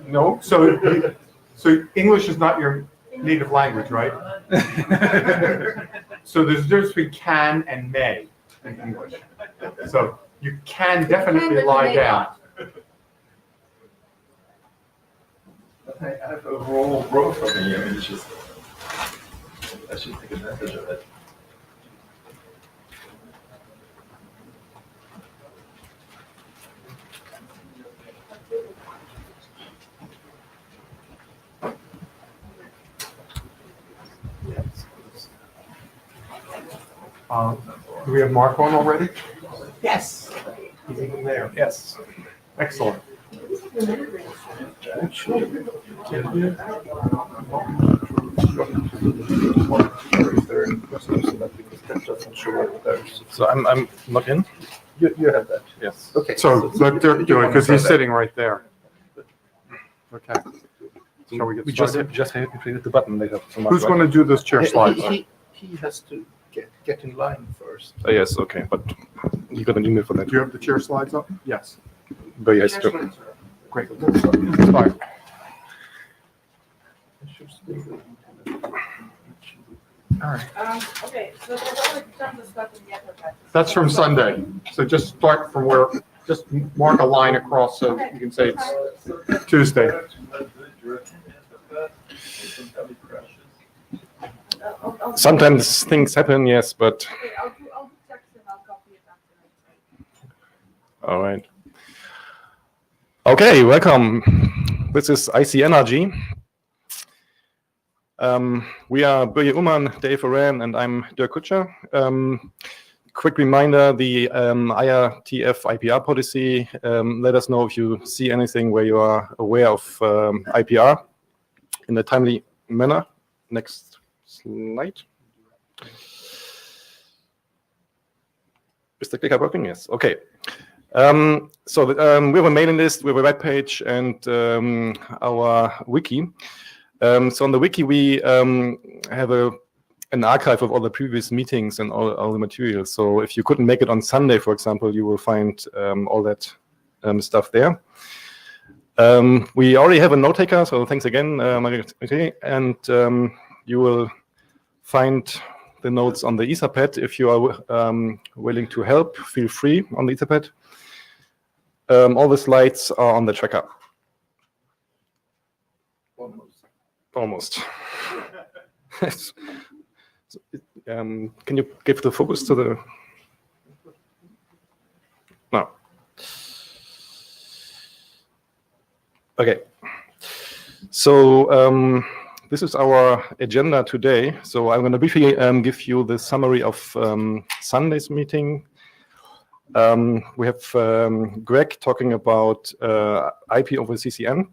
No, so English is not your native language, right? So there's a difference between can and may in English. So you can definitely lie down. I have a whole row for me. I mean, it's just, I should take advantage of it. Do we have Mark on already? Yes. He's even there. Yes. Excellent. So I'm not in. You have that. Yes. Okay. So let Dirk do it because he's sitting right there. Okay. Shall we get We started? just have to hit the button later. Who's going to do this chair slides? He has to get in line first. Yes. Okay. But you got an email for that. Do you have the chair slides up? Yes. But yes. Good. Great. Fine. All right. Okay, so there's only some discussion yet. That's from Sunday. So just start from where, just mark a line across so you can say it's Tuesday. Sometimes things happen. Yes, but Okay, I'll do text and I'll copy it after. all right. Okay. Welcome. This is ICNRG. We are Börje Ullmann, Dave Oran, and I'm Dirk Kutscher. Quick reminder, the IETF IPR policy, let us know if you see anything where you are aware of IPR in a timely manner. Next slide. Is the clicker working? Yes. Okay. So we have a mailing list, we have a web page, and our wiki. So on the wiki, we have an archive of all the previous meetings and all the materials. So if you couldn't make it on Sunday, for example, you will find all that stuff there. We already have a note taker, so thanks again, Maria. Okay, and you will find the notes on the Etherpad. If you are willing to help, feel free on the Etherpad. All the slides are on the tracker. Almost. Can you give the focus to the? No. Okay. So this is our agenda today. So I'm going to briefly give you the summary of Sunday's meeting. We have Greg talking about IP over CCN.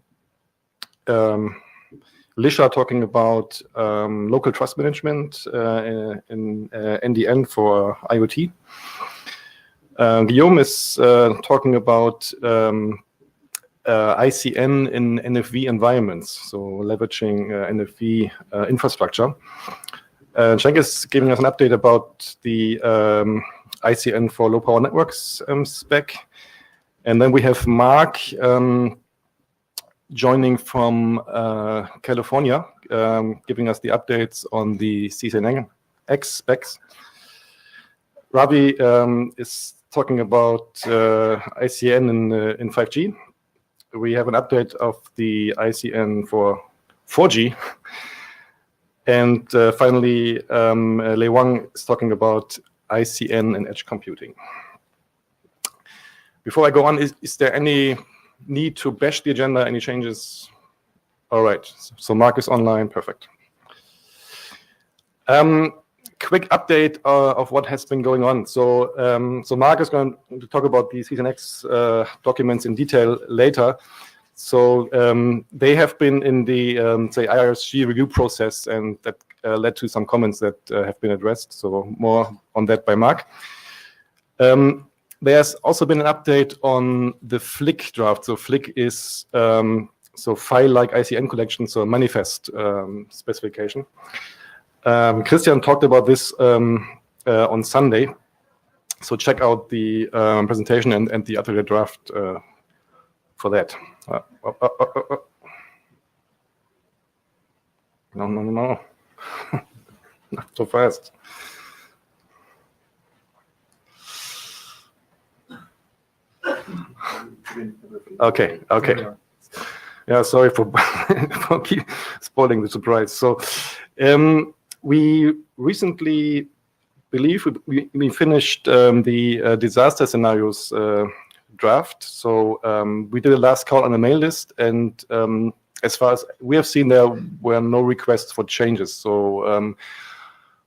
Lisha talking about local trust management in NDN for IoT. Guillaume is talking about ICN in NFV environments, so leveraging NFV infrastructure. Cenk is giving us an update about the ICN for low power networks spec. And then we have Mark joining from California, giving us the updates on the CCNX specs. Ravi is talking about ICN in 5G. We have an update of the ICN for 4G. And finally, Lei Wang is talking about ICN and edge computing. Before I go on, is there any need to bash the agenda? Any changes? All right. So Mark is online. Perfect. Quick update of what has been going on. So Mark is going to talk about the CCNX documents in detail later. So they have been in the say IRSG review process, and that led to some comments that have been addressed. So more on that by Mark. There's also been an update on the FLIC draft. So FLIC is so file-like ICN collection, so manifest specification. Christian talked about this on Sunday. So check out the presentation and the other draft for that. No. Not so fast. Okay. Yeah, sorry for for keep spoiling the surprise. So, we recently believe we finished the disaster scenarios draft. So we did a last call on the mail list, and as far as we have seen, there were no requests for changes. So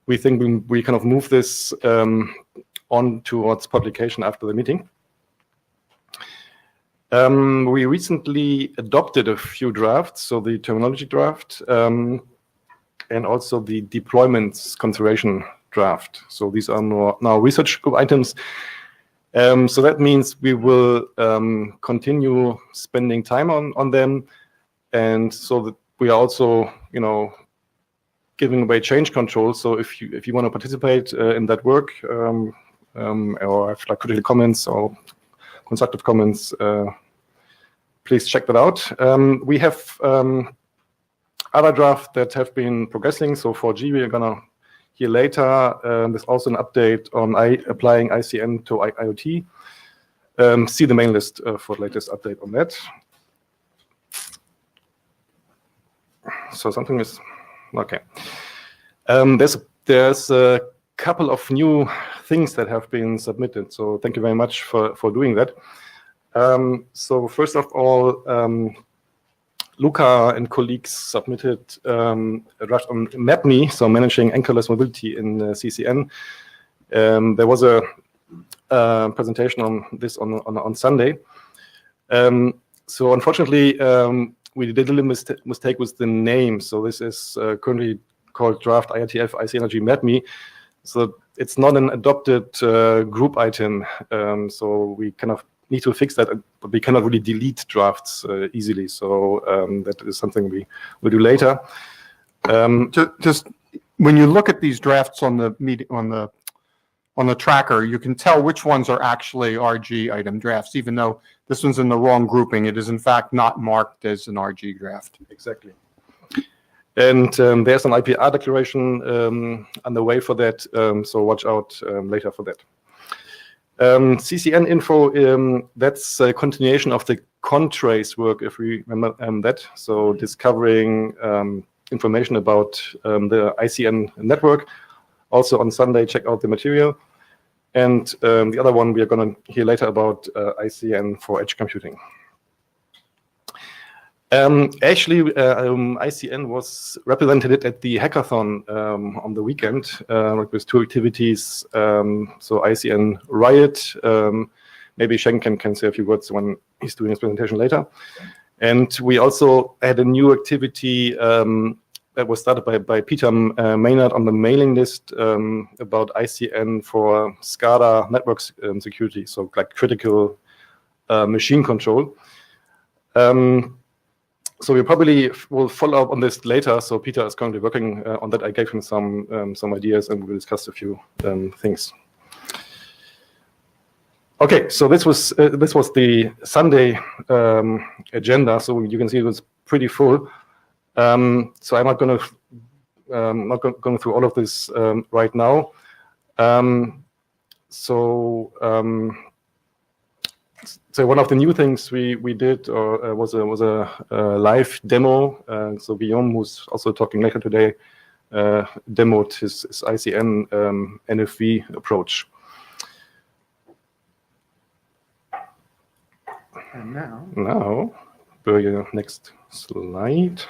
we think we kind of move this on towards publication after the meeting. We recently adopted a few drafts, so the terminology draft and also the deployments configuration draft. So these are now research group items. So that means we will continue spending time on them, and so that we are also, giving away change control. So if you want to participate in that work or have like critical comments or constructive comments, please check that out. We have other drafts that have been progressing. So for G, we are gonna hear later. There's also an update on applying ICN to IoT. See the main list for the latest update on that. So something is okay. There's a couple of new things that have been submitted. So thank you very much for doing that. So first of all, Luca and colleagues submitted a draft on MapMe, so managing anchorless mobility in CCN. There was a presentation on this on Sunday. So unfortunately, we did a little mistake with the name. So this is currently called draft IETF ICNRG-MapMe. So it's not an adopted group item. So we kind of need to fix that, but we cannot really delete drafts easily. So that is something we will do later. Just when you look at these drafts on the tracker, you can tell which ones are actually RG item drafts, even though this one's in the wrong grouping. It is in fact not marked as an RG draft. Exactly. And there's an IPR declaration on the way for that, so watch out later for that. CCN info, that's a continuation of the Contrace work, if we remember that. So discovering information about the ICN network. Also on Sunday, check out the material. And the other one we are going to hear later about ICN for edge computing. Actually, ICN was represented at the hackathon on the weekend with two activities. So ICN Riot, maybe Shen can say a few words when he's doing his presentation later. And we also had a new activity that was started by Peter Maynard on the mailing list about ICN for SCADA network security, so like critical machine control. So we probably will follow up on this later. So Peter is currently working on that. I gave him some ideas, and we will discuss a few things. Okay, so this was the Sunday agenda. So you can see it was pretty full. So I'm not going through all of this right now. So one of the new things we did was a live demo. So Guillaume, who's also talking later today, demoed his ICN NFV approach. And now, next slide.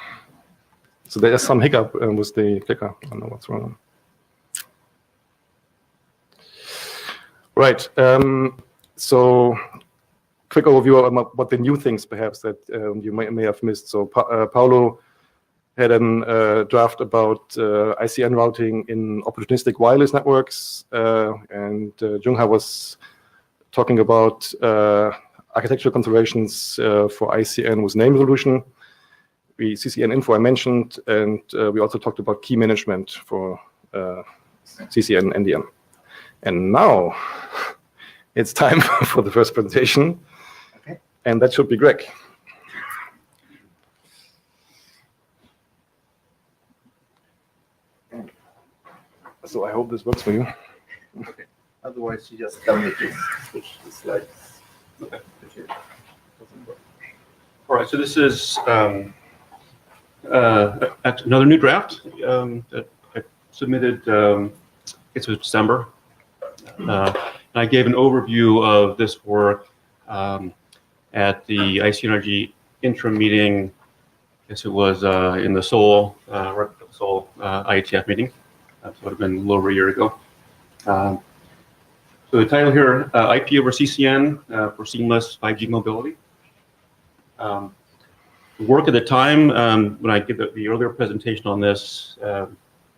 So there is some hiccup with the clicker. I don't know what's wrong. Right. So quick overview of what the new things perhaps that you may have missed. So Paulo had a draft about ICN routing in opportunistic wireless networks, and Jungha was talking about architectural considerations for ICN with name resolution. CCN info I mentioned, and we also talked about key management for CCN NDM. And now it's time for the first presentation. And that should be Greg. So I hope this works for you. Okay. Otherwise, you just tell me to switch the slides. Okay. If it doesn't work. All right, so this is another new draft that I submitted. It was December. And I gave an overview of this work at the ICNRG interim meeting. I guess it was in the Seoul IETF meeting. So it would have been a little over a year ago. So the title here, IP over CCN for seamless 5G mobility. The work at the time, when I did the earlier presentation on this,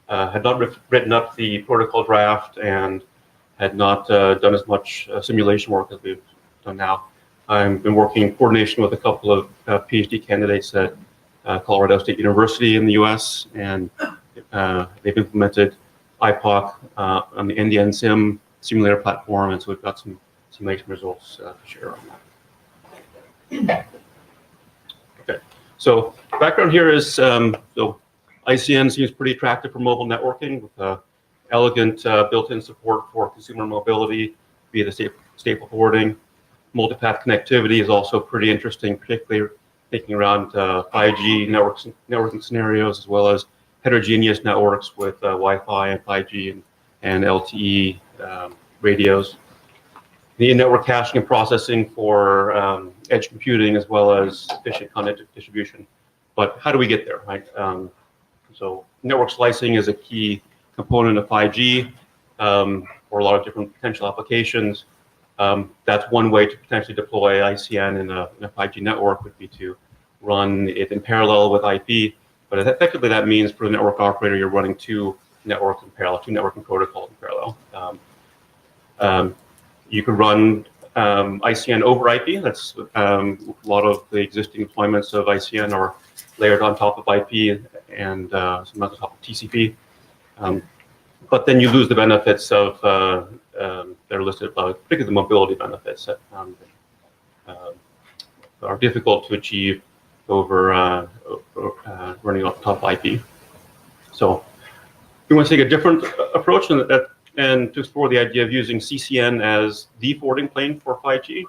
had not written up the protocol draft and had not done as much simulation work as we've done now. I've been working in coordination with a couple of PhD candidates at Colorado State University in the US, and they've implemented IPOC on the NDN Sim simulator platform, and so we've got some simulation results to share on that. Okay, so background here is, so ICN seems pretty attractive for mobile networking with elegant built-in support for consumer mobility via the stateful forwarding. Multipath connectivity is also pretty interesting, particularly thinking around 5G networking scenarios, as well as heterogeneous networks with Wi-Fi and 5G and LTE radios. The network caching and processing for edge computing, as well as efficient content distribution. But how do we get there, right? So network slicing is a key component of 5G for a lot of different potential applications. That's one way to potentially deploy ICN in a 5G network, would be to run it in parallel with IP. But effectively, that means for the network operator, you're running two networks in parallel, two networking protocols in parallel. You could run ICN over IP. That's a lot of the existing deployments of ICN are layered on top of IP and some on top of TCP. But then you lose the benefits of that are listed above, particularly the mobility benefits that are difficult to achieve over running off the top of IP. So we want to take a different approach and to explore the idea of using CCN as the forwarding plane for 5G.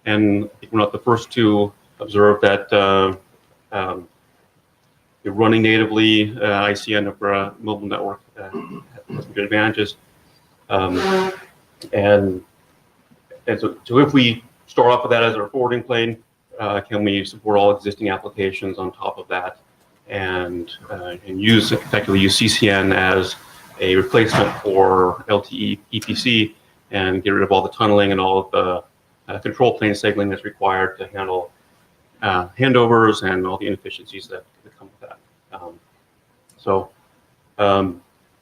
And I think we're not the first to observe that running natively ICN over a mobile network has some good advantages. And so if we start off with that as our forwarding plane, can we support all existing applications on top of that and effectively use CCN as a replacement for LTE EPC and get rid of all the tunneling and all of the control plane signaling that's required to handle handovers and all the inefficiencies that come with that.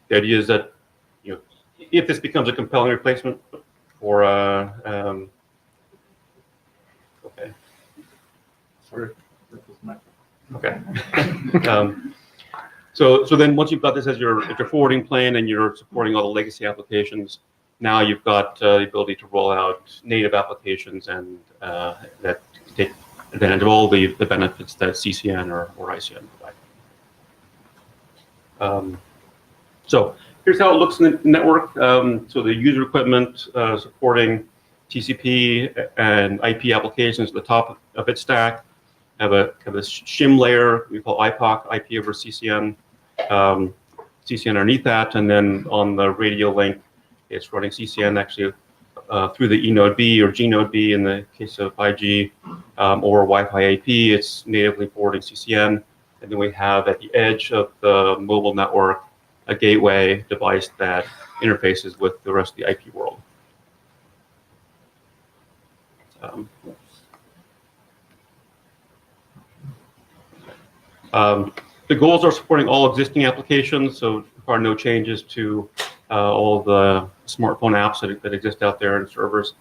The idea is that if this becomes a compelling replacement for okay. Sorry, that was my. Okay. So then once you've got this as your forwarding plane and you're supporting all the legacy applications, now you've got the ability to roll out native applications and that take advantage of all the benefits that CCN or ICN provide. So here's how it looks in the network. So the user equipment supporting TCP and IP applications at the top of its stack have a shim layer we call IPOC, IP over CCN, CCN underneath that, and then on the radio link, it's running CCN actually through the E node B or G node B in the case of 5G, or Wi-Fi AP. It's natively forwarding CCN, and then we have at the edge of the mobile network a gateway device that interfaces with the rest of the IP world. The goals are supporting all existing applications, so there are no changes to all the smartphone apps that exist out there and servers,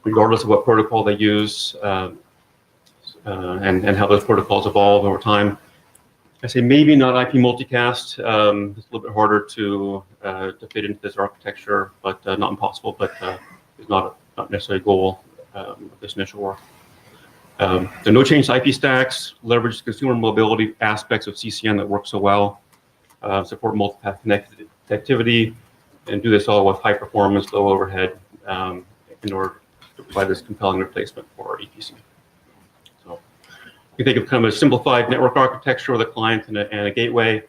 regardless of what protocol they use and how those protocols evolve over time. I say maybe not IP multicast. It's a little bit harder to fit into this architecture, but not impossible. But it's not necessarily a goal of this initial work. There are no change to IP stacks. Leverage consumer mobility aspects of CCN that work so well. support multipath connectivity, and do this all with high performance, low overhead in order to provide this compelling replacement for EPC. So you think of kind of a simplified network architecture with a client and a gateway.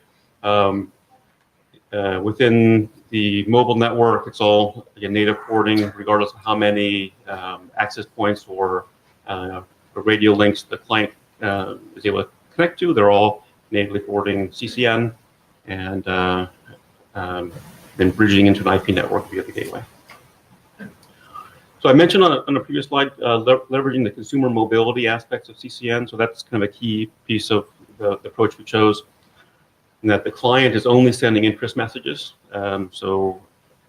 Within the mobile network, it's all again, native porting, regardless of how many access points or radio links the client is able to connect to. They're all natively porting CCN and then bridging into an IP network via the gateway. So I mentioned on a previous slide leveraging the consumer mobility aspects of CCN. So that's kind of a key piece of the approach we chose, and that the client is only sending interest messages. So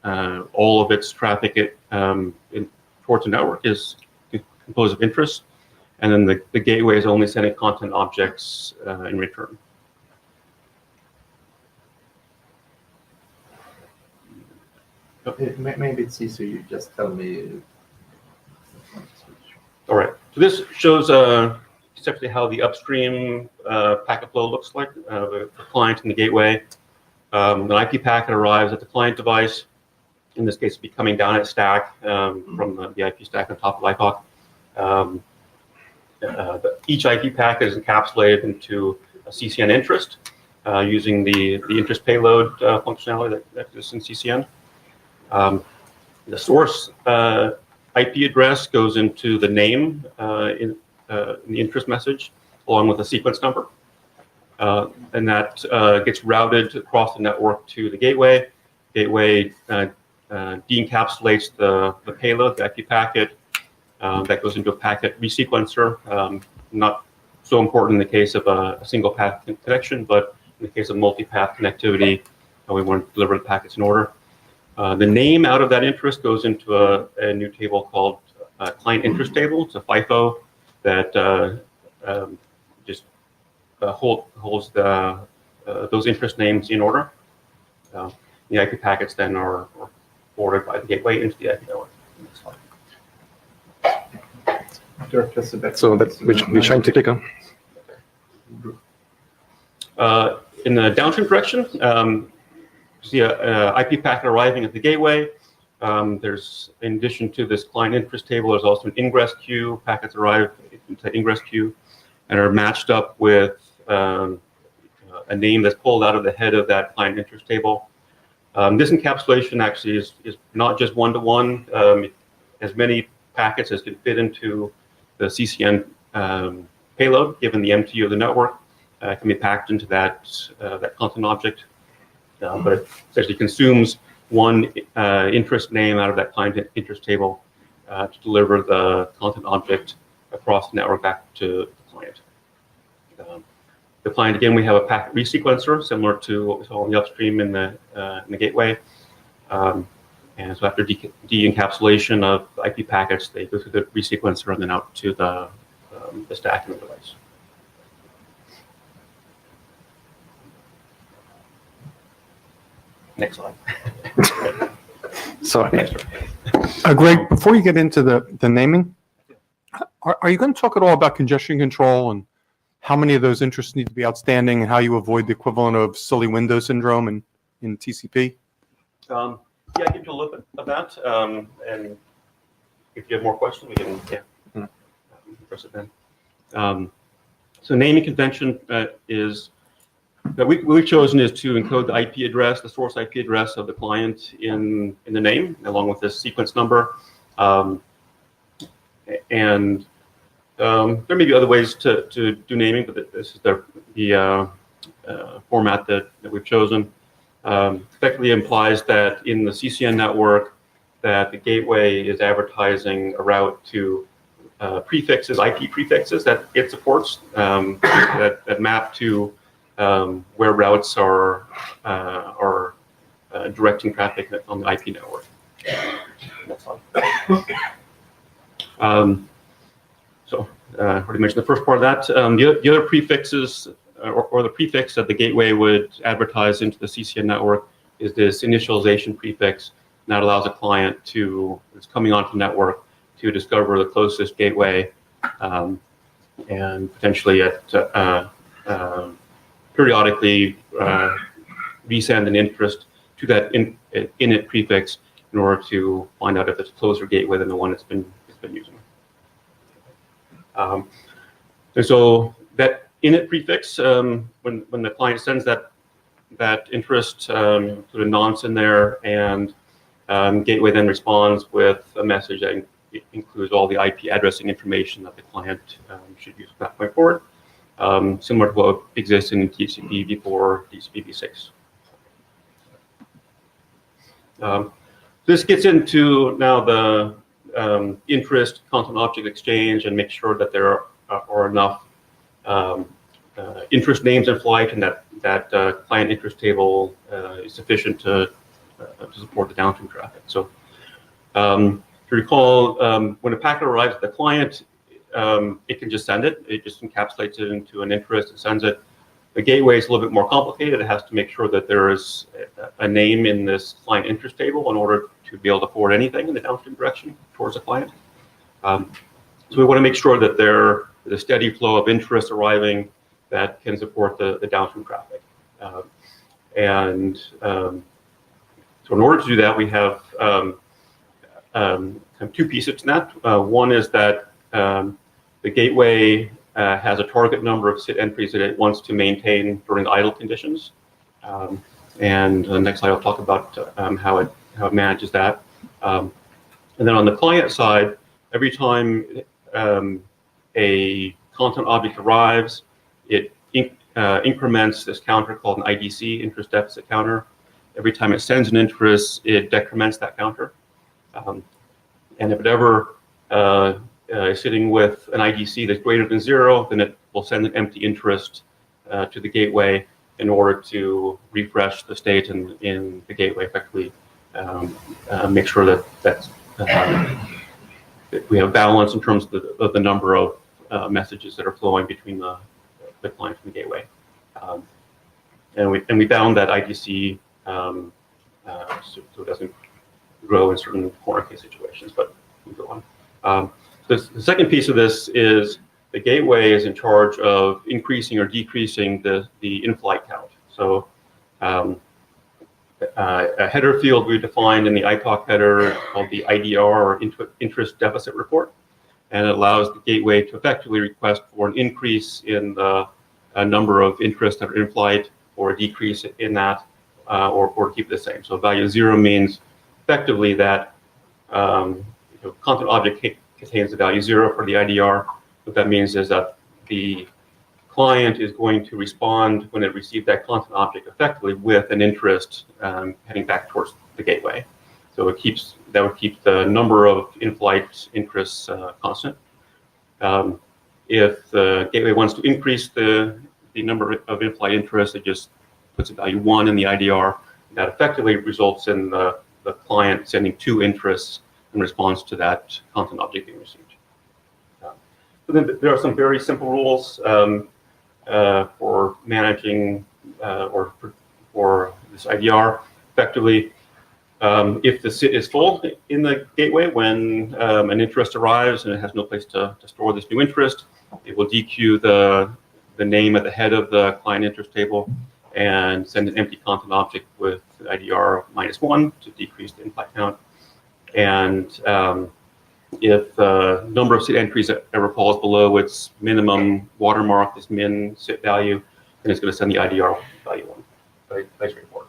all of its traffic towards the network is composed of interest, and then the gateway is only sending content objects in return. Maybe it's easier you just tell me. All right. So this shows essentially how the upstream packet flow looks like, the client and the gateway. An IP packet arrives at the client device. In this case, it'd be coming down its stack from the IP stack on top of IPOC. Each IP packet is encapsulated into a CCN interest using the interest payload functionality that exists in CCN. The source IP address goes into the name in the interest message, along with a sequence number. And that gets routed across the network to the gateway. Gateway de-encapsulates the payload, the IP packet. That goes into a packet resequencer. Not so important in the case of a single path connection, but in the case of multi-path connectivity, we want to deliver the packets in order. The name out of that interest goes into a new table called client interest table. It's a FIFO that just holds those interest names in order. The IP packets then are forwarded by the gateway into the IP network. So that we're trying to click on. In the downstream direction, you see a IP packet arriving at the gateway. There's, in addition to this client interest table, there's also an ingress queue. Packets arrive into the ingress queue and are matched up with a name that's pulled out of the head of that client interest table. This encapsulation actually is not just one-to-one. As many packets as can fit into the CCN payload, given the MTU of the network, can be packed into that content object. But it essentially consumes one interest name out of that client interest table to deliver the content object across the network back to the client. The client, again, we have a packet resequencer similar to what we saw on the upstream in the gateway. And so after de-encapsulation of IP packets, they go through the resequencer and then out to the stack in the device. Next slide. Sorry. Greg, before you get into the naming, are you going to talk at all about congestion control and how many of those interests need to be outstanding and how you avoid the equivalent of silly window syndrome in TCP? Yeah, I give you a little bit of that. And if you have more questions, we can address it then. So naming convention is that we've chosen is to encode the IP address, the source IP address of the client in the name, along with this sequence number. And there may be other ways to do naming, but this is the format that we've chosen. Effectively implies that in the CCN network, that the gateway is advertising a route to prefixes, IP prefixes that it supports that map to where routes are directing traffic on the IP network. So I already mentioned the first part of that. The other prefixes or the prefix that the gateway would advertise into the CCN network is this initialization prefix. And that allows a client that's coming onto the network to discover the closest gateway and potentially periodically resend an interest to that init prefix in order to find out if it's a closer gateway than the one it's been using. And so that init prefix, when the client sends that interest, put a nonce in there, and gateway then responds with a message that includes all the IP addressing information that the client should use from that point forward, similar to what exists in TCP before TCP/v6. This gets into now the interest content object exchange and make sure that there are enough interest names in flight and that client interest table is sufficient to support the downstream traffic. So to recall, when a packet arrives at the client, it can just send it. It just encapsulates it into an interest and sends it. The gateway is a little bit more complicated. It has to make sure that there is a name in this client interest table in order to be able to forward anything in the downstream direction towards the client. So we want to make sure that there is a steady flow of interest arriving that can support the downstream traffic. So in order to do that, we have kind of two pieces to that. One is that the gateway has a target number of SIT entries that it wants to maintain during idle conditions. And the next slide I'll talk about how it manages that. And then on the client side, every time a content object arrives, it increments this counter called an IDC, interest deficit counter. Every time it sends an interest, it decrements that counter. And if it ever is sitting with an IDC that's greater than 0, then it will send an empty interest to the gateway in order to refresh the state in the gateway, effectively make sure that we have balance in terms of the number of messages that are flowing between the client and the gateway. And we found that IDC so it doesn't grow in certain corner case situations, but we go on. The second piece of this is the gateway is in charge of increasing or decreasing the in-flight count. So a header field we defined in the ITOC header called the IDR, or interest deficit report, and it allows the gateway to effectively request for an increase in the number of interests that are in flight, or a decrease in that, or keep it the same. So value 0 means effectively that content object contains the value 0 for the IDR. What that means is that the client is going to respond when it receives that content object effectively with an interest heading back towards the gateway. So that would keep the number of in-flight interests constant. If the gateway wants to increase the number of in-flight interests, it just puts a value 1 in the IDR. That effectively results in the client sending 2 interests in response to that content object being received. So then there are some very simple rules for managing or for this IDR. Effectively, if the SIT is full in the gateway when an interest arrives and it has no place to store this new interest, it will dequeue the name at the head of the client interest table and send an empty content object with IDR -1 to decrease the in-flight count. And if the number of SIT entries ever falls below its minimum watermark, this min SIT value, then it's going to send the IDR value 1. Very straightforward.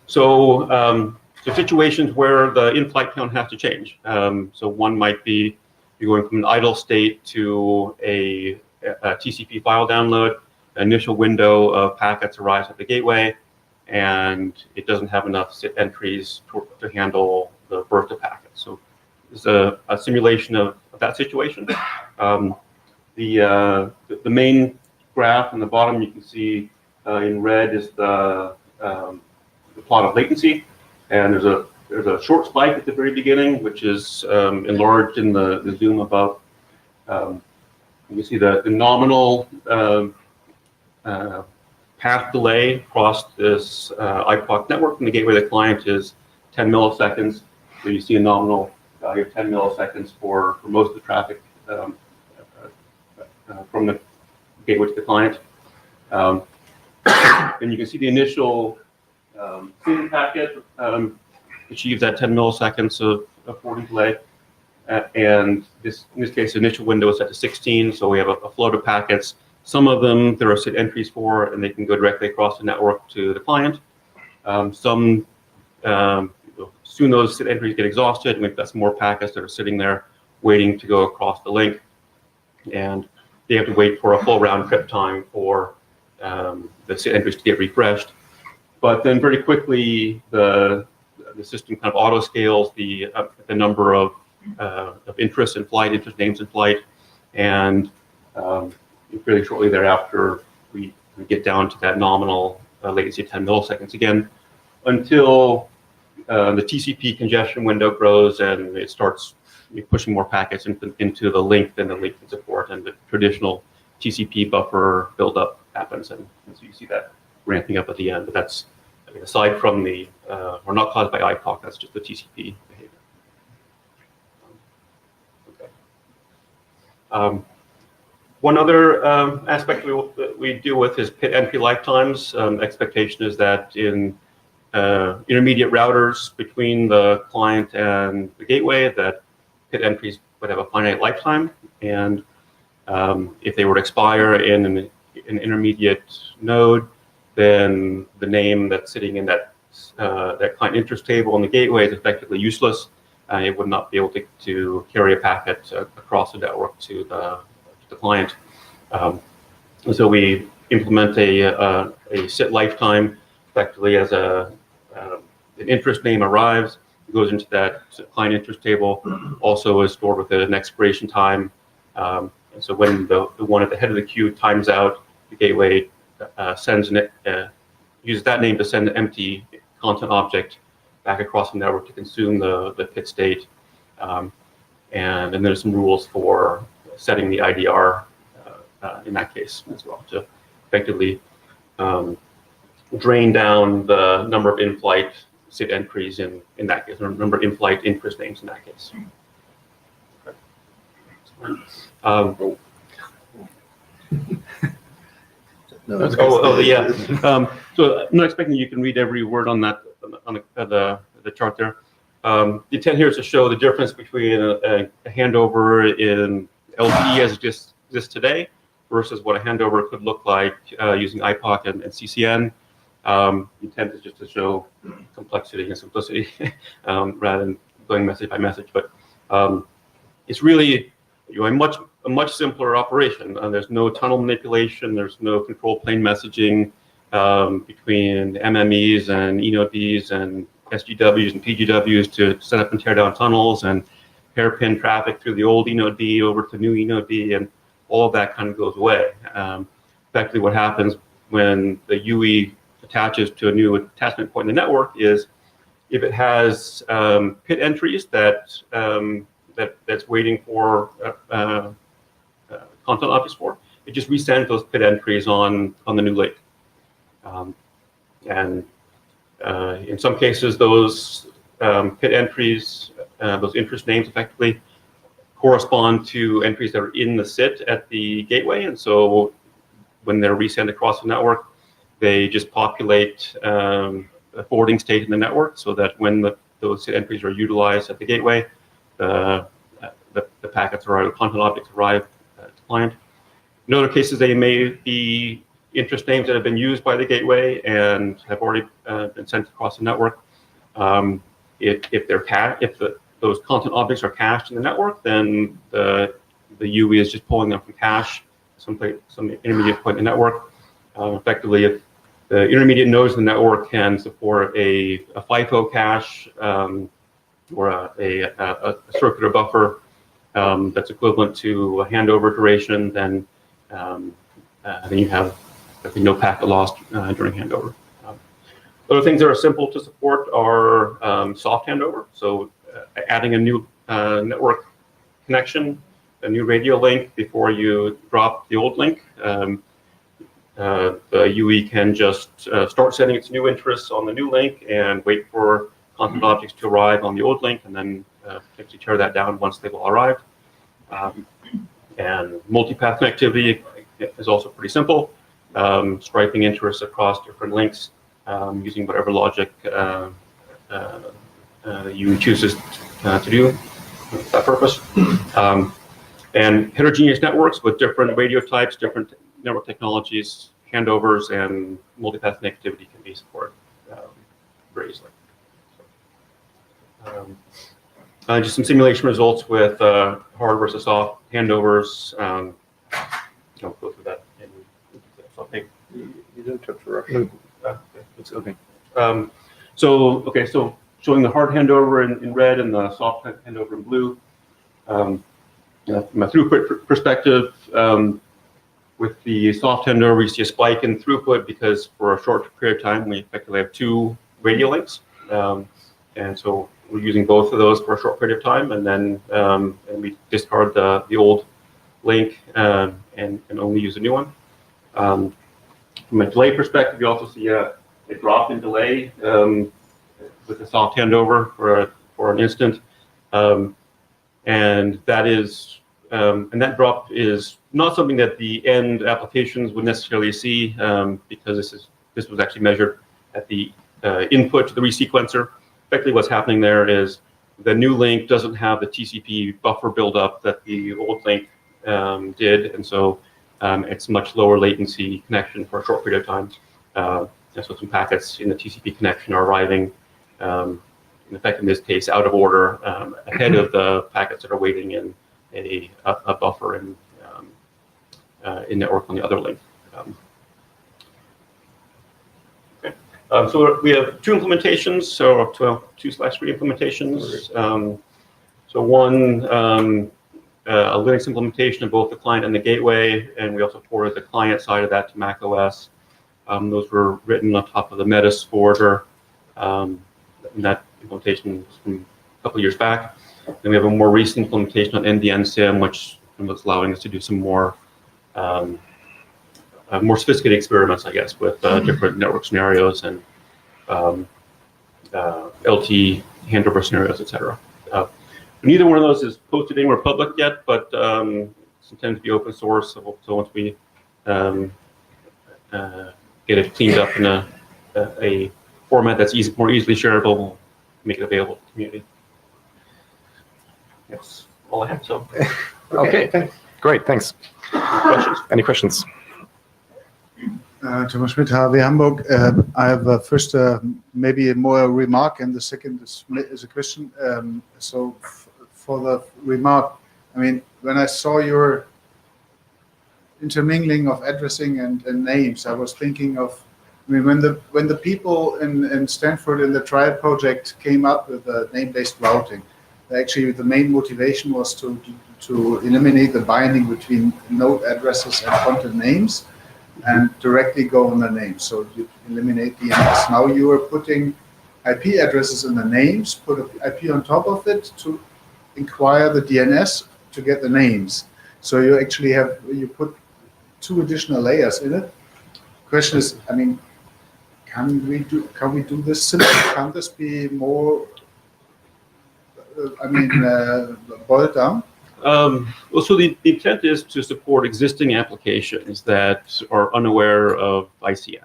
So situations where the in-flight count has to change. So one might be you're going from an idle state to a TCP file download. An initial window of packets arrives at the gateway, and it doesn't have enough SIT entries to handle the burst of packets. So it's a simulation of that situation. The main graph on the bottom you can see in red is the plot of latency, and there's a short spike at the very beginning, which is enlarged in the zoom above. You see the nominal path delay across this IPOC network from the gateway to the client is 10 milliseconds. So you see a nominal value of 10 milliseconds for most of the traffic from the gateway to the client. And you can see the initial sending packet achieves that 10 milliseconds of forwarding delay. And this, in this case, the initial window is set to 16, so we have a flow of packets. Some of them there are SID entries for, and they can go directly across the network to the client. Soon those SID entries get exhausted, and we've got some more packets that are sitting there waiting to go across the link. And they have to wait for a full round trip time for the SID entries to get refreshed. But then very quickly, the system kind of auto scales the number of interest in flight, interest names in flight, and fairly shortly thereafter, we get down to that nominal latency of 10 milliseconds again, until the TCP congestion window grows and it starts pushing more packets into the link than the link can support, and the traditional TCP buffer buildup happens, and so you see that ramping up at the end. But that's, I mean, aside from the, or not caused by IPOC, that's just the TCP behavior. Okay. One other aspect we deal with is PIT entry lifetimes. Expectation is that in intermediate routers between the client and the gateway, that PIT entries would have a finite lifetime, and if they were to expire in an intermediate node, then the name that's sitting in that client interest table on the gateway is effectively useless. It would not be able to carry a packet across the network to the client. So we implement a SIT lifetime effectively as an interest name arrives, it goes into that client interest table, also is stored with an expiration time. And so when the one at the head of the queue times out, the gateway uses that name to send an empty content object back across the network to consume the PIT state. And then there's some rules for setting the IDR in that case as well, to effectively drain down the number of in-flight SID entries in that case, or number of in-flight interest names in that case. Yeah. So I'm not expecting you can read every word on that on the chart there. The intent here is to show the difference between a handover in LTE as it exists today versus what a handover could look like using IPOC and CCN. The intent is just to show complexity and simplicity rather than going message by message. But it's really a much simpler operation. There's no tunnel manipulation. There's no control plane messaging between MMEs and eNodeBs and SGWs and PGWs to set up and tear down tunnels and hairpin traffic through the old eNodeB over to new eNodeB, and all of that kind of goes away. Effectively, what happens when the UE attaches to a new attachment point in the network is, if it has PIT entries that's waiting for content objects for, it just resends those PIT entries on the new link. And in some cases, those PIT entries, those interest names effectively correspond to entries that are in the SIT at the gateway. And so when they're resent across the network, they just populate a forwarding state in the network, so that when those SIT entries are utilized at the gateway, the packets arrive, the content objects arrive to the client. In other cases, they may be interest names that have been used by the gateway and have already been sent across the network. If those content objects are cached in the network, then the UE is just pulling them from cache, some intermediate point in the network. Effectively, if the intermediate nodes in the network can support a FIFO cache or a circular buffer that's equivalent to a handover duration, then you have no packet lost during handover. Other things that are simple to support are soft handover. So adding a new network connection, a new radio link before you drop the old link. The UE can just start setting its new interests on the new link and wait for content objects to arrive on the old link, and then potentially tear that down once they've all arrived. And multipath connectivity is also pretty simple. striping interests across different links using whatever logic you choose to do for that purpose. And heterogeneous networks with different radio types, different network technologies, handovers, and multipath connectivity can be supported very easily. Just some simulation results with hard versus soft handovers. I'll go through that in something. You didn't touch Russian. It's okay. So showing the hard handover in red and the soft handover in blue. From a throughput perspective, with the soft handover, we see a spike in throughput because for a short period of time, we effectively have two radio links. And so we're using both of those for a short period of time, and then and we discard the old link and only use a new one. From a delay perspective, you also see a drop in delay with the soft handover for an instant, and that drop is not something that the end applications would necessarily see because this was actually measured at the input to the resequencer. Effectively, what's happening there is the new link doesn't have the TCP buffer buildup that the old link did, and so it's much lower latency connection for a short period of time. And so some packets in the TCP connection are arriving, in effect in this case, out of order, ahead of the packets that are waiting in a buffer in network on the other link. So we have two implementations, so up to 2/3 implementations. So one, a Linux implementation of both the client and the gateway, and we also ported the client side of that to Mac OS. Those were written on top of the Metis forwarder. And that implementation was from a couple of years back. Then we have a more recent implementation on NDN SIM, which was allowing us to do some more sophisticated experiments, I guess, with different network scenarios and LT handover scenarios, etc. Neither one of those is posted anywhere public yet, but it's intended to be open source. So once we get it cleaned up in a format that's more easily shareable, we'll make it available to the community. That's all I have. So, Okay, great, thanks. questions? Any questions? Thomas Schmidt, HW Hamburg. I have first maybe more a remark, and the second is a question. So for the remark, I mean, when I saw your intermingling of addressing and names, I was thinking of, I mean, when the people in Stanford in the trial project came up with the name-based routing, actually the main motivation was to eliminate the binding between node addresses and content names, and directly go on the name. So you eliminate DNS. Now you are putting IP addresses in the names, put an IP on top of it to inquire the DNS to get the names. So you actually you put two additional layers in it. Question is, I mean, can we do this simply? Can this be more, boiled down? Well, so the intent is to support existing applications that are unaware of ICN.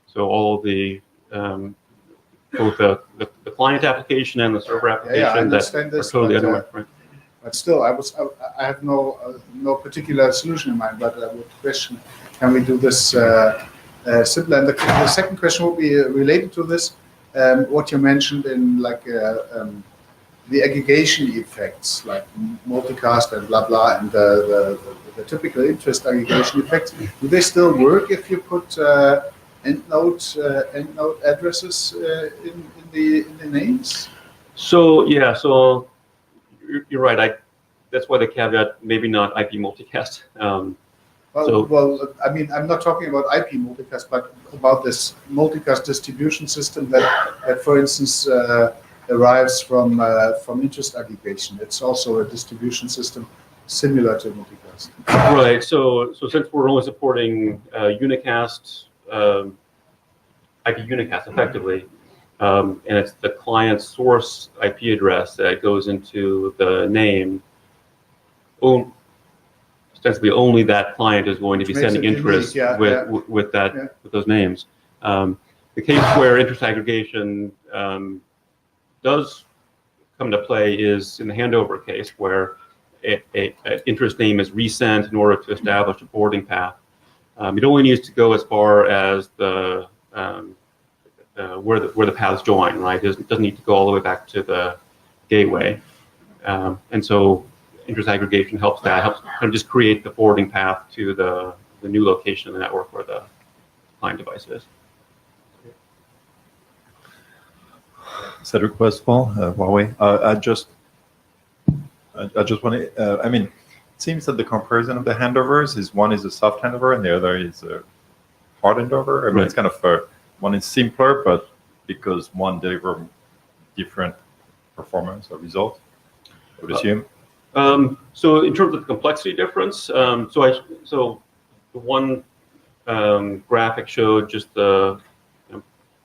So all the both the client application and the server application that are totally unaware. Right? But still, I have no particular solution in mind. But I would question: can we do this simpler? And the second question would be related to this. What you mentioned in the aggregation effects, like multicast and blah blah, and the typical interest aggregation effects. Do they still work if you put end node addresses in the names? So yeah, so you're right. That's why the caveat, maybe not IP multicast. Well, I mean, I'm not talking about IP multicast, but about this multicast distribution system that for instance, arrives from interest aggregation. It's also a distribution system similar to multicast. Right. So since we're only supporting unicast, IP unicast effectively, and it's the client source IP address that goes into the name. Oh, ostensibly only that client is going to be Which makes sending it unique, interest yeah, with that yeah. with those names. The case where interest aggregation does come to play is in the handover case, where an interest name is resent in order to establish a boarding path. It only needs to go as far as the where the paths join, right? It doesn't need to go all the way back to the gateway, and so interest aggregation helps kind of just create the forwarding path to the new location of the network where the client device is. Cedric Westfall, Huawei. I just want to, it seems that the comparison of the handovers is one is a soft handover and the other is a hard handover. Right. It's kind of one is simpler, but because one delivers different performance or result, I would assume. So in terms of the complexity difference, so the one graphic showed just the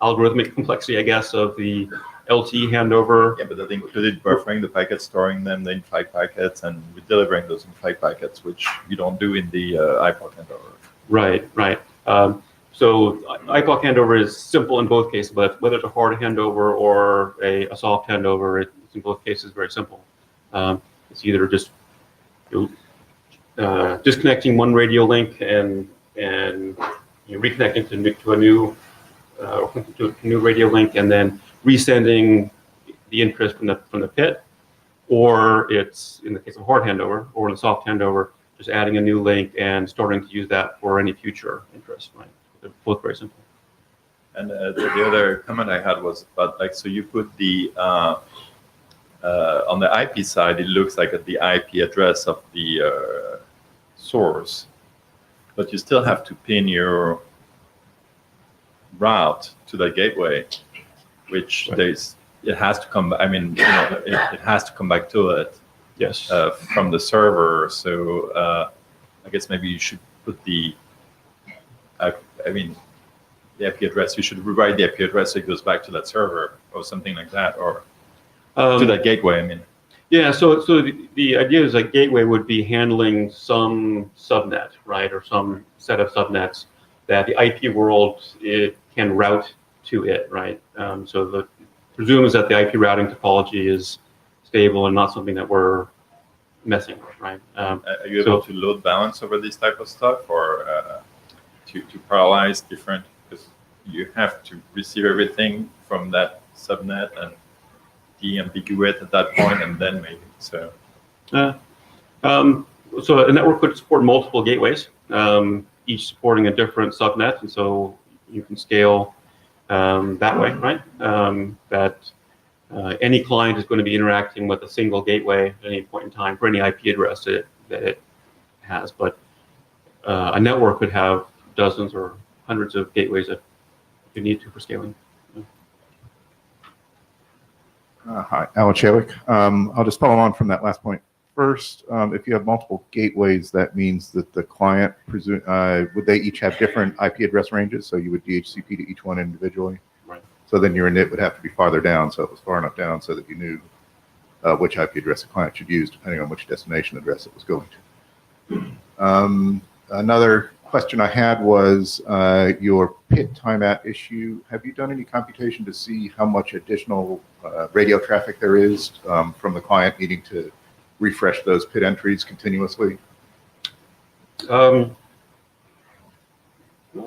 algorithmic complexity, I guess, of the LTE handover. Yeah, but that included buffering the packets, storing them, the in-flight packets, and delivering those in-flight packets, which you don't do in the IPOC handover. Right. So IPOC handover is simple in both cases, but whether it's a hard handover or a soft handover, it's in both cases very simple. It's either just disconnecting one radio link and reconnecting to a new radio link, and then resending the interest from the PIT, or it's in the case of a hard handover or in a soft handover, just adding a new link and starting to use that for any future interest. Right, they're both very simple. And the other comment I had was about so you put the on the IP side, it looks like the IP address of the source, but you still have to pin your route to the gateway, which right. It has to come. It has to come back to it. Yes. From the server. So I guess maybe you should put the IP address. You should rewrite the IP address so it goes back to that server or something like that, or to that gateway. Yeah. So the idea is that gateway would be handling some subnet, right, or some set of subnets that the IP world it can route to it, right? So the presumes that the IP routing topology is stable and not something that we're messing with, right? Are you able to load balance over this type of stuff, or to parallelize different? Because you have to receive everything from that subnet and deambiguate at that point, and then maybe so. So a network could support multiple gateways, each supporting a different subnet, and so you can scale that way, right? That any client is going to be interacting with a single gateway at any point in time for any IP address that it has. But a network could have dozens or hundreds of gateways if you need to for scaling. Hi, Alan Chalik. I'll just follow on from that last point. First, if you have multiple gateways, that means that the client, would they each have different IP address ranges? So you would DHCP to each one individually? Right. So then your init would have to be farther down, so it was far enough down so that you knew which IP address the client should use, depending on which destination address it was going to. Another question I had was your PIT timeout issue. Have you done any computation to see how much additional radio traffic there is from the client needing to refresh those PIT entries continuously? Not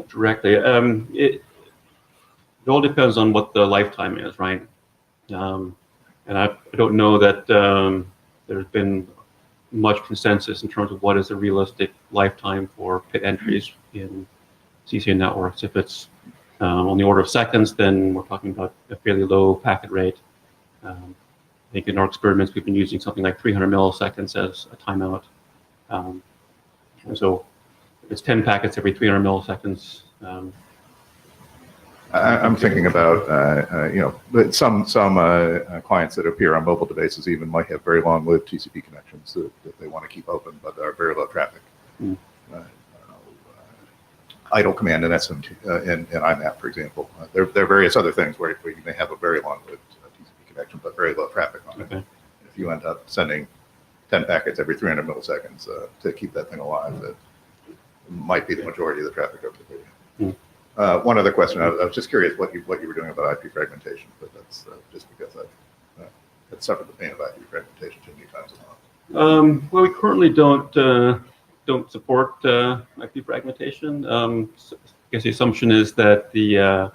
directly. It all depends on what the lifetime is, right? And I don't know that there's been much consensus in terms of what is a realistic lifetime for PIT entries in CCN networks. If it's on the order of seconds, then we're talking about a fairly low packet rate. I think in our experiments, we've been using something like 300 milliseconds as a timeout. And so if it's 10 packets every 300 milliseconds. I'm thinking about, but some clients that appear on mobile devices even might have very long-lived TCP connections that they want to keep open, but are very low traffic. Idle command and SMT and IMAP, for example. There are various other things where you may have a very long-lived TCP connection, but very low traffic on it. Okay. If you end up sending 10 packets every 300 milliseconds to keep that thing alive. That might be the majority of the traffic over the video. One other question. I was just curious what you were doing about IP fragmentation, but that's just because I've suffered the pain of IP fragmentation too many times a month. Well, we currently don't support IP fragmentation. So I guess the assumption is that the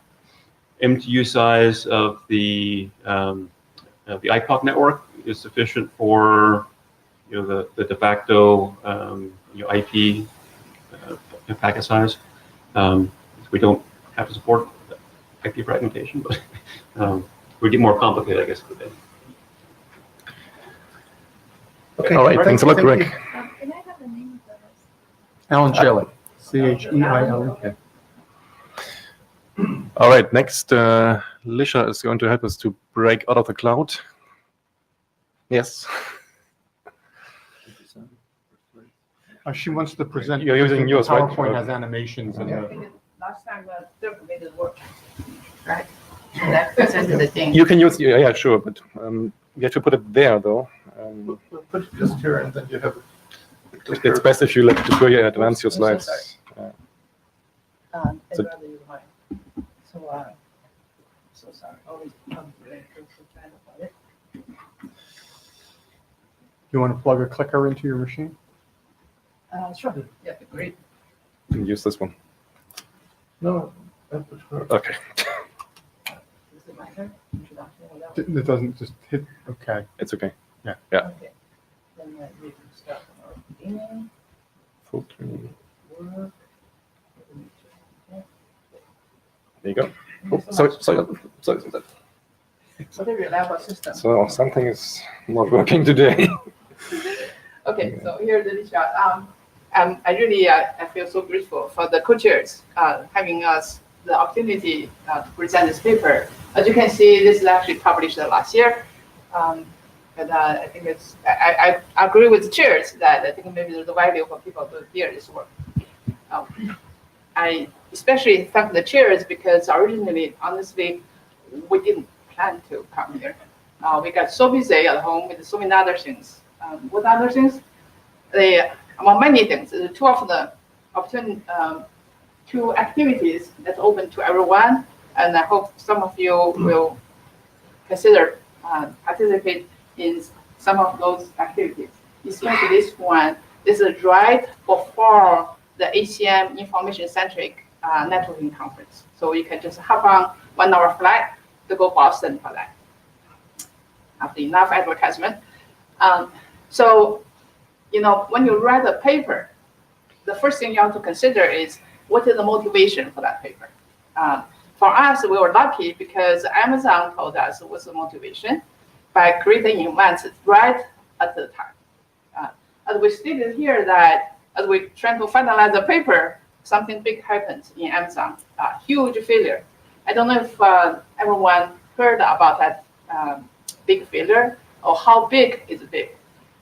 MTU size of the IPOC network is sufficient for the de facto IP packet size. We don't have to support IP fragmentation, but we get more complicated, I guess, with it. Okay. All right. Great. Thanks a lot, Thank Greg. you. Can I have the name of the rest? Alan Shelley, Cheile. All right. Next, Lisha is going to help us to break out of the cloud. Yes. She wants to present. You're using yours, right? PowerPoint has animations and. Last time Throughput didn't work, right? So that presented the thing. You can use, yeah, sure, but you have to put it there, though. Put it just here, and then you have. It's best if you before you advance your I'm so slides. sorry. I'd So- rather use mine. So sorry. Always come to it. So bad about it. You want to plug a clicker into your machine? Sure. Yeah, great. You can use this one. No. Okay. Is it my turn? Introduction or that? It doesn't just hit, okay. It's okay. Okay. Then we can start from our beginning. Full- Work. There you go. Oh, sorry. What a reliable system. So something is not working today. Okay, so here's the shot. I really I feel so grateful for the co-chairs having us the opportunity to present this paper. As you can see, this is actually published last year. But I think I agree with the chairs that I think maybe there's a value for people to hear this work. I especially thank the chairs because originally, honestly, we didn't plan to come here. We got so busy at home with so many other things. What other things? Among many things, two of the two activities that's open to everyone, and I hope some of you will consider participate in some of those activities. Especially this one. This is right before the ACM information-centric networking conference. So you can just hop on 1 hour flight to go Boston for that. After enough advertisement. So, when you write a paper, the first thing you have to consider is what is the motivation for that paper. For us, we were lucky because Amazon told us what's the motivation by creating events right at the time. As we stated here that as we try to finalize the paper, something big happens in Amazon, a huge failure. I don't know if everyone heard about that big failure or how big is big.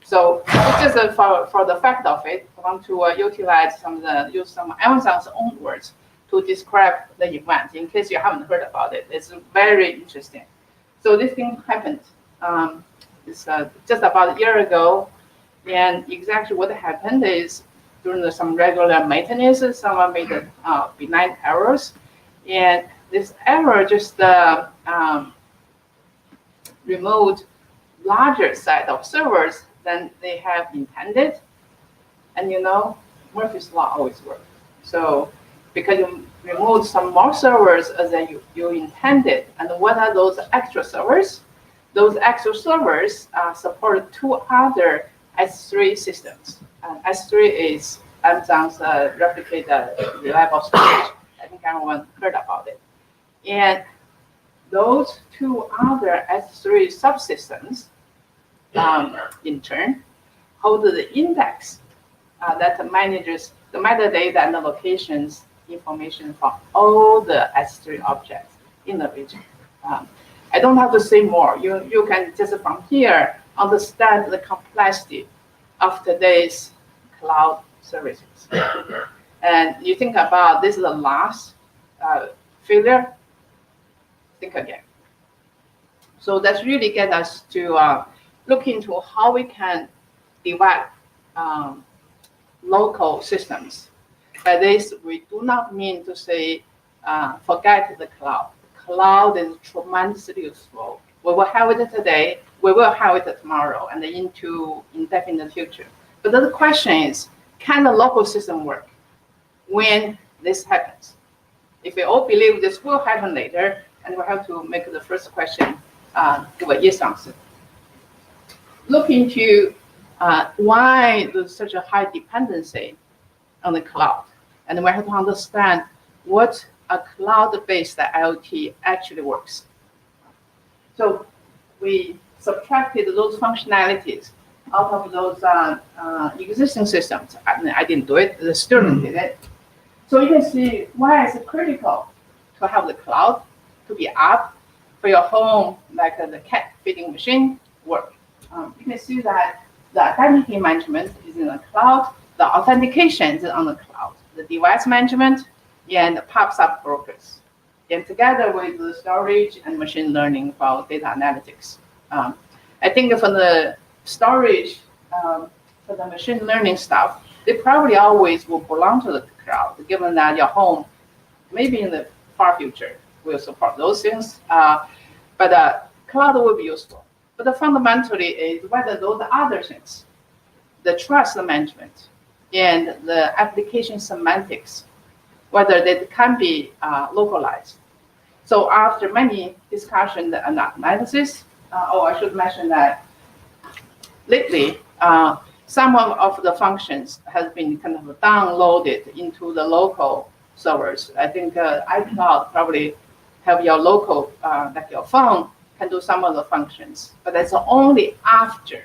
So just for the fact of it, I want to use some Amazon's own words to describe the event in case you haven't heard about it. It's very interesting. So this thing happened. It's just about a year ago, and exactly what happened is during some regular maintenance, someone made benign errors, and this error just removed larger set of servers than they have intended. And Murphy's Law always works. So because you removed some more servers than you intended, and what are those extra servers? Those extra servers support two other S3 systems. S3 is Amazon's replicated reliable storage. I think everyone heard about it. And those two other S3 subsystems, in turn, hold the index that manages the metadata and the locations information for all the S3 objects in the region. I don't have to say more. You can just from here understand the complexity of today's cloud services. And you think about this is the last failure, think again. So that's really get us to look into how we can develop local systems. By this, we do not mean to say forget the cloud. Cloud is tremendously useful. We will have it today, we will have it tomorrow, and into indefinite future. But then the question is, can the local system work when this happens? If we all believe this will happen later, and we have to make the first question give a yes answer. Look into why there's such a high dependency on the cloud. And we have to understand what a cloud-based IoT actually works. So we subtracted those functionalities out of those existing systems. I didn't do it, the student did it. So you can see why it's critical to have the cloud to be up for your home, like the cat feeding machine work. You can see that the identity management is in the cloud, the authentication is on the cloud, the device management, and the pops up brokers. And together with the storage and machine learning for data analytics. I think for the storage, for the machine learning stuff, they probably always will belong to the cloud, given that your home, maybe in the far future, will support those things. But cloud will be useful. But fundamentally is whether those other things, the trust management and the application semantics, whether they can be localized. So after many discussions and analysis, I should mention that lately, some of the functions has been kind of downloaded into the local servers. I think iCloud probably have your local, like your phone, can do some of the functions, but that's only after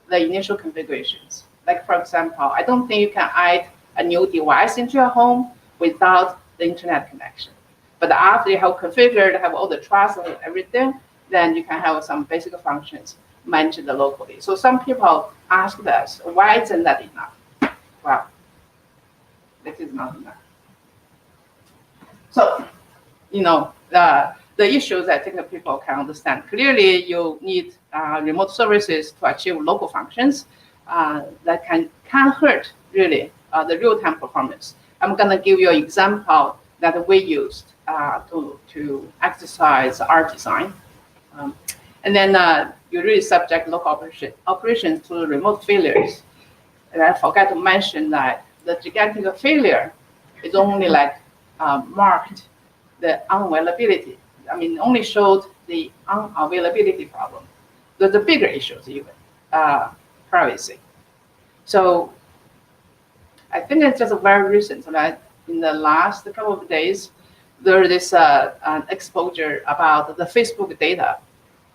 the initial configurations. Like for example, I don't think you can add a new device into your home without the internet connection. But after you have configured, have all the trust and everything, then you can have some basic functions managed locally. So some people ask us, why isn't that enough? Well, that is not enough. So, the issues I think that people can understand. Clearly, you need remote services to achieve local functions that can hurt, really, the real-time performance. I'm going to give you an example that we used to exercise our design. And then you really subject local operations to remote failures. And I forgot to mention that the gigantic failure is only marked the unavailability. I mean, only showed the unavailability problem. The bigger issues even, privacy. So I think it's just very recent, right? In the last couple of days, there is an exposure about the Facebook data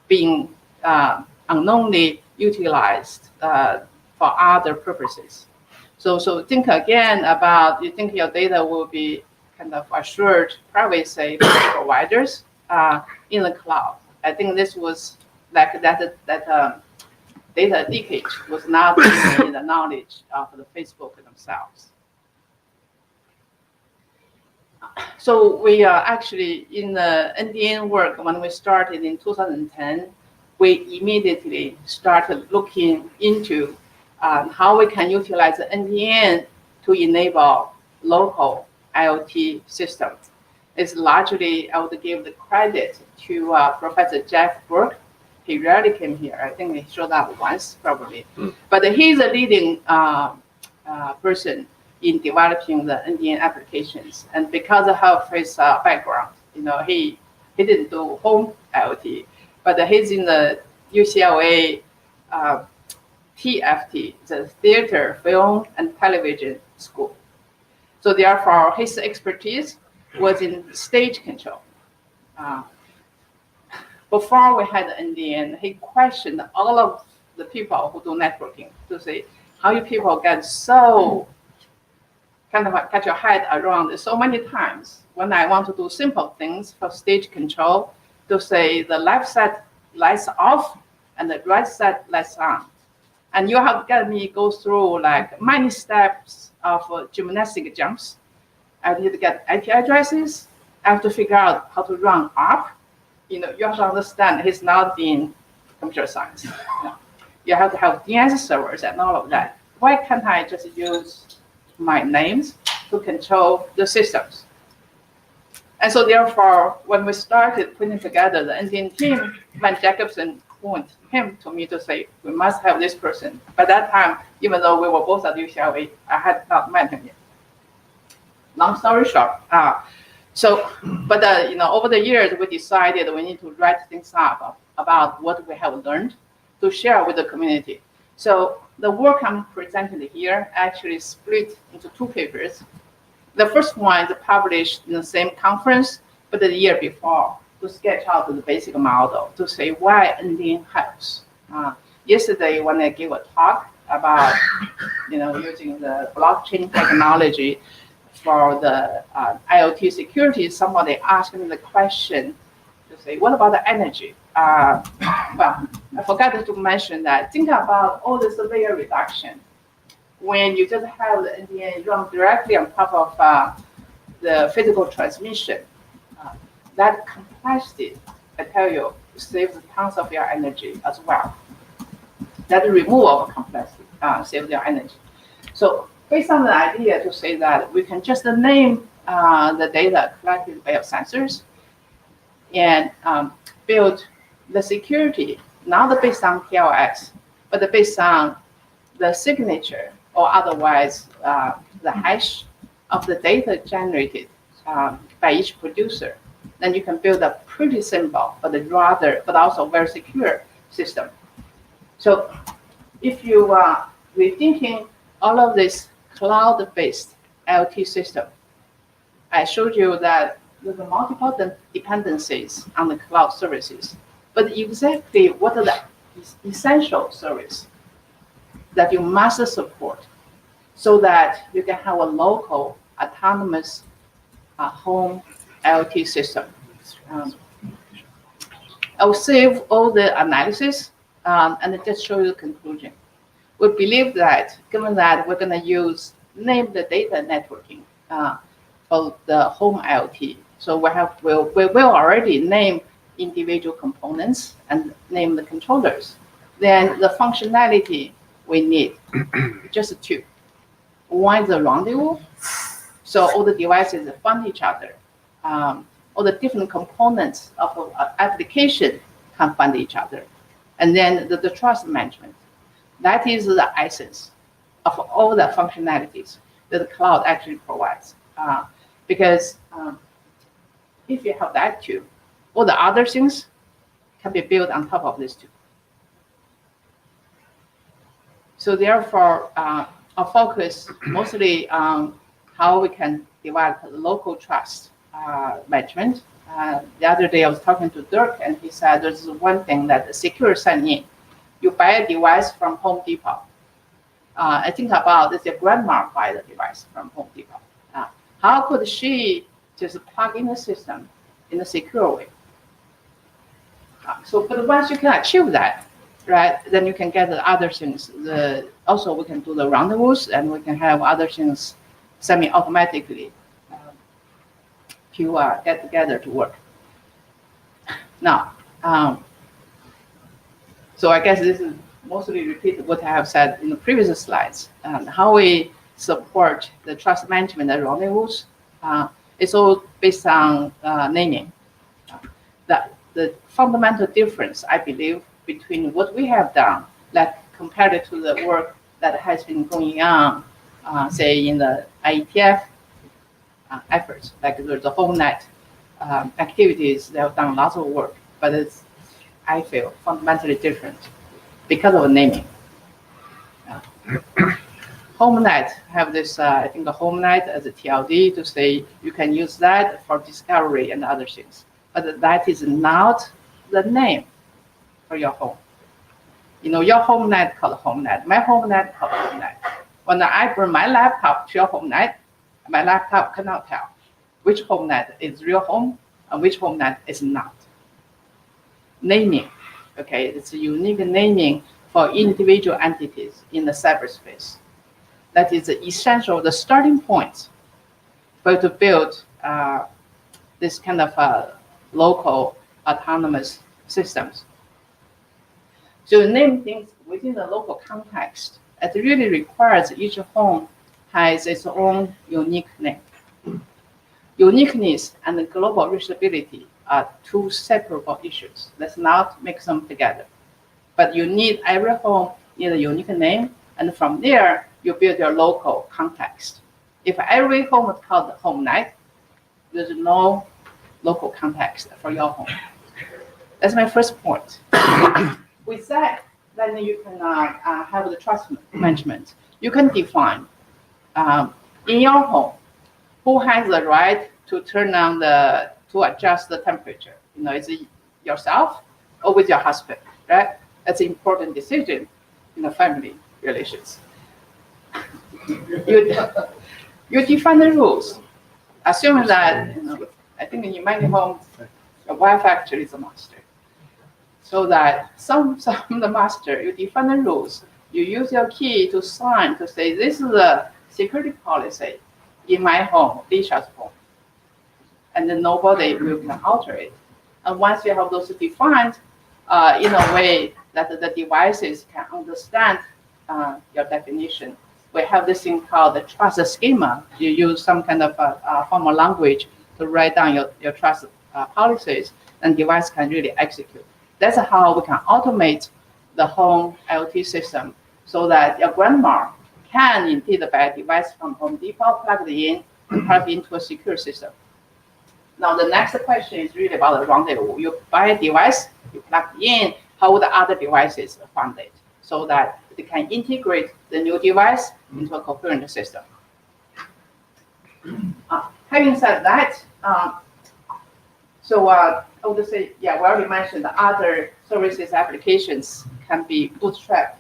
being unknowingly utilized for other purposes. So think again about, you think your data will be kind of assured privacy for providers in the cloud. I think this was like that data leakage was not in the knowledge of the Facebook themselves. So we actually, in the NDN work, when we started in 2010, we immediately started looking into how we can utilize the NDN to enable local IoT systems. It's largely, I would give the credit to Professor Jeff Burke. He rarely came here. I think he showed up once, probably. But he's a leading person in developing the NDN applications. And because of his background, he didn't do home IoT, but he's in the UCLA TFT, the Theater, Film, and Television School. So therefore, his expertise was in stage control. Before we had NDN, he questioned all of the people who do networking to say, how you people get so kind of get your head around it so many times when I want to do simple things for stage control to say the left side lights off and the right side lights on. And you have got me go through like many steps of gymnastic jumps. I need to get IP addresses. I have to figure out how to run up. You have to understand he's not in computer science. you have to have DNS servers and all of that. Why can't I just use my names to control the systems? And so therefore, when we started putting together the Indian team, Van Jacobson came to me to say, we must have this person. By that time, even though we were both at UCLA, I had not met him yet. Long story short, over the years, we decided we need to write things up about what we have learned to share with the community. So the work I'm presenting here actually split into 2 papers. The first one is published in the same conference, but the year before, to sketch out the basic model, to say why NDN helps. Yesterday, when I gave a talk about using the blockchain technology for the IoT security, somebody asked me the question to say, what about the energy? Well, I forgot to mention that. Think about all this layer reduction. When you just have the NDN run directly on top of the physical transmission, that complexity, I tell you, saves tons of your energy as well. That removal of complexity saves your energy. So based on the idea to say that we can just name the data collected by our sensors and build the security, not based on TLS, but based on the signature or otherwise the hash of the data generated by each producer, then you can build a pretty simple but also very secure system. So if you are rethinking all of this cloud-based IoT system, I showed you that there's multiple dependencies on the cloud services, but exactly what are the essential services that you must support so that you can have a local autonomous home IoT system. I will save all the analysis and just show you the conclusion. We believe that given that we're going to name the data networking for the home IoT, so we will already name individual components and name the controllers. Then the functionality we need, just 2. One is the rendezvous, so all the devices find each other. All the different components of an application can find each other. And then the trust management. That is the essence of all the functionalities that the cloud actually provides. Because if you have that 2, all the other things can be built on top of this 2. So therefore, our focus mostly on how we can develop local trust management. The other day I was talking to Dirk, and he said there's one thing that the secure sign-in. You buy a device from Home Depot. I think about this, your grandma buy the device from Home Depot. How could she just plug in the system in a secure way? But once you can achieve that, right, then you can get the other things. Also, we can do the rendezvous, and we can have other things semi-automatically to get together to work. Now, so I guess this is mostly repeat what I have said in the previous slides. How we support the trust management and rendezvous, it's all based on naming. The fundamental difference, I believe, between what we have done, like compared to the work that has been going on, say in the IETF efforts, like the whole net activities, they have done lots of work, but it's, I feel, fundamentally different because of naming. HomeNet have this, I think the HomeNet as a TLD to say you can use that for discovery and other things, but that is not the name for your home. Your HomeNet called HomeNet, my HomeNet called HomeNet. When I bring my laptop to your HomeNet, my laptop cannot tell which HomeNet is real home and which HomeNet is not. Naming, okay, it's a unique naming for individual entities in the cyberspace. That is essential, the starting point for you to build this kind of local autonomous systems. So name things within the local context. It really requires each home has its own unique name. Uniqueness and global reachability are two separable issues. Let's not mix them together. But you need every home need a unique name, and from there you build your local context. If every home is called home night, there's no local context for your home. That's my first point. With that, then you can have the trust management. You can define in your home who has the right to turn on to adjust the temperature. Is it yourself or with your husband, right? That's an important decision in the family relations. You define the rules, assuming that, I think in many homes, the wife actually is a master. So that some the master, you define the rules. You use your key to sign to say this is a security policy in my home, Lisha's home. And then nobody will can alter it. And once you have those defined in a way that the devices can understand your definition, we have this thing called the trust schema. You use some kind of formal language to write down your trust policies, and device can really execute. That's how we can automate the home IoT system so that your grandma can indeed buy a device from Home Depot, plug it in, and plug it into a secure system. Now, the next question is really about the rendezvous. You buy a device, you plug it in, how would the other devices find it so that they can integrate the new device into a coherent system. Having said that, I would say, we already mentioned the other services applications can be bootstrapped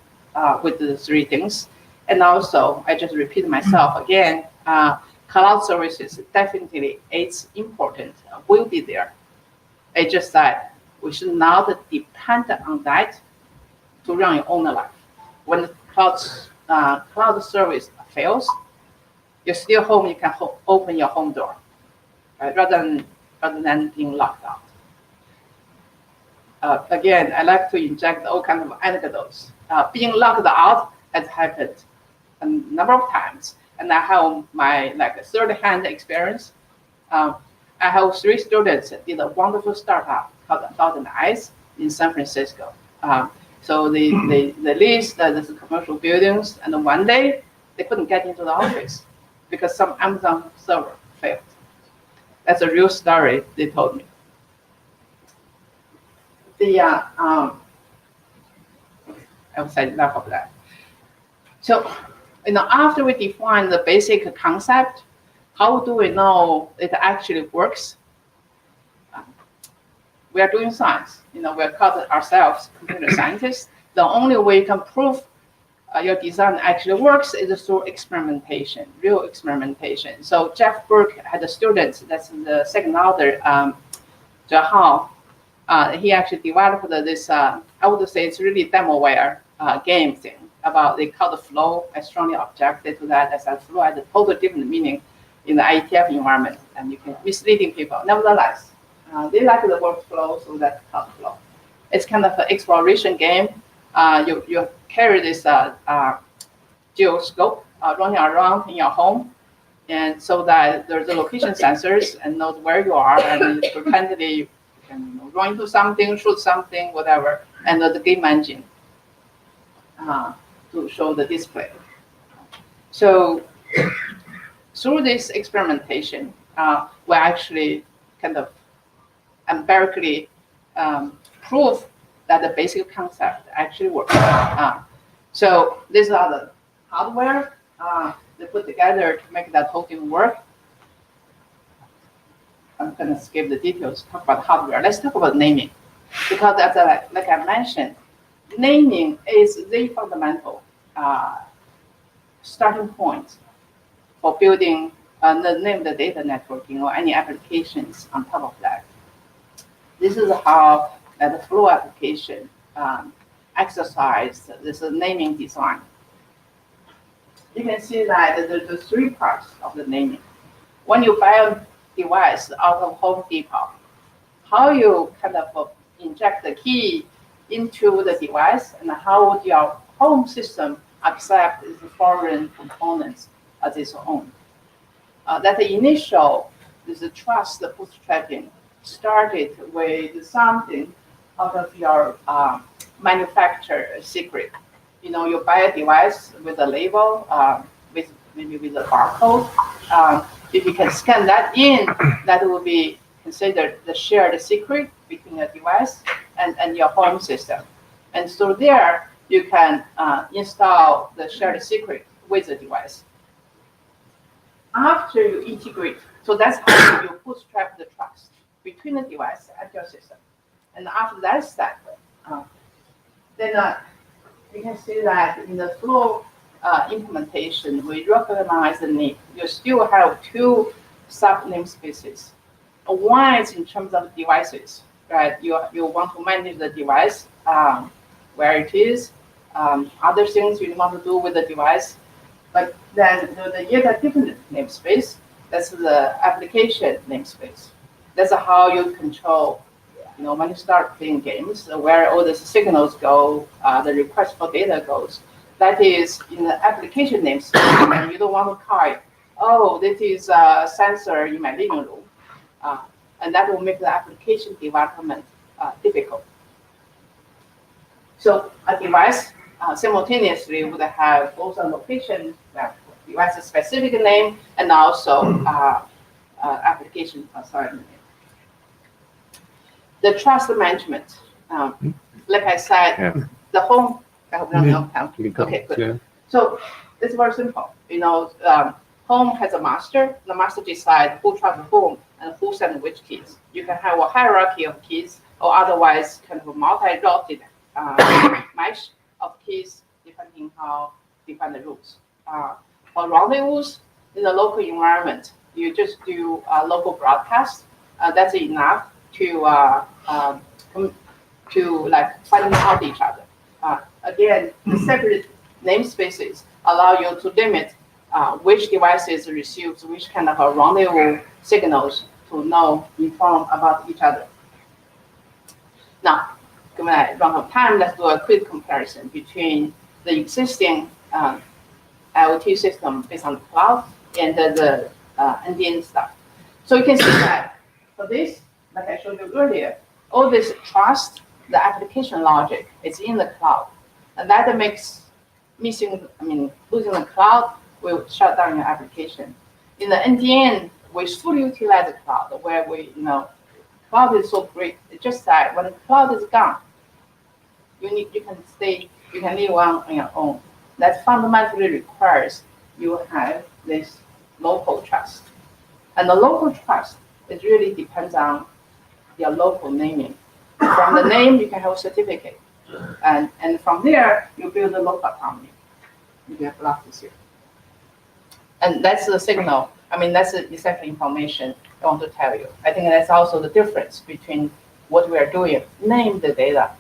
with the three things. And also, I just repeat myself again, cloud services definitely it's important, will be there. It's just that we should not depend on that to run your own life. When the cloud service fails, you're still home, you can open your home door, right? rather than being locked out. Again, I like to inject all kinds of anecdotes. Being locked out has happened a number of times, and I have my third-hand experience. I have 3 students that did a wonderful startup called Thousand Eyes in San Francisco. So they leased these commercial buildings, and one day they couldn't get into the office because some Amazon server failed. That's a real story they told me. I will say enough of that. So, after we define the basic concept, how do we know it actually works? We are doing science. We are called ourselves computer scientists. The only way you can prove your design actually works is through experimentation, real experimentation. So Jeff Burke had a student, that's the second author, Jahal. He actually developed this, I would say it's really demoware game thing about, they call the flow. I strongly objected to that as a flow has a totally different meaning in the IETF environment, and you can misleading people. Nevertheless, they like the word flow, so that's called flow. It's kind of an exploration game. You carry this gyroscope running around in your home, and so that there's the location sensors and knows where you are, and pretendly you can run into something, shoot something, whatever, and the game engine to show the display. So through this experimentation, we actually kind of empirically prove that the basic concept actually works. So these are the hardware they put together to make that whole thing work. I'm going to skip the details, talk about hardware. Let's talk about naming. Because as like I mentioned, naming is the fundamental starting point for building the name the data networking or any applications on top of that. This is how the flow application exercise this naming design. You can see that there's the 3 parts of the naming. When you buy a device out of Home Depot, how you kind of inject the key into the device, and how would your home system accept the foreign components as its own. That the initial this trust bootstrapping started with something out of your manufacturer secret. You buy a device with a label, maybe with a barcode. If you can scan that in, that will be considered the shared secret between your device and your home system. And so there, you can install the shared secret with the device. After you integrate, so that's how you bootstrap the trust between the device and your system. And after that step, then you can see that in the flow implementation, we recognize the need. You still have two sub namespaces. One is in terms of devices, right? You want to manage the device, where it is, other things you want to do with the device. But then the yet a different namespace, that's the application namespace. That's how you control, when you start playing games, where all the signals go, the request for data goes. That is in the application namespace, and you don't want to call it, oh, this is a sensor in my living room. And that will make the application development difficult. So a device simultaneously would have both a location, device-specific name, and also application assigned name. The trust management, like I said, the home. Okay, good. Yeah. So it's very simple. Home has a master. The master decides who trusts whom and who sends which keys. You can have a hierarchy of keys, or otherwise kind of a multi-routed mesh of keys, depending how define the rules. For rendezvous in the local environment, you just do a local broadcast. That's enough to finding out each other. Again, the separate namespaces allow you to limit which devices receives which kind of a rendezvous signals to inform about each other. Now, given I run out of time, let's do a quick comparison between the existing IoT system based on the cloud and the NDN stuff. So you can see that for this, like I showed you earlier, all this trust, the application logic is in the cloud. And that makes losing the cloud will shut down your application. In the NDN, we fully utilize the cloud, where cloud is so great. It's just that when the cloud is gone, you can live on your own. That fundamentally requires you have this local trust. And the local trust, it really depends on your local naming. From the name, you can have a certificate. And from there, you build a local autonomy. You have lots here. And that's the signal. That's the essential information I want to tell you. I think that's also the difference between what we are doing, name the data,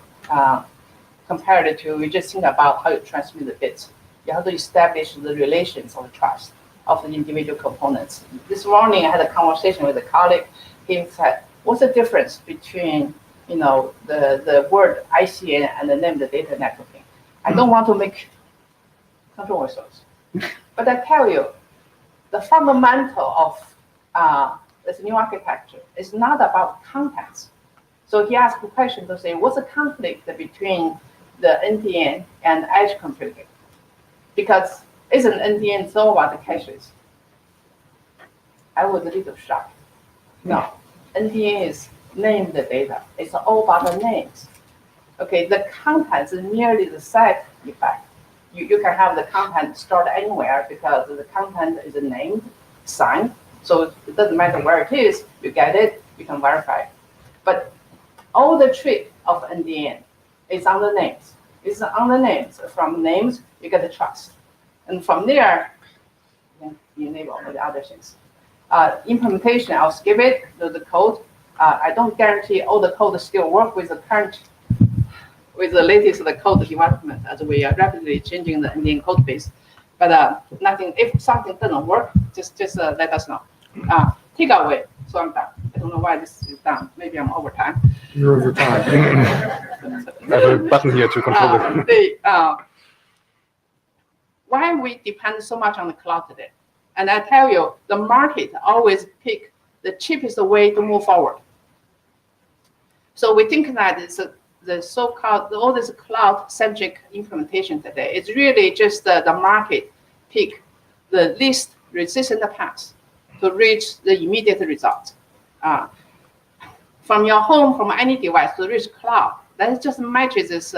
compared to we just think about how you transmit the bits. You have to establish the relations of trust of the individual components. This morning, I had a conversation with a colleague. He said, what's the difference between the word ICN and the name of the data networking? I don't want to make controversies, but I tell you, the fundamental of this new architecture is not about contents. So he asked a question to say, what's the conflict between the NDN and edge computing? Because isn't NDN so about the caches? I was a little shocked. No, NDN is name the data. It's all about the names. Okay, the content is merely the side effect. You can have the content stored anywhere because the content is named, signed, so it doesn't matter where it is, you get it, you can verify. But all the trick of NDN is on the names. It's on the names. From names, you get the trust. And from there, you enable all the other things. Implementation, I'll skip it, the code. I don't guarantee all the code still work with the latest code development, as we are rapidly changing the NDN code base. But if something doesn't work, just let us know. Takeaway, so I'm done. don't know why this is done. Maybe I'm over time. You're over time. I have a button here to control it. Why we depend so much on the cloud today? And I tell you, the market always pick the cheapest way to move forward. So we think that it's the so-called, all this cloud-centric implementation today, it's really just the market pick the least resistant path to reach the immediate result. From your home, from any device to reach cloud, that just matches this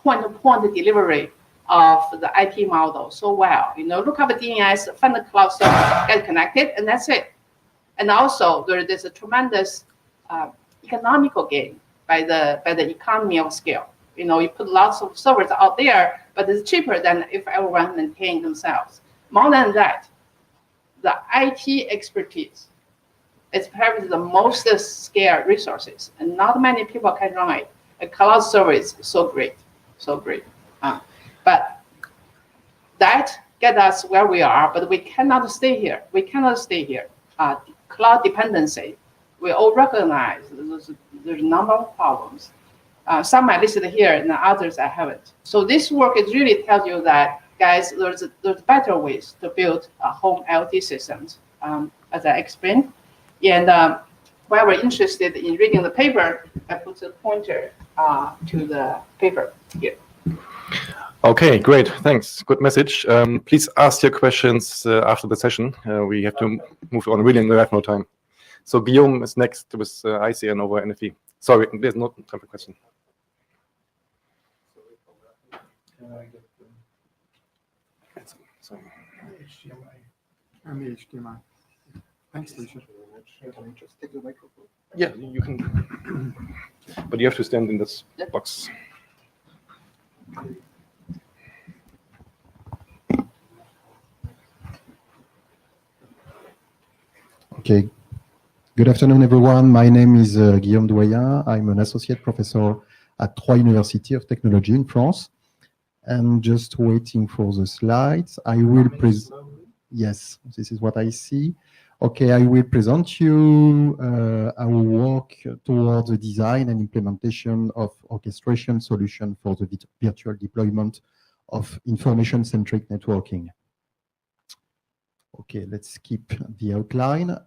point-to-point delivery of the IP model so well. Look up DNS, find the cloud server, get connected, and that's it. And also, there is a tremendous economical gain by the economy of scale. You put lots of servers out there, but it's cheaper than if everyone maintained themselves. More than that, the IT expertise is probably the most scarce resources, and not many people can run it. A cloud service is so great. But that gets us where we are, but we cannot stay here. Cloud dependency, we all recognize there's a number of problems. Some I listed here, and others I haven't. So this work is really tells you that, guys, there's better ways to build home IoT systems, as I explained. And while we're interested in reading the paper, I put a pointer to the paper here. Okay, great. Thanks. Good message. Please ask your questions after the session. We have to move on. Really, we have no time. So Guillaume is next with ICN over NFV. Sorry, there's no time for question. I'm the HDMI. Thanks, Lisa. Yeah, you can. But you have to stand in this box. Okay. Good afternoon, everyone. My name is Guillaume Doyen. I'm an associate professor at Troyes University of Technology in France. I'm just waiting for the slides. I will present. Yes, this is what I see. Okay, I will present you our work towards the design and implementation of orchestration solution for the virtual deployment of information-centric networking. Okay, let's skip the outline.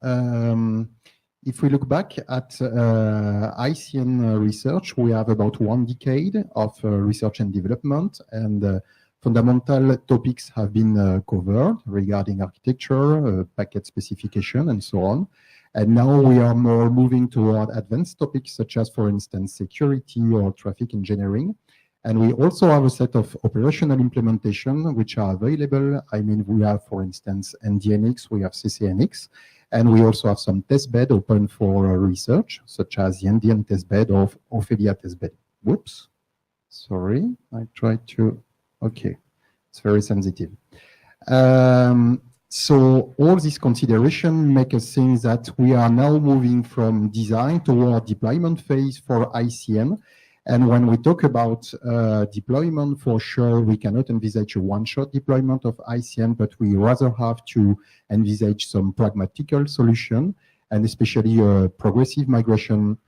If we look back at ICN research, we have about 1 decade of research and development, and fundamental topics have been covered regarding architecture, packet specification, and so on. And now we are more moving toward advanced topics such as, for instance, security or traffic engineering. And we also have a set of operational implementation which are available. I mean, we have, for instance, NDNX, we have CCNX, and we also have some testbed open for research, such as the NDN testbed or Ophelia testbed. Whoops, sorry, I tried to, okay, it's very sensitive. So all these considerations make us think that we are now moving from design toward deployment phase for ICN. And when we talk about deployment, for sure, we cannot envisage a one-shot deployment of ICN, but we rather have to envisage some pragmatical solution, and especially a progressive migration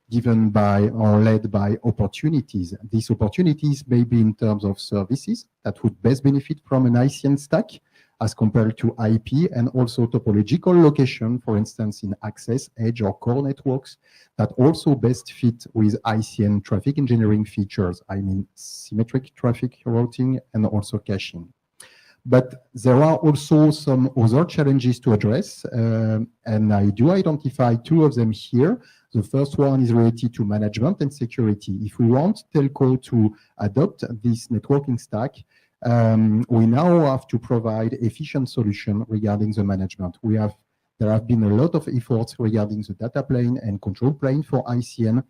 given by or led by opportunities. These opportunities may be in terms of services that would best benefit from an ICN stack as compared to IP, and also topological location, for instance, in access, edge, or core networks that also best fit with ICN traffic engineering features. I mean, symmetric traffic routing and also caching. But there are also some other challenges to address, and I do identify 2 of them here. The first one is related to management and security. If we want telco to adopt this networking stack, we now have to provide efficient solution regarding the management. There have been a lot of efforts regarding the data plane and control plane for ICN,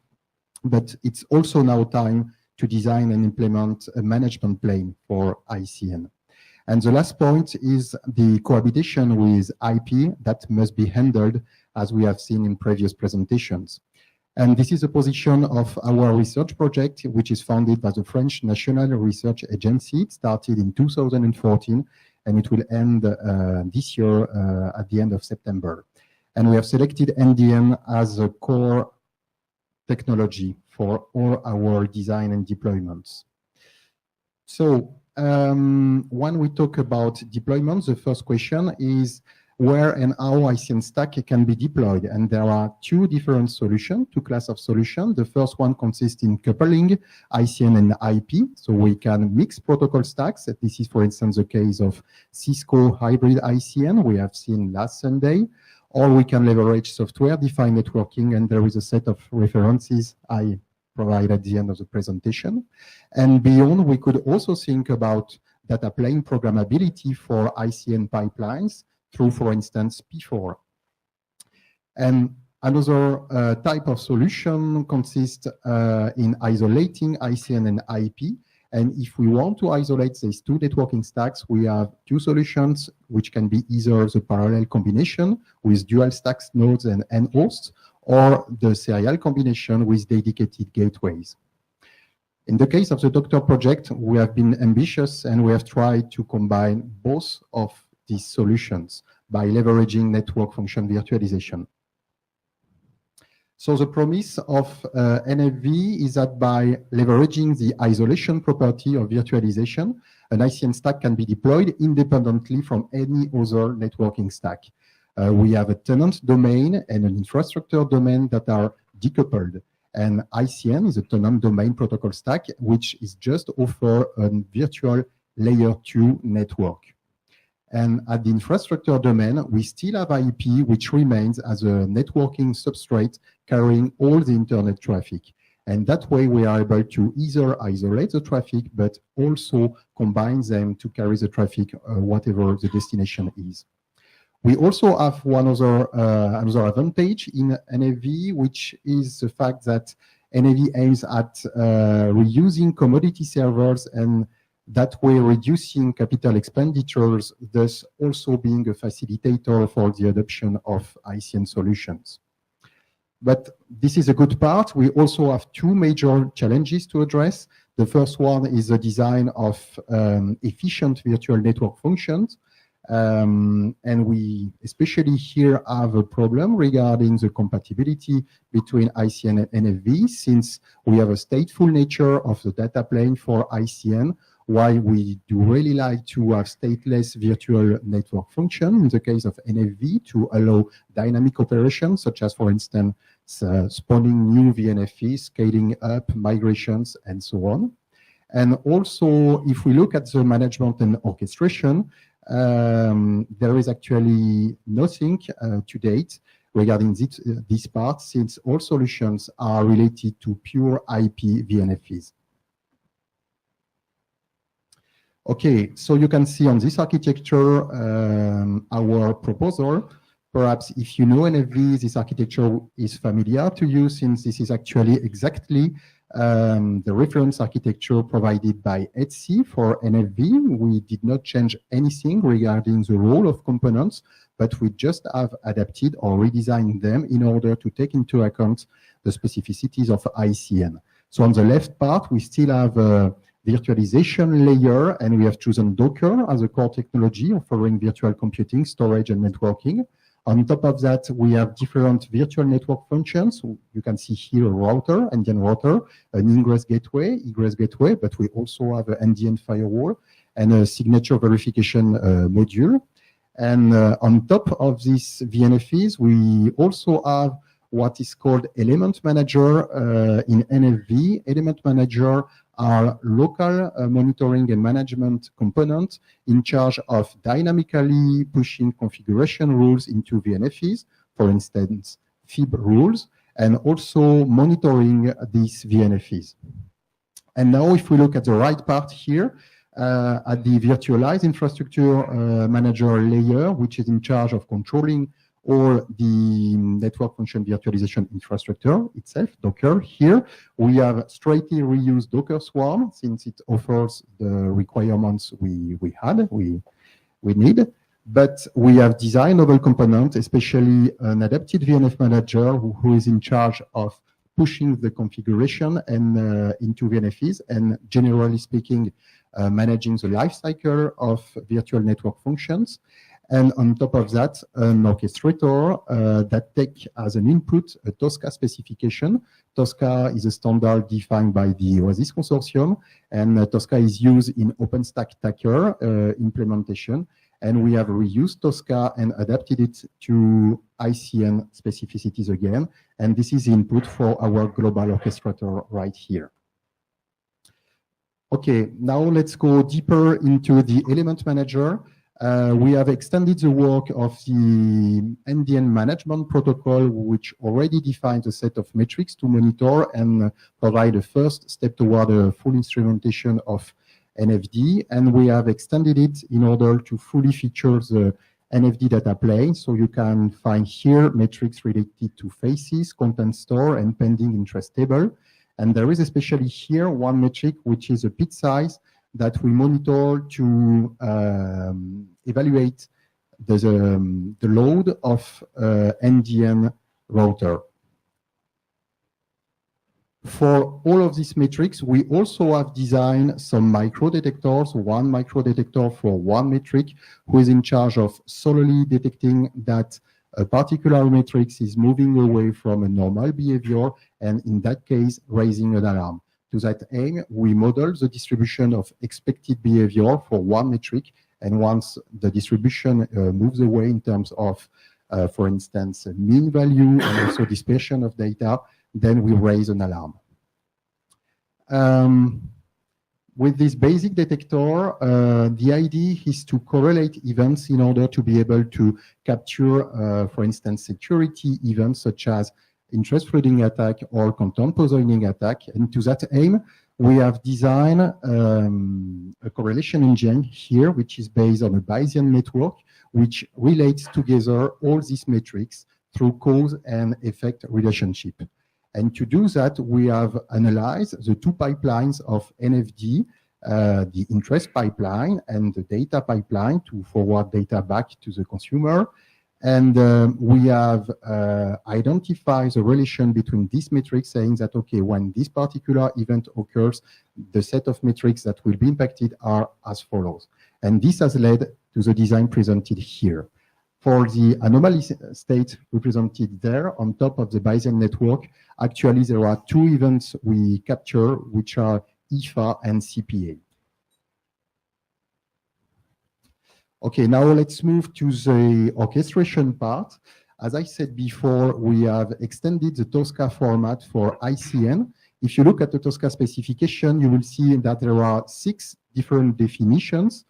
but it's also now time to design and implement a management plane for ICN. And the last point is the cohabitation with IP that must be handled, as we have seen in previous presentations. And this is a position of our research project, which is funded by the French National Research Agency. It started in 2014, and it will end this year at the end of September. And we have selected NDN as a core technology for all our design and deployments. So when we talk about deployments, the first question is where and how ICN stack can be deployed. And there are two different solutions, two classes of solutions. The first one consists in coupling ICN and IP. So we can mix protocol stacks. This is, for instance, the case of Cisco hybrid ICN we have seen last Sunday. Or we can leverage software-defined networking, and there is a set of references I provide at the end of the presentation. And beyond, we could also think about data plane programmability for ICN pipelines through, for instance, P4. And another type of solution consists in isolating ICN and IP. And if we want to isolate these two networking stacks, we have two solutions, which can be either the parallel combination with dual stacks nodes and hosts, or the serial combination with dedicated gateways. In the case of the Doctor project, we have been ambitious and we have tried to combine both of these solutions by leveraging network function virtualization. So the promise of NFV is that by leveraging the isolation property of virtualization, an ICN stack can be deployed independently from any other networking stack. We have a tenant domain and an infrastructure domain that are decoupled. And ICN is a tenant domain protocol stack, which is just offer a virtual layer 2 network. And at the infrastructure domain, we still have IP, which remains as a networking substrate carrying all the internet traffic. And that way we are able to either isolate the traffic, but also combine them to carry the traffic, whatever the destination is. We also have another advantage in NFV, which is the fact that NFV aims at reusing commodity servers and that way reducing capital expenditures, thus also being a facilitator for the adoption of ICN solutions. But this is a good part. We also have two major challenges to address. The first one is the design of efficient virtual network functions. And we especially here have a problem regarding the compatibility between ICN and NFV, since we have a stateful nature of the data plane for ICN, while we do really like to have stateless virtual network function in the case of NFV to allow dynamic operations, such as, for instance, spawning new VNFs, scaling up, migrations, and so on. And also, if we look at the management and orchestration, there is actually nothing to date regarding this part, since all solutions are related to pure IP VNFs. Okay, so you can see on this architecture our proposal. Perhaps if you know NFV, this architecture is familiar to you, since this is actually exactly the reference architecture provided by Etsy for NFV. We did not change anything regarding the role of components, but we just have adapted or redesigned them in order to take into account the specificities of ICN. So on the left part, we still have a virtualization layer, and we have chosen Docker as a core technology offering virtual computing, storage, and networking. On top of that, we have different virtual network functions. You can see here a router, NDN router, an ingress gateway, egress gateway, but we also have an NDN firewall and a signature verification module. And on top of these VNFs, we also have what is called Element Manager in NFV. Element Manager are local monitoring and management components in charge of dynamically pushing configuration rules into VNFs, for instance, FIB rules, and also monitoring these VNFs. And now if we look at the right part here, at the virtualized infrastructure manager layer, which is in charge of controlling all the network function virtualization infrastructure itself, Docker. Here, we have straightly reused Docker Swarm, since it offers the requirements we need. But we have designed novel components, especially an adapted VNF manager who is in charge of pushing the configuration and into VNFs, and generally speaking, managing the lifecycle of virtual network functions. And on top of that, an orchestrator that take as an input a Tosca specification. Tosca is a standard defined by the OASIS consortium, and Tosca is used in OpenStack Tacker implementation. And we have reused Tosca and adapted it to ICN specificities again. And this is input for our global orchestrator right here. Okay, now let's go deeper into the element manager. We have extended the work of the NDN management protocol, which already defines a set of metrics to monitor and provide a first step toward a full instrumentation of NFD. And we have extended it in order to fully feature the NFD data plane. So you can find here metrics related to faces, content store, and pending interest table. And there is especially here one metric, which is a bit size, that we monitor to evaluate the load of NDN router. For all of these metrics, we also have designed some microdetectors, one microdetector for one metric, who is in charge of solely detecting that a particular matrix is moving away from a normal behavior, and in that case, raising an alarm. To that aim, we model the distribution of expected behavior for one metric, and once the distribution moves away in terms of, for instance, mean value and also dispersion of data, then we raise an alarm. With this basic detector, the idea is to correlate events in order to be able to capture, for instance, security events such as interest flooding attack or content poisoning attack. And to that aim, we have designed a correlation engine here, which is based on a Bayesian network, which relates together all these metrics through cause and effect relationship. And to do that, we have analyzed the two pipelines of NFD, the interest pipeline and the data pipeline to forward data back to the consumer. And we have identified the relation between these metrics, saying that, okay, when this particular event occurs, the set of metrics that will be impacted are as follows. And this has led to the design presented here. For the anomaly state represented there on top of the Bayesian network, actually there are two events we capture, which are IFA and CPA. Okay, now let's move to the orchestration part. As I said before, we have extended the Tosca format for ICN. If you look at the Tosca specification, you will see that there are 6 different definitions.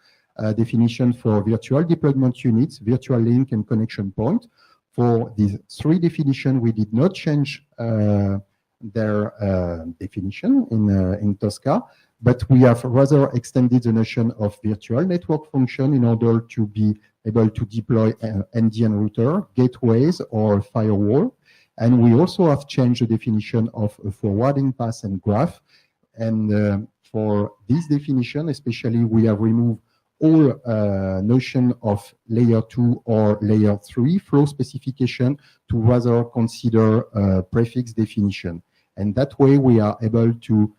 Definition for virtual deployment units, virtual link, and connection point. For these 3 definitions, we did not change their definition in Tosca, but we have rather extended the notion of virtual network function in order to be able to deploy NDN router, gateways, or firewall. And we also have changed the definition of a forwarding path and graph. And for this definition, especially, we have removed all notion of layer 2 or layer 3 flow specification to rather consider prefix definition. And that way we are able to,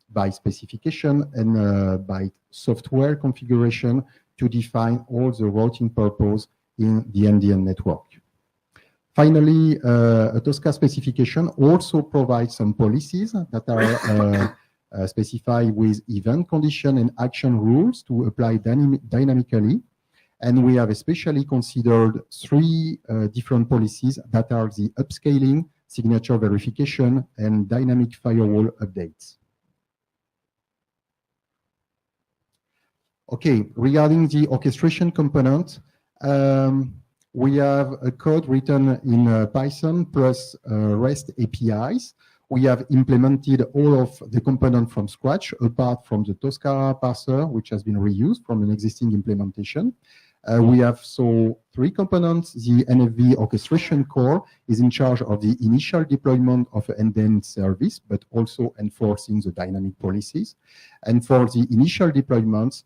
by specification and by software configuration, to define all the routing purpose in the NDN network. Finally, a Tosca specification also provides some policies that are specified with event condition and action rules to apply dynamically. And we have especially considered 3 different policies that are the upscaling, signature verification, and dynamic firewall updates. Okay, regarding the orchestration component, we have a code written in Python plus REST APIs. We have implemented all of the components from scratch, apart from the Tosca parser, which has been reused from an existing implementation. We have 3 components. The NFV orchestration core is in charge of the initial deployment of an end-to-end service, but also enforcing the dynamic policies. And for the initial deployments,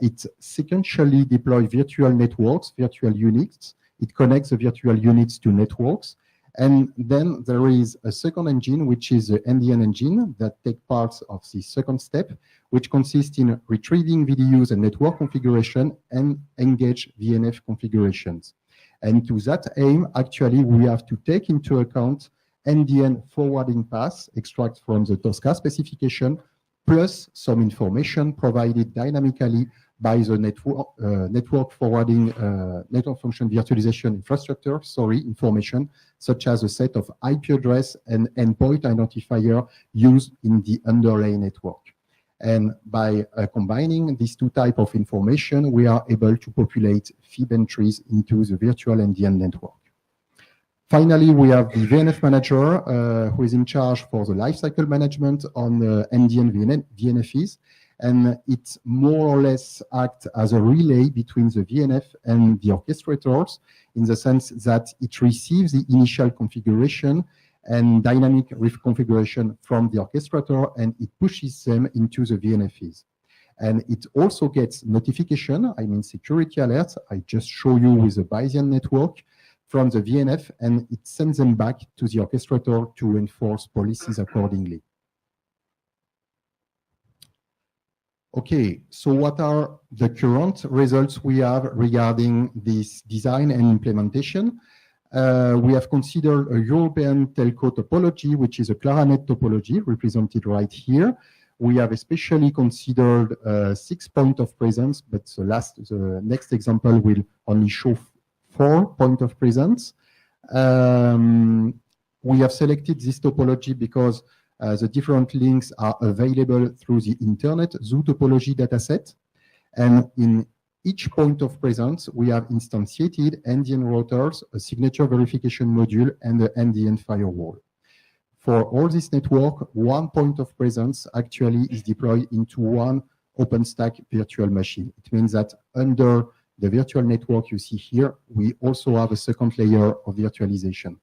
it sequentially deploys virtual networks, virtual units. It connects the virtual units to networks. And then there is a second engine, which is the NDN engine that takes parts of the second step, which consists in retrieving VDUs and network configuration and engage VNF configurations. And to that aim, actually, we have to take into account NDN forwarding paths extract from the Tosca specification, plus some information provided dynamically by the network forwarding network function virtualization infrastructure, information such as a set of IP address and endpoint identifier used in the underlay network. And by combining these two types of information, we are able to populate FIB entries into the virtual NDN network. Finally, we have the VNF manager who is in charge for the lifecycle management on NDN VNFs. And it more or less acts as a relay between the VNF and the orchestrators in the sense that it receives the initial configuration and dynamic reconfiguration from the orchestrator, and it pushes them into the VNFs. And it also gets notification, I mean security alerts, I just show you with the Bayesian network, from the VNF, and it sends them back to the orchestrator to enforce policies accordingly. Okay, so what are the current results we have regarding this design and implementation? We have considered a European telco topology, which is a clarinet topology represented right here. We have especially considered 6 points of presence, but the next example will only show 4 points of presence. We have selected this topology because the different links are available through the internet zoo topology dataset. And in each point of presence, we have instantiated NDN routers, a signature verification module, and the NDN firewall. For all this network, 1 point of presence actually is deployed into one OpenStack virtual machine. It means that under the virtual network you see here, we also have a second layer of virtualization.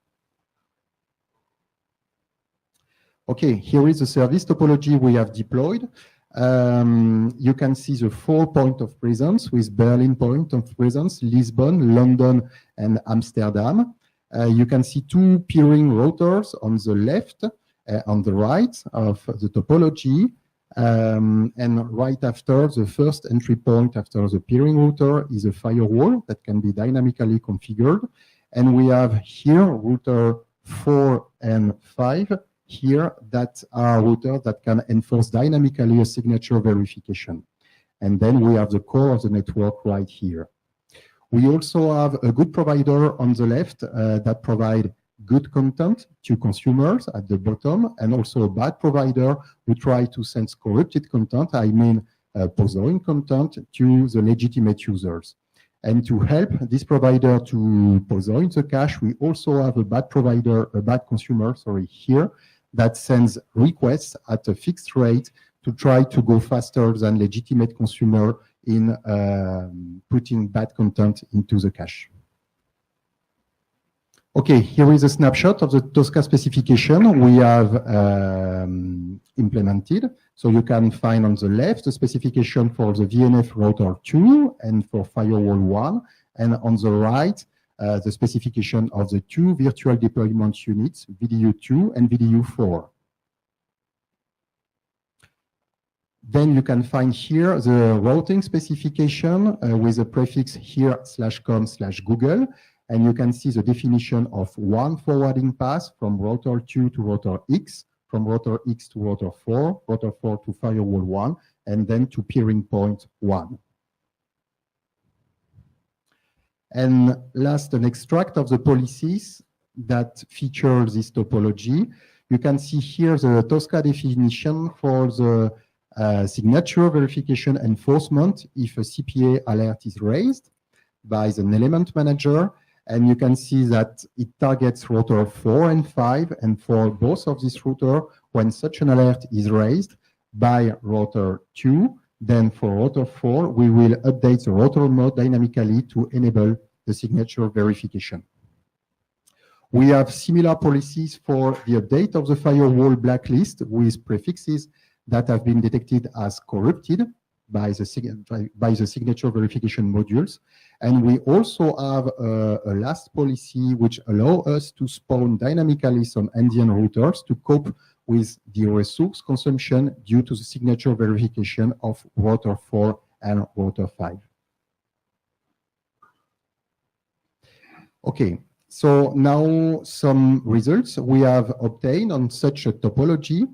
Okay, here is the service topology we have deployed. You can see the 4 points of presence with Berlin point of presence, Lisbon, London, and Amsterdam. You can see 2 peering routers on the left, on the right of the topology. And right after the first entry point after the peering router is a firewall that can be dynamically configured. And we have here router 4 and 5 here that are routers that can enforce dynamically a signature verification. And then we have the core of the network right here. We also have a good provider on the left that provide good content to consumers at the bottom, and also a bad provider who try to send corrupted content, I mean posoing content, to the legitimate users. And to help this provider to posoing the cache, we also have a bad provider, a bad consumer, here, that sends requests at a fixed rate to try to go faster than legitimate consumer in putting bad content into the cache. Okay, here is a snapshot of the Tosca specification we have implemented. So you can find on the left the specification for the VNF router 2 and for firewall 1, and on the right the specification of the 2 virtual deployment units, VDU2 and VDU4. Then you can find here the routing specification with the prefix here /com/Google. And you can see the definition of 1 forwarding path from router 2 to router X, from router X to router 4 to firewall 1, and then to peering point 1. And last, an extract of the policies that feature this topology. You can see here the Tosca definition for the signature verification enforcement if a CPA alert is raised by the element manager. And you can see that it targets router 4 and 5. And for both of these routers, when such an alert is raised by router 2, then for router 4, we will update the router mode dynamically to enable the signature verification. We have similar policies for the update of the firewall blacklist with prefixes that have been detected as corrupted. by the signature verification modules. And we also have a last policy which allows us to spawn dynamically some NDN routers to cope with the resource consumption due to the signature verification of router 4 and router 5. Okay, so now some results we have obtained on such a topology.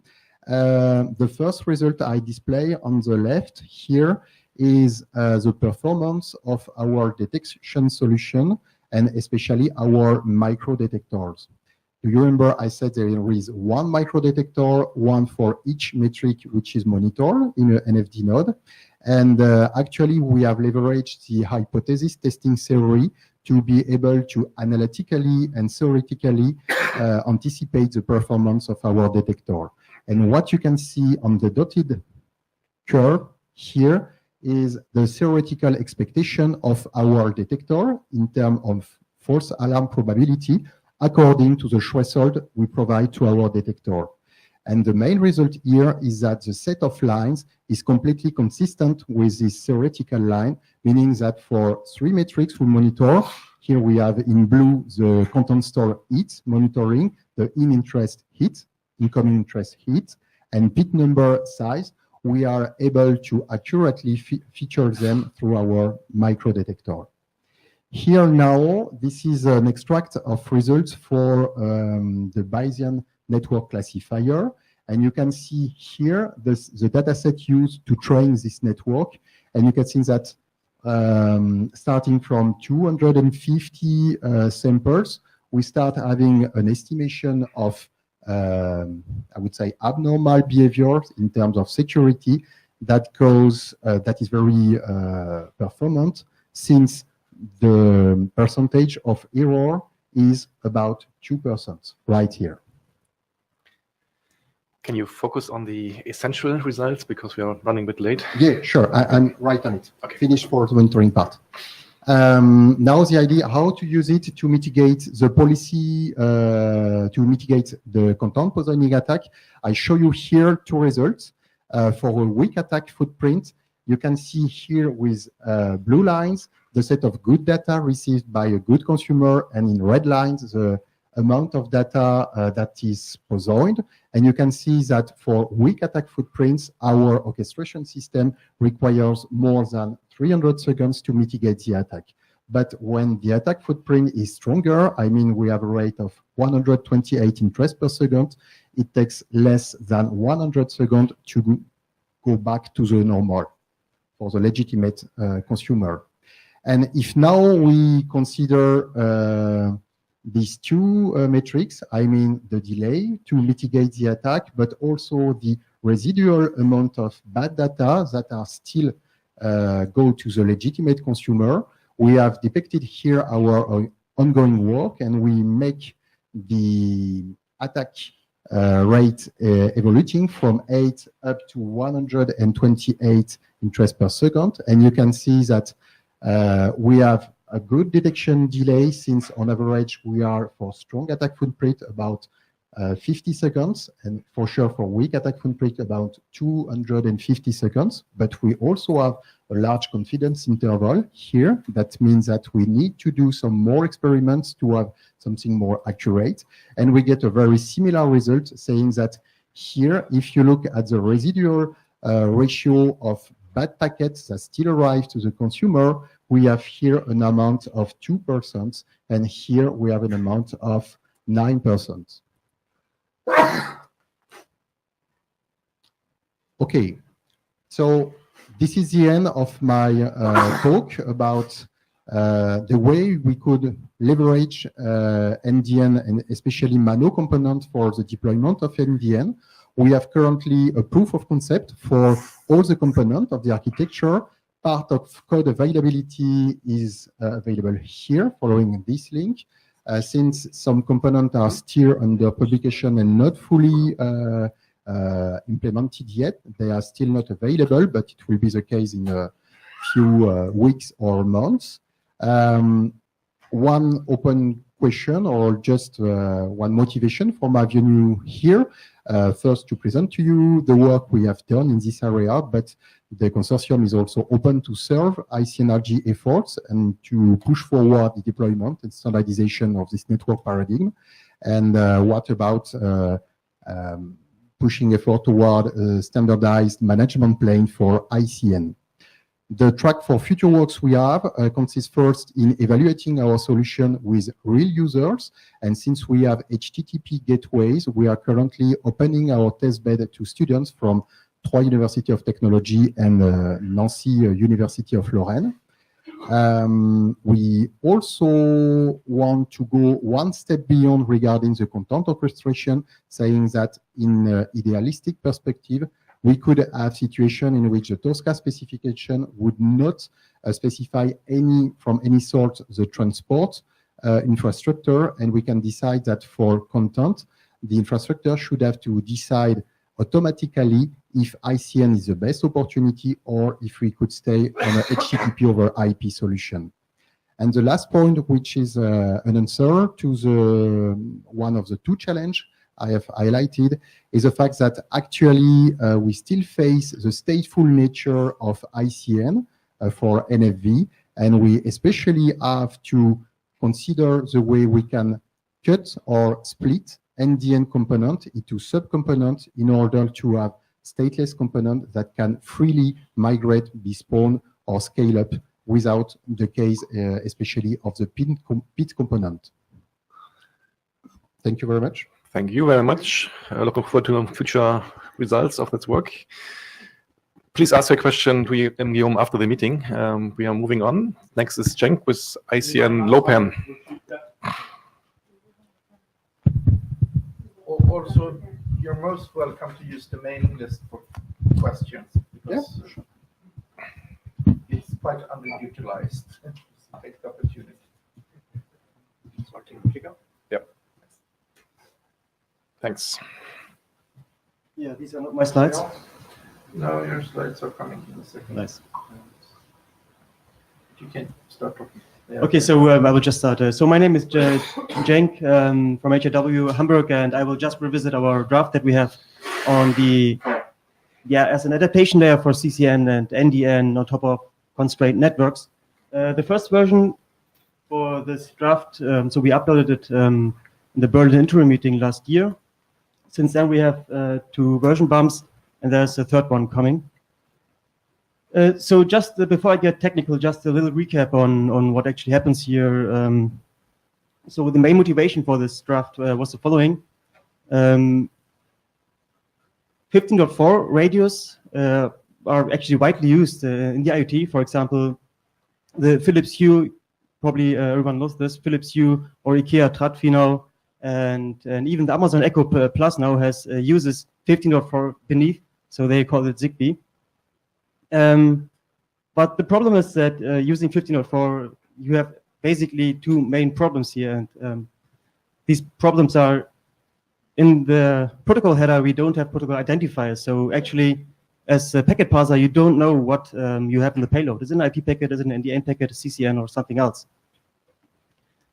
The first result I display on the left here is the performance of our detection solution and especially our microdetectors. Do you remember I said there is one microdetector, one for each metric which is monitored in an NFD node. And actually we have leveraged the hypothesis testing theory to be able to analytically and theoretically anticipate the performance of our detector. And what you can see on the dotted curve here is the theoretical expectation of our detector in terms of false alarm probability according to the threshold we provide to our detector. And the main result here is that the set of lines is completely consistent with this theoretical line, meaning that for 3 metrics we monitor, here we have in blue the content store hit monitoring, the in-interest hit, incoming interest hit, and bit number size, we are able to accurately feature them through our microdetector. Here now, this is an extract of results for the Bayesian network classifier. And you can see here the dataset used to train this network. And you can see that starting from 250 samples, we start having an estimation of, I would say, abnormal behavior in terms of security that is very performant, since the percentage of error is about 2% right here. Can you focus on the essential results because we are running a bit late? Yeah, sure. I'm right on it. Okay. Finished for the monitoring part. Now the idea how to use it to mitigate the policy, to mitigate the content poisoning attack. I show you here 2 results. For a weak attack footprint, you can see here with blue lines the set of good data received by a good consumer, and in red lines the amount of data that is poisoned. And you can see that for weak attack footprints, our orchestration system requires more than 300 seconds to mitigate the attack. But when the attack footprint is stronger, I mean we have a rate of 128 interests per second, it takes less than 100 seconds to go back to the normal for the legitimate consumer. And if now we consider these 2 metrics, I mean the delay to mitigate the attack, but also the residual amount of bad data that are still go to the legitimate consumer, we have depicted here our ongoing work, and we make the attack rate evoluting from 8 up to 128 interests per second. And you can see that we have a good detection delay, since on average we are for strong attack footprint about 50 seconds, and for sure for weak attack footprint about 250 seconds. But we also have a large confidence interval here. That means that we need to do some more experiments to have something more accurate. And we get a very similar result, saying that here, if you look at the residual ratio of bad packets that still arrive to the consumer, we have here an amount of 2%, and here we have an amount of 9%. Okay, so this is the end of my talk about the way we could leverage NDN, and especially Mano component, for the deployment of NDN. We have currently a proof of concept for all the components of the architecture. Part of code availability is available here following this link. Since some components are still under publication and not fully implemented yet, they are still not available, but it will be the case in a few weeks or months. one open question or just one motivation for my view here. First, to present to you the work we have done in this area, but the consortium is also open to serve ICNRG efforts and to push forward the deployment and standardization of this network paradigm. And what about pushing effort toward a standardized management plane for ICN? The track for future works we have consists first in evaluating our solution with real users. And since we have HTTP gateways, we are currently opening our testbed to students from Troyes University of Technology and Nancy University of Lorraine. We also want to go one step beyond regarding the content orchestration, saying that in idealistic perspective, we could have situation in which the Tosca specification would not specify from any sort the transport infrastructure, and we can decide that for content, the infrastructure should have to decide automatically if ICN is the best opportunity or if we could stay on a HTTP over IP solution. And the last point, which is an answer to the one of the two challenges I have highlighted, is the fact that actually we still face the stateful nature of ICN for NFV, and we especially have to consider the way we can cut or split NDN component into subcomponents in order to have stateless component that can freely migrate, be spawned, or scale up without the case, especially of the PIT component. Thank you very much. Thank you very much. Looking forward to future results of this work. Please ask your question to Guillaume after the meeting. We are moving on. Next is Cenk with ICN LoWPAN. Also, you're most welcome to use the mailing list for questions because it's quite underutilized. Take the opportunity. Yep. Thanks. Yeah, these are not my slides. No, your slides are coming in a second. Nice. You can start talking. Yeah. Okay, so I will just start. So my name is Cenk from HIW Hamburg, and I will just revisit our draft that we have on the, as an adaptation layer for CCN and NDN on top of constrained networks. The first version for this draft, so we uploaded it in the Berlin interim meeting last year. Since then, we have 2 version bumps, and there's a third one coming. So just before I get technical, just a little recap on what actually happens here. So the main motivation for this draft was the following. 15.4 radios are actually widely used in the IoT. For example, the Philips Hue, probably everyone knows this, Philips Hue or IKEA Tradfinal, and even the Amazon Echo Plus now uses 15.4 beneath, so they call it Zigbee. But the problem is that using 15.4, you have basically 2 main problems here, and these problems are in the protocol header. We don't have protocol identifiers, so actually, as a packet parser, you don't know what you have in the payload. Is it an IP packet? Is it an NDN packet, a CCN, or something else?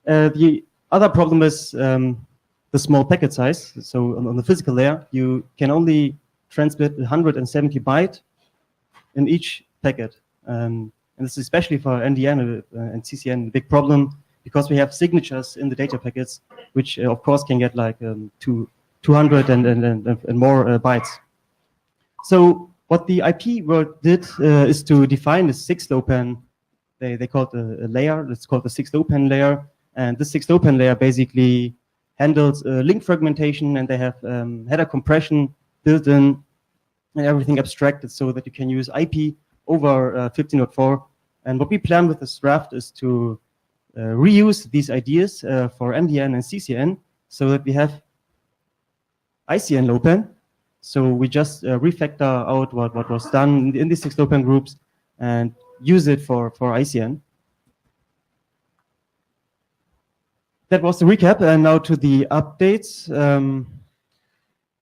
The other problem is the small packet size. So on the physical layer, you can only transmit 170 byte in each packet. And this is especially for NDN and CCN a big problem because we have signatures in the data packets, which of course can get like 200 and more bytes. So what the IP world did is to define the 6 LoWPAN. They call it a layer. It's called the 6 LoWPAN layer. And this 6 LoWPAN layer basically handles link fragmentation, and they have header compression built in and everything abstracted so that you can use IP over 15.4. And what we plan with this draft is to reuse these ideas for NDN and CCN so that we have ICN LoWPAN. So we just refactor out what was done in these 6 LoWPAN groups and use it for ICN. That was the recap, and now to the updates. The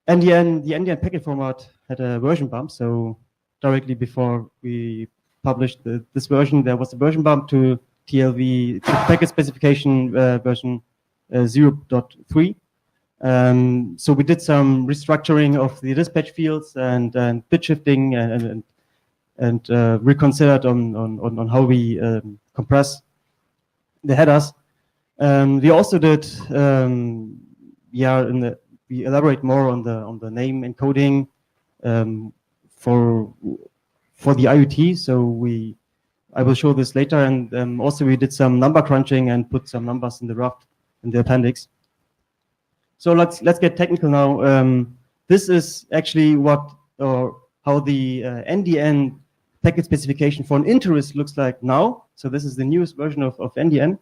NDN packet format had a version bump, so directly before we published this version, there was a version bump to TLV to packet specification version 0.3. So we did some restructuring of the dispatch fields and bit shifting and reconsidered on how we compress the headers. We also did, we elaborate more on the name encoding for the IoT. So I will show this later, and also we did some number crunching and put some numbers in the draft in the appendix. So let's get technical now. This is actually how the NDN packet specification for an interest looks like now. So this is the newest version of NDN.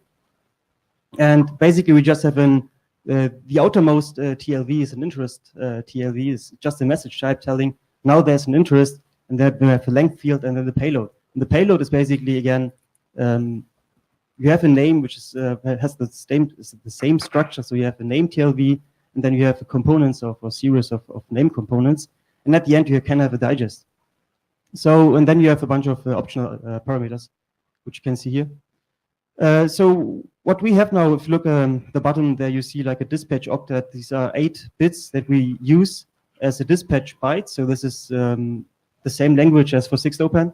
And basically we just have the outermost TLV is an interest TLV, is just a message type telling now there's an interest, and then we have a length field and then the payload. And the payload is basically, again, you have a name which is, has the same structure. So you have a name TLV, and then you have the components of a series of name components. And at the end, you can have a digest. So, and then you have a bunch of optional parameters, which you can see here. So what we have now, if you look at the bottom there, you see like a dispatch octet. These are 8 bits that we use as a dispatch byte. So this is the same language as for 6LoWPAN.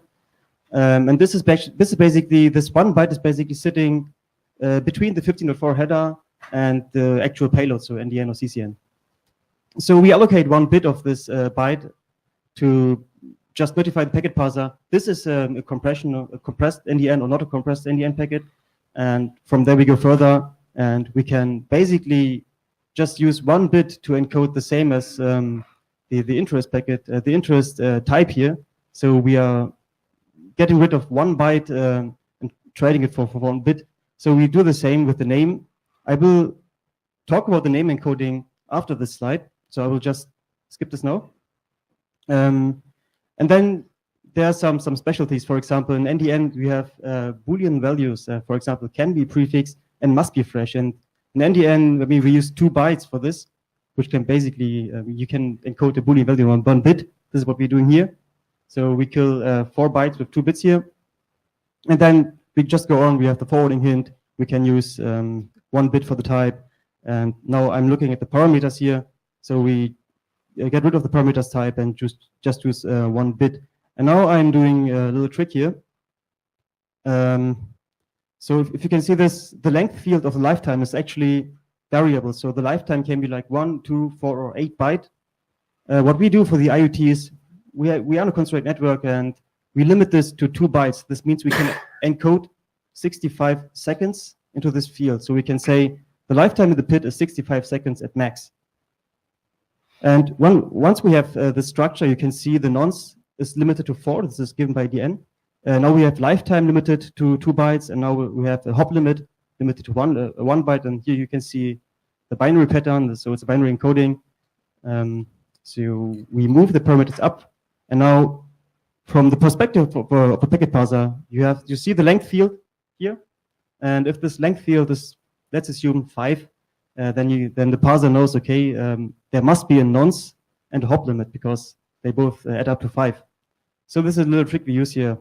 And this is basically, this one byte is basically sitting between the 15.4 header and the actual payload, so NDN or CCN. So we allocate 1 bit of this byte to just notify the packet parser. This is a compressed NDN or not a compressed NDN packet. And from there we go further, and we can basically just use 1 bit to encode the same as the interest packet, the interest type here. So we are getting rid of 1 byte and trading it for 1 bit. So we do the same with the name. I will talk about the name encoding after this slide, so I will just skip this now. And then there are some specialties. For example, in NDN, we have Boolean values, for example, can be prefixed and must be fresh. And in NDN, I mean, we use 2 bytes for this, which can basically, you can encode a Boolean value on 1 bit. This is what we're doing here. So we kill 4 bytes with 2 bits here. And then we just go on. We have the forwarding hint. We can use 1 bit for the type. And now I'm looking at the parameters here. So we get rid of the parameters type and just use 1 bit. And now I'm doing a little trick here. So if you can see this, the length field of the lifetime is actually variable. So the lifetime can be like 1, 2, 4, or 8 byte. What we do for the IoT is we are on a constraint network, and we limit this to 2 bytes. This means we can encode 65 seconds into this field. So we can say the lifetime in the pit is 65 seconds at max. And once we have the structure, you can see the nonce is limited to 4. This is given by DN. Now we have lifetime limited to 2 bytes, and now we have a hop limit limited to 1 byte. And here you can see the binary pattern. So it's a binary encoding. So we move the parameters up, and now from the perspective of a packet parser, you see the length field here. And if this length field is, let's assume 5, then the parser knows, okay, there must be a nonce and a hop limit because they both add up to 5. So this is a little trick we use here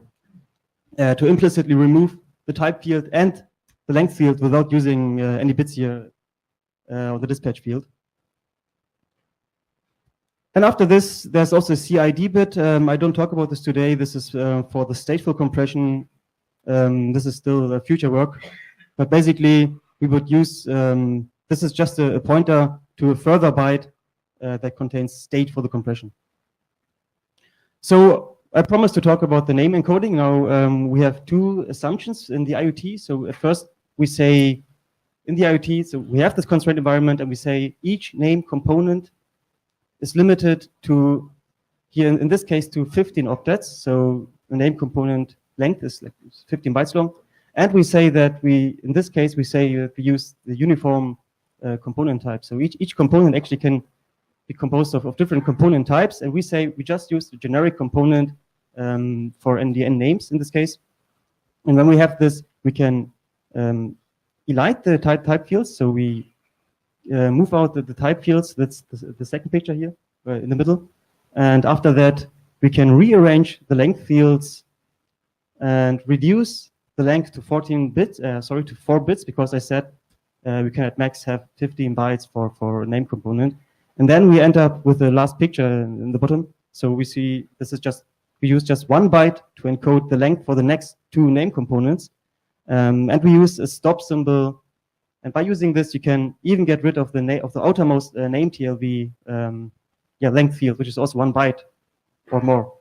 to implicitly remove the type field and the length field without using any bits here or the dispatch field. And after this, there's also a CID bit. I don't talk about this today. This is for the stateful compression. This is still future work. But basically, we would use, this is just a pointer to a further byte that contains state for the compression. So I promised to talk about the name encoding. Now we have 2 assumptions in the IoT. So at first, we say in the IoT, so we have this constraint environment, and we say each name component is limited to, here in this case, to 15 octets. So the name component length is like 15 bytes long. And we say that in this case, we say we use the uniform component type. So each component actually can be composed of different component types. And we say we just use the generic component for NDN names in this case. And when we have this, we can elide the type fields. So we move out the type fields. That's the second picture here in the middle. And after that, we can rearrange the length fields and reduce the the length to 14 bits, to 4 bits, because I said we can at max have 15 bytes for a name component. And then we end up with the last picture in the bottom. So we see this is just, we use just 1 byte to encode the length for the next 2 name components. And we use a stop symbol. And by using this, you can even get rid of the outermost name TLV length field, which is also 1 byte or more.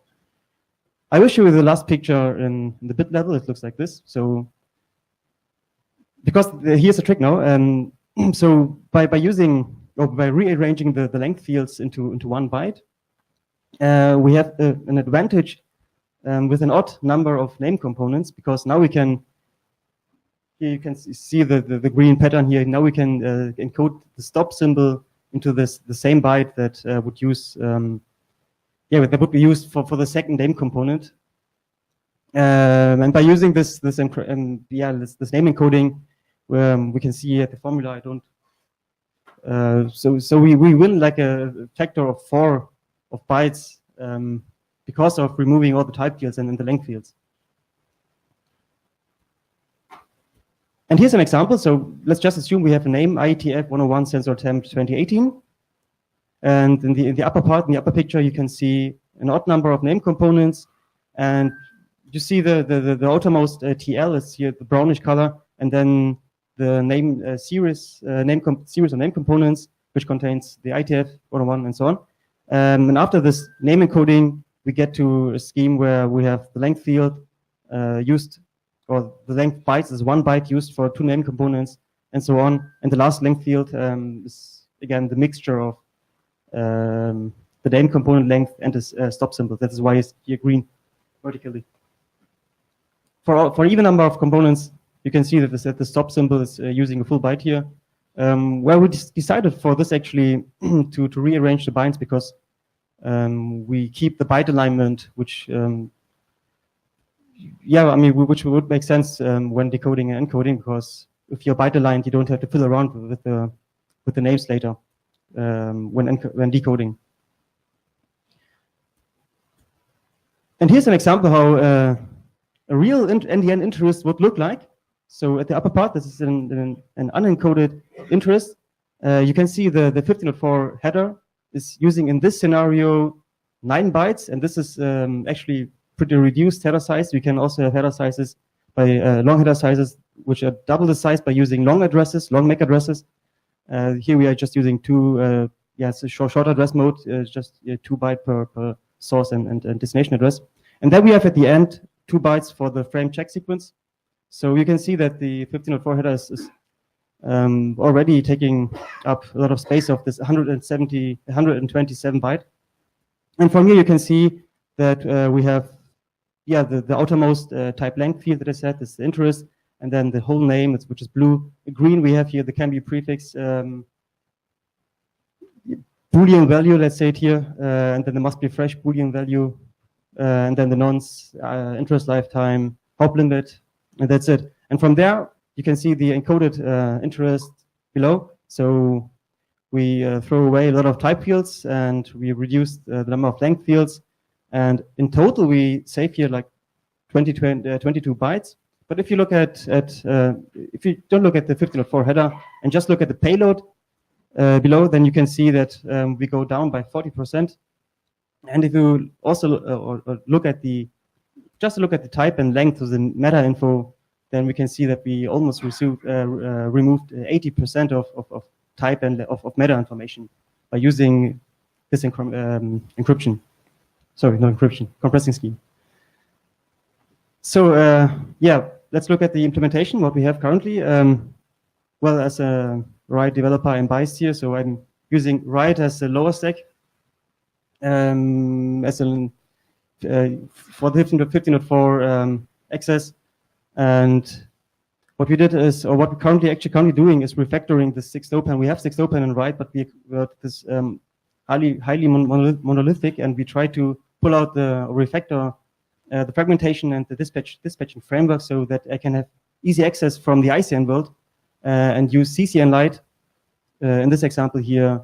I will show you the last picture in the bit level. It looks like this. So, because here's a trick now. So by using or by rearranging the length fields into 1 byte, we have an advantage with an odd number of name components, because now we can. Here you can see the green pattern here. Now we can encode the stop symbol into the same byte that would use. That would be used for the second name component. And by using this name encoding, we can see at the formula. I don't. So we win like a factor of 4 of bytes because of removing all the type fields and the length fields. And here's an example. So let's just assume we have a name IETF101 Sensor Temp 2018. And in the upper part, in the upper picture, you can see an odd number of name components. And you see the outermost TL is here, the brownish color, and then the name series of name components, which contains the IETF 101 and so on. And after this name encoding, we get to a scheme where we have the length field used, or the length bytes is 1 byte used for 2 name components, and so on. And the last length field is again the mixture of the name component length and this stop symbol. That is why it's here green vertically. For even number of components, you can see that the stop symbol is using a full byte here. Where we decided for this actually to rearrange the bytes, because we keep the byte alignment, which which would make sense when decoding and encoding, because if you're byte aligned, you don't have to fiddle around with the names later when decoding. And here's an example how a real NDN interest would look like. So at the upper part, this is an unencoded interest. You can see the 1504 header is using, in this scenario, 9 bytes, and this is actually pretty reduced header size. We can also have header sizes by long header sizes, which are double the size by using long addresses, long MAC addresses. Here we are just using 2, it's a short address mode, just 2 byte per source and destination address. And then we have at the end 2 bytes for the frame check sequence. So you can see that the 1504 header is already taking up a lot of space of this 127 byte. And from here you can see that we have the outermost type length field that I said is the interest, and then the whole name, which is blue. The green we have here, the can be prefix Boolean value, let's say it here, and then there must be a fresh Boolean value, and then the nonce, interest lifetime, hop limit, and that's it. And from there, you can see the encoded interest below. So we throw away a lot of type fields, and we reduce the number of length fields. And in total, we save here like 22 bytes. But if you look at if you don't look at the 1504 header and just look at the payload below, then you can see that we go down by 40%. And if you also look at the type and length of the meta info, then we can see that we almost removed 80% of type and of meta information by using this encryption. Sorry, not encryption, compressing scheme. So let's look at the implementation, what we have currently. Well, as a write developer, I'm biased here, so I'm using write as a lower stack for the 1504 access. And what we did is, or what we're currently doing is refactoring the 6-open. We have 6-open and write, but we this highly monolithic, and we try to pull out the refactor, the fragmentation and the dispatching framework, so that I can have easy access from the ICN world and use CCN Lite in this example here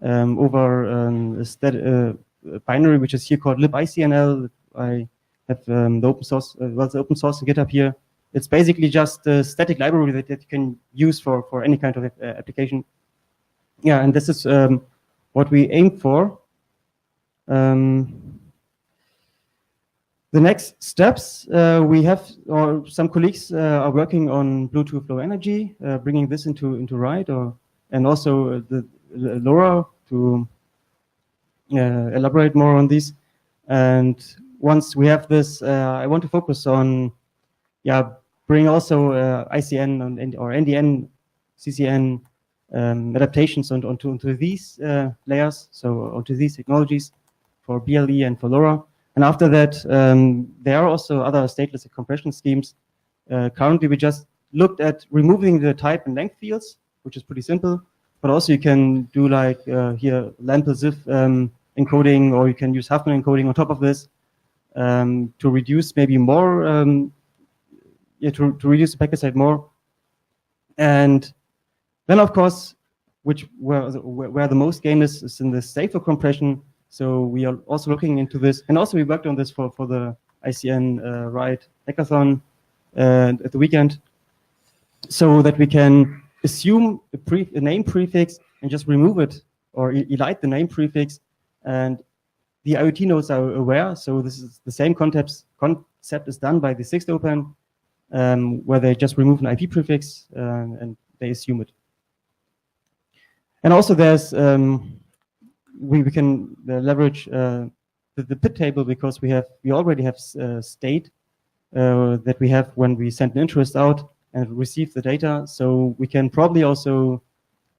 over a binary which is here called libICNL. I have the open source, the open source in GitHub here, It's basically just a static library that you can use for any kind of application. Yeah, and this is what we aim for. The next steps, we have, or some colleagues are working on Bluetooth Low Energy, bringing this into RIDE, and also the LoRa to elaborate more on these. And once we have this, I want to focus on, bring also ICN or NDN, CCN adaptations onto these layers, so onto these technologies for BLE and for LoRa. And after that, there are also other stateless compression schemes. Currently, we just looked at removing the type and length fields, which is pretty simple. But also you can do like here LAMP-ZIF encoding, or you can use Huffman encoding on top of this to reduce maybe more, to reduce the packet size more. And then, of course, where the most game is in the safer compression. So we are also looking into this, and also we worked on this for the ICN RIDE hackathon at the weekend, so that we can assume a name prefix and just remove it, or elide the name prefix, and the IoT nodes are aware. So this is the same concept is done by the 6th Open, where they just remove an IP prefix and they assume it. And also there's we can leverage the PIT table, because we already have state that we have when we send an interest out and receive the data. So we can probably also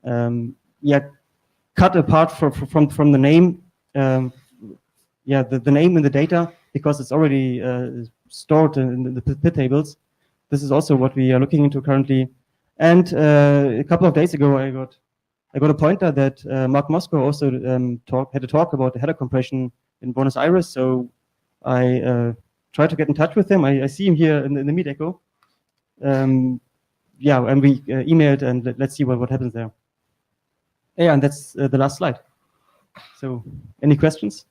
cut apart from the name, the name in the data, because it's already stored in the PIT tables. This is also what we are looking into currently. And a couple of days ago, I got a pointer that Mark Moscow also had a talk about the header compression in Buenos Aires. So I tried to get in touch with him. I see him here in the Meet Echo. And we emailed, and let's see what happens there. Yeah, and that's the last slide. So any questions?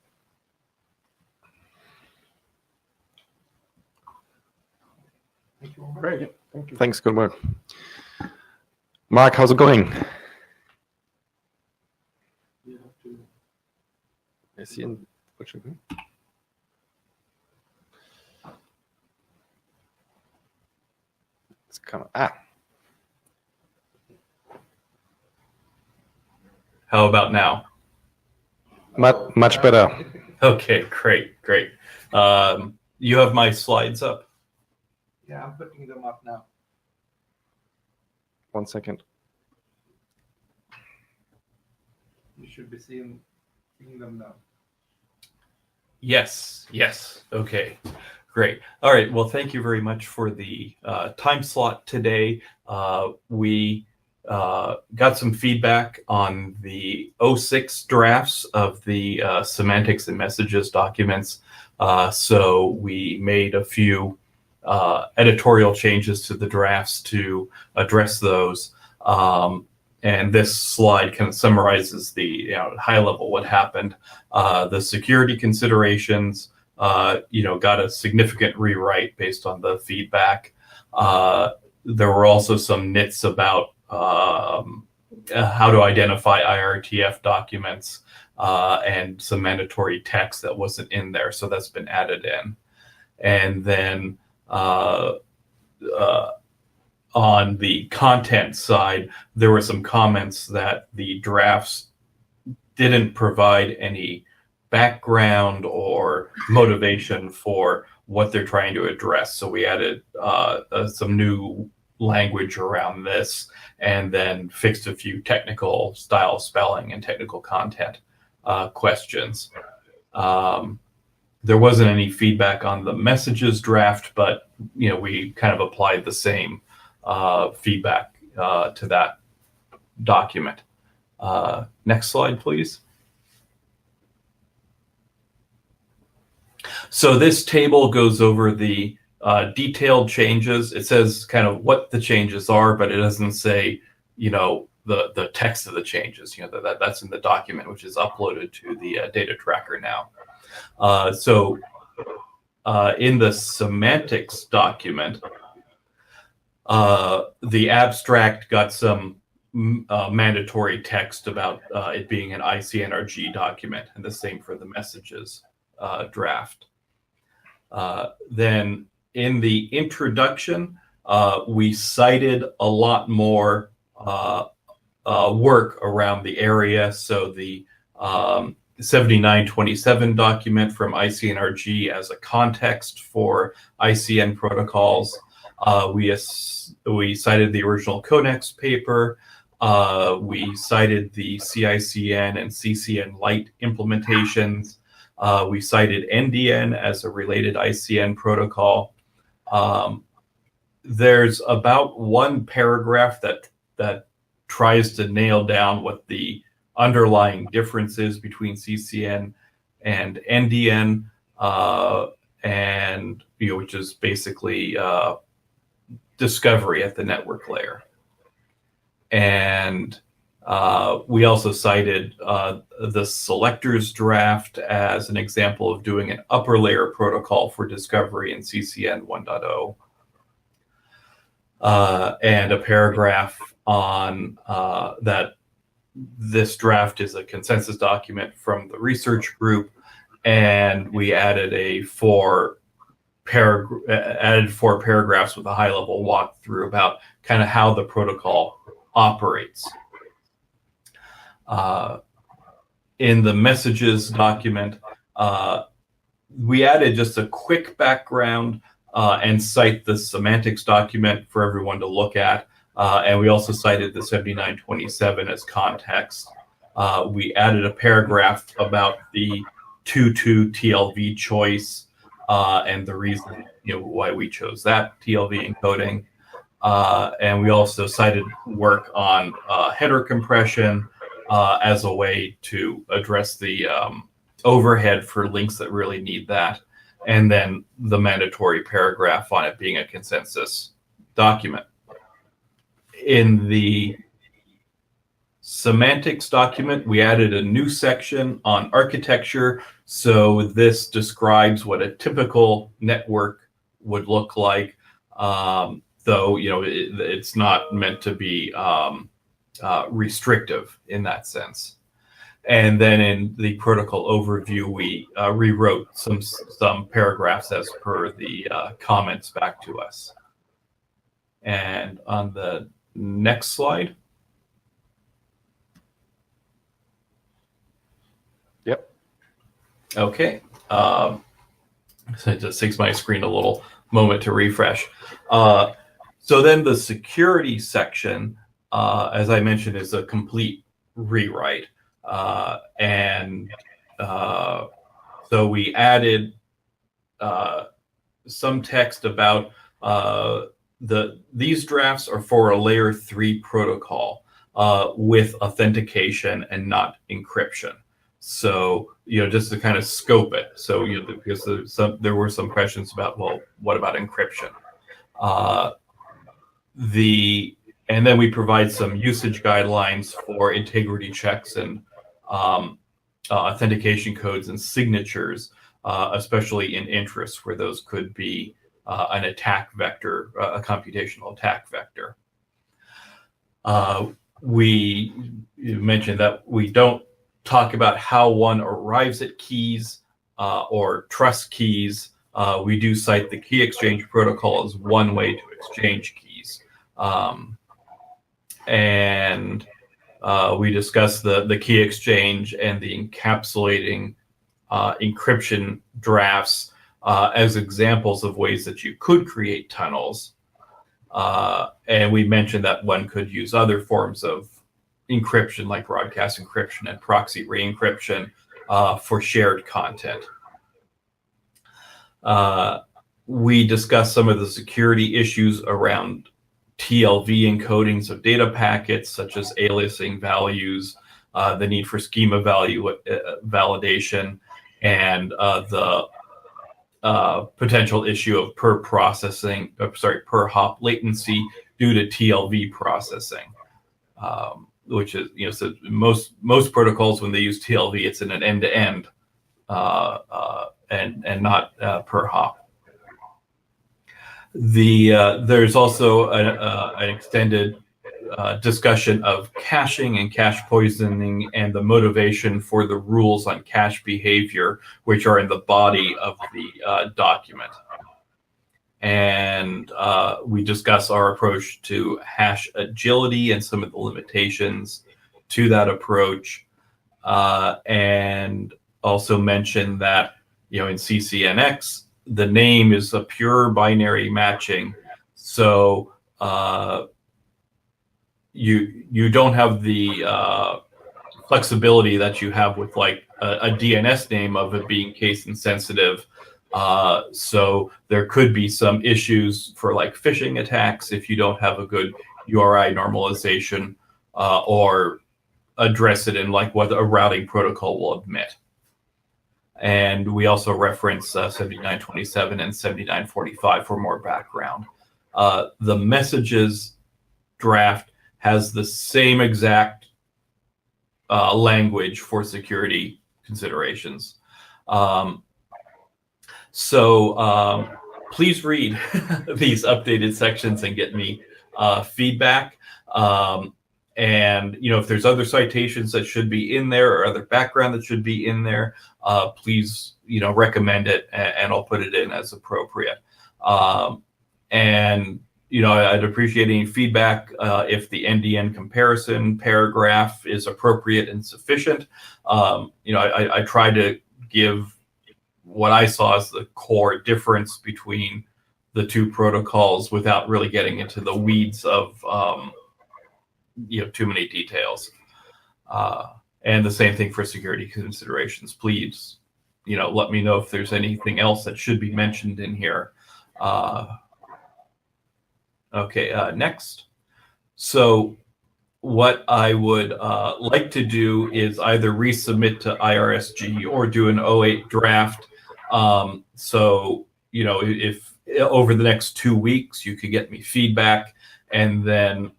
Great. Thank you. Thanks. Good work. Mark, how's it going? I see. It's kind of How about now? much better. Okay, great. You have my slides up? Yeah, I'm putting them up now. 1 second. You should be seeing them now. Yes. Okay, great. All right. Well, thank you very much for the time slot today. We got some feedback on the 06 drafts of the semantics and messages documents. So we made a few editorial changes to the drafts to address those. And this slide kind of summarizes the high level what happened. The security considerations, got a significant rewrite based on the feedback. There were also some nits about how to identify IRTF documents and some mandatory text that wasn't in there. So that's been added in. And then on the content side, there were some comments that the drafts didn't provide any background or motivation for what they're trying to address. So we added some new language around this, and then fixed a few technical style spelling and technical content questions. There wasn't any feedback on the messages draft, but we kind of applied the same feedback to that document. Next slide, please. So this table goes over the detailed changes. It says kind of what the changes are, but it doesn't say, the text of the changes. That's in the document, which is uploaded to the data tracker now. So in the semantics document, The abstract got some mandatory text about it being an ICNRG document, and the same for the messages draft. Then in the introduction, we cited a lot more work around the area. So the 7927 document from ICNRG as a context for ICN protocols. We cited the original Conex paper. We cited the CICN and CCN Lite implementations. We cited NDN as a related ICN protocol. There's about one paragraph that tries to nail down what the underlying differences between CCN and NDN, and which is basically discovery at the network layer. And we also cited the selectors draft as an example of doing an upper layer protocol for discovery in CCN 1.0. And a paragraph on that this draft is a consensus document from the research group, and we added four paragraphs with a high-level walkthrough about kind of how the protocol operates. In the messages document, we added just a quick background and cite the semantics document for everyone to look at. And we also cited the 7927 as context. We added a paragraph about the 2.2 TLV choice and the reason why we chose that TLV encoding. And we also cited work on header compression as a way to address the overhead for links that really need that. And then the mandatory paragraph on it being a consensus document. In the semantics document, we added a new section on architecture. So this describes what a typical network would look like, though it's not meant to be restrictive in that sense. And then in the protocol overview, we rewrote some paragraphs as per the comments back to us. And on the next slide. Yep. Okay. So it just takes my screen a little moment to refresh. So then the security section, as I mentioned, is a complete rewrite. So we added some text about these drafts are for a layer 3 protocol with authentication and not encryption. So, just to kind of scope it. So, because there were some questions about, well, what about encryption? And then we provide some usage guidelines for integrity checks and authentication codes and signatures, especially in interest where those could be an attack vector, a computational attack vector. We mentioned that we don't talk about how one arrives at keys or trust keys. We do cite the key exchange protocol as one way to exchange keys. We discuss the key exchange and the encapsulating encryption drafts as examples of ways that you could create tunnels. And we mentioned that one could use other forms of encryption like broadcast encryption and proxy re-encryption for shared content. We discussed some of the security issues around TLV encodings of data packets, such as aliasing values, the need for schema value validation, and the potential issue of per hop latency due to TLV processing, which is, so most protocols, when they use TLV, it's in an end-to-end and not per hop. There's also an extended discussion of caching and cache poisoning and the motivation for the rules on cache behavior, which are in the body of the document. And we discuss our approach to hash agility and some of the limitations to that approach, and also mention that, in CCNX, the name is a pure binary matching, so you don't have the flexibility that you have with like a DNS name of it being case insensitive. So there could be some issues for like phishing attacks if you don't have a good URI normalization or address it in like what a routing protocol will admit. And we also reference 7927 and 7945 for more background. The messages draft has the same exact language for security considerations. So please read these updated sections and get me feedback. And if there's other citations that should be in there or other background that should be in there, please recommend it, and I'll put it in as appropriate. And I'd appreciate any feedback if the NDN comparison paragraph is appropriate and sufficient. I try to give what I saw as the core difference between the two protocols without really getting into the weeds of too many details. And the same thing for security considerations. Please, let me know if there's anything else that should be mentioned in here. Okay, next. So what I would like to do is either resubmit to IRSG or do an 08 draft. So, if over the next 2 weeks you could get me feedback, and then,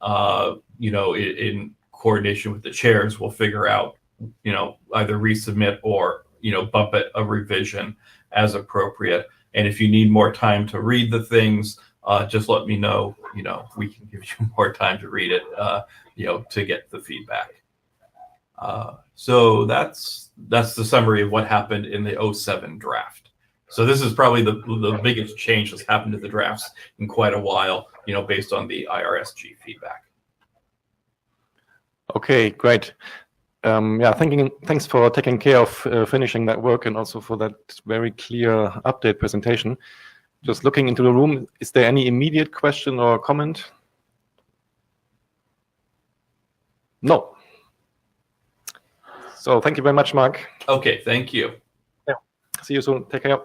in coordination with the chairs, we'll figure out, either resubmit or, bump it a revision as appropriate. And if you need more time to read the things, just let me know. We can give you more time to read it, to get the feedback. So that's the summary of what happened in the 07 draft. So this is probably the biggest change that's happened to the drafts in quite a while, based on the IRSG feedback. Okay, great. Thanks for taking care of finishing that work, and also for that very clear update presentation. Just looking into the room, is there any immediate question or comment? No. So thank you very much, Mark. Okay, thank you. Yeah. See you soon. Take care.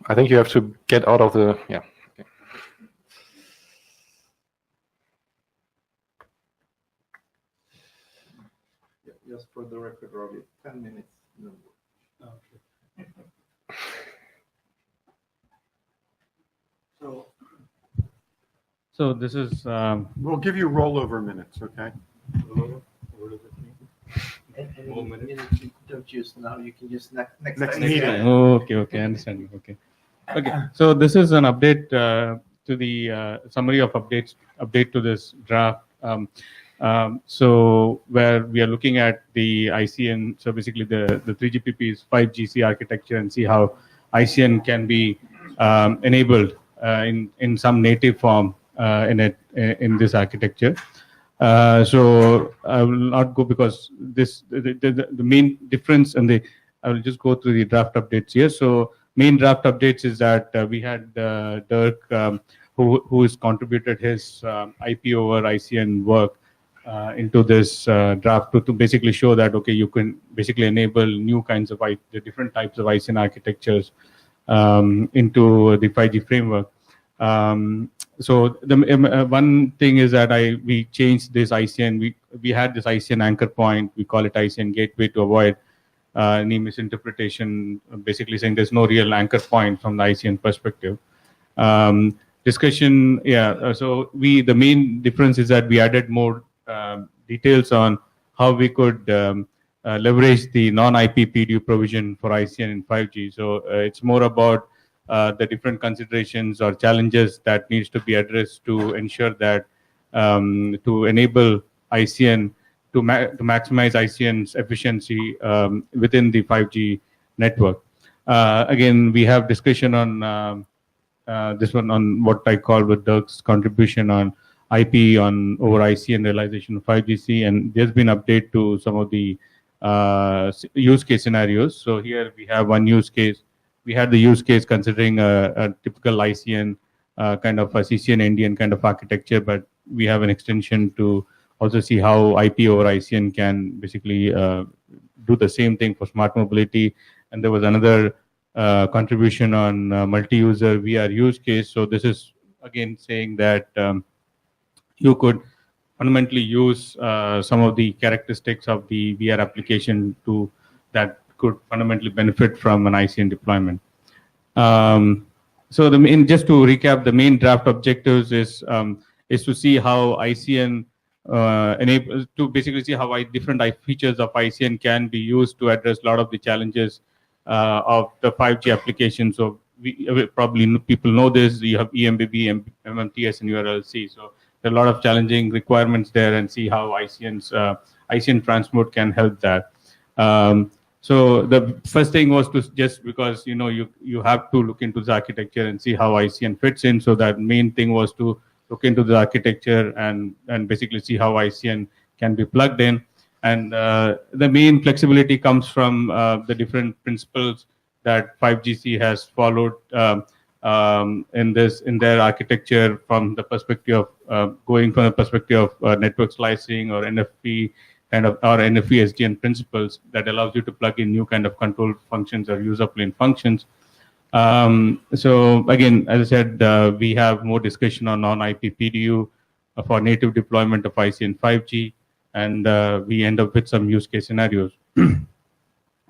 I think you have to get out of the, yeah. Okay. Just for the record, Robbie, 10 minutes. No. Okay. So this is. We'll give you rollover minutes, okay? What does it mean? Any minutes you don't use now, you can use next time. meeting. Okay, I understand. Okay. So this is an update to the summary of update to this draft. So where we are looking at the ICN, so basically the 3GPP's 5GC architecture, and see how ICN can be enabled in some native form in this architecture. So I will not go, because the main difference, and I will just go through the draft updates here. So main draft updates is that we had Dirk, who has contributed his IP over ICN work into this draft to basically show that, okay, you can basically enable new kinds of the different types of ICN architectures into the 5G framework. So the one thing is that we changed this ICN. We had this ICN anchor point. We call it ICN gateway to avoid any misinterpretation, basically saying there's no real anchor point from the ICN perspective. Discussion, yeah. So the main difference is that we added more details on how we could leverage the non-IP PDU provision for ICN in 5G. So it's more about the different considerations or challenges that needs to be addressed to ensure that to enable ICN to maximize ICN's efficiency within the 5G network. Again, we have discussion on this one on what I call with Dirk's contribution on IP on over ICN realization of 5GC, and there's been update to some of the use case scenarios. So here we have one use case. We had the use case considering a typical ICN kind of a CCN NDN kind of architecture, but we have an extension to also see how IP over ICN can basically do the same thing for smart mobility. And there was another contribution on multi-user VR use case. So this is again saying that you could fundamentally use some of the characteristics of the VR application to that could fundamentally benefit from an ICN deployment. So just to recap, the main draft objectives is to see how ICN enables to basically see how different features of ICN can be used to address a lot of the challenges of the 5G application. So probably people know this. You have EMBB, MMTS, and URLC. So there are a lot of challenging requirements there, and see how ICN transport can help that. So the first thing was to just because you have to look into the architecture and see how ICN fits in. So that main thing was to look into the architecture and basically see how ICN can be plugged in. And the main flexibility comes from the different principles that 5GC has followed in their architecture from the perspective of going from the perspective of network slicing or NFP kind of or NFV SDN principles that allows you to plug in new kind of control functions or user plane functions. So again, as I said, we have more discussion on non-IP PDU for native deployment of ICN 5G, and we end up with some use case scenarios.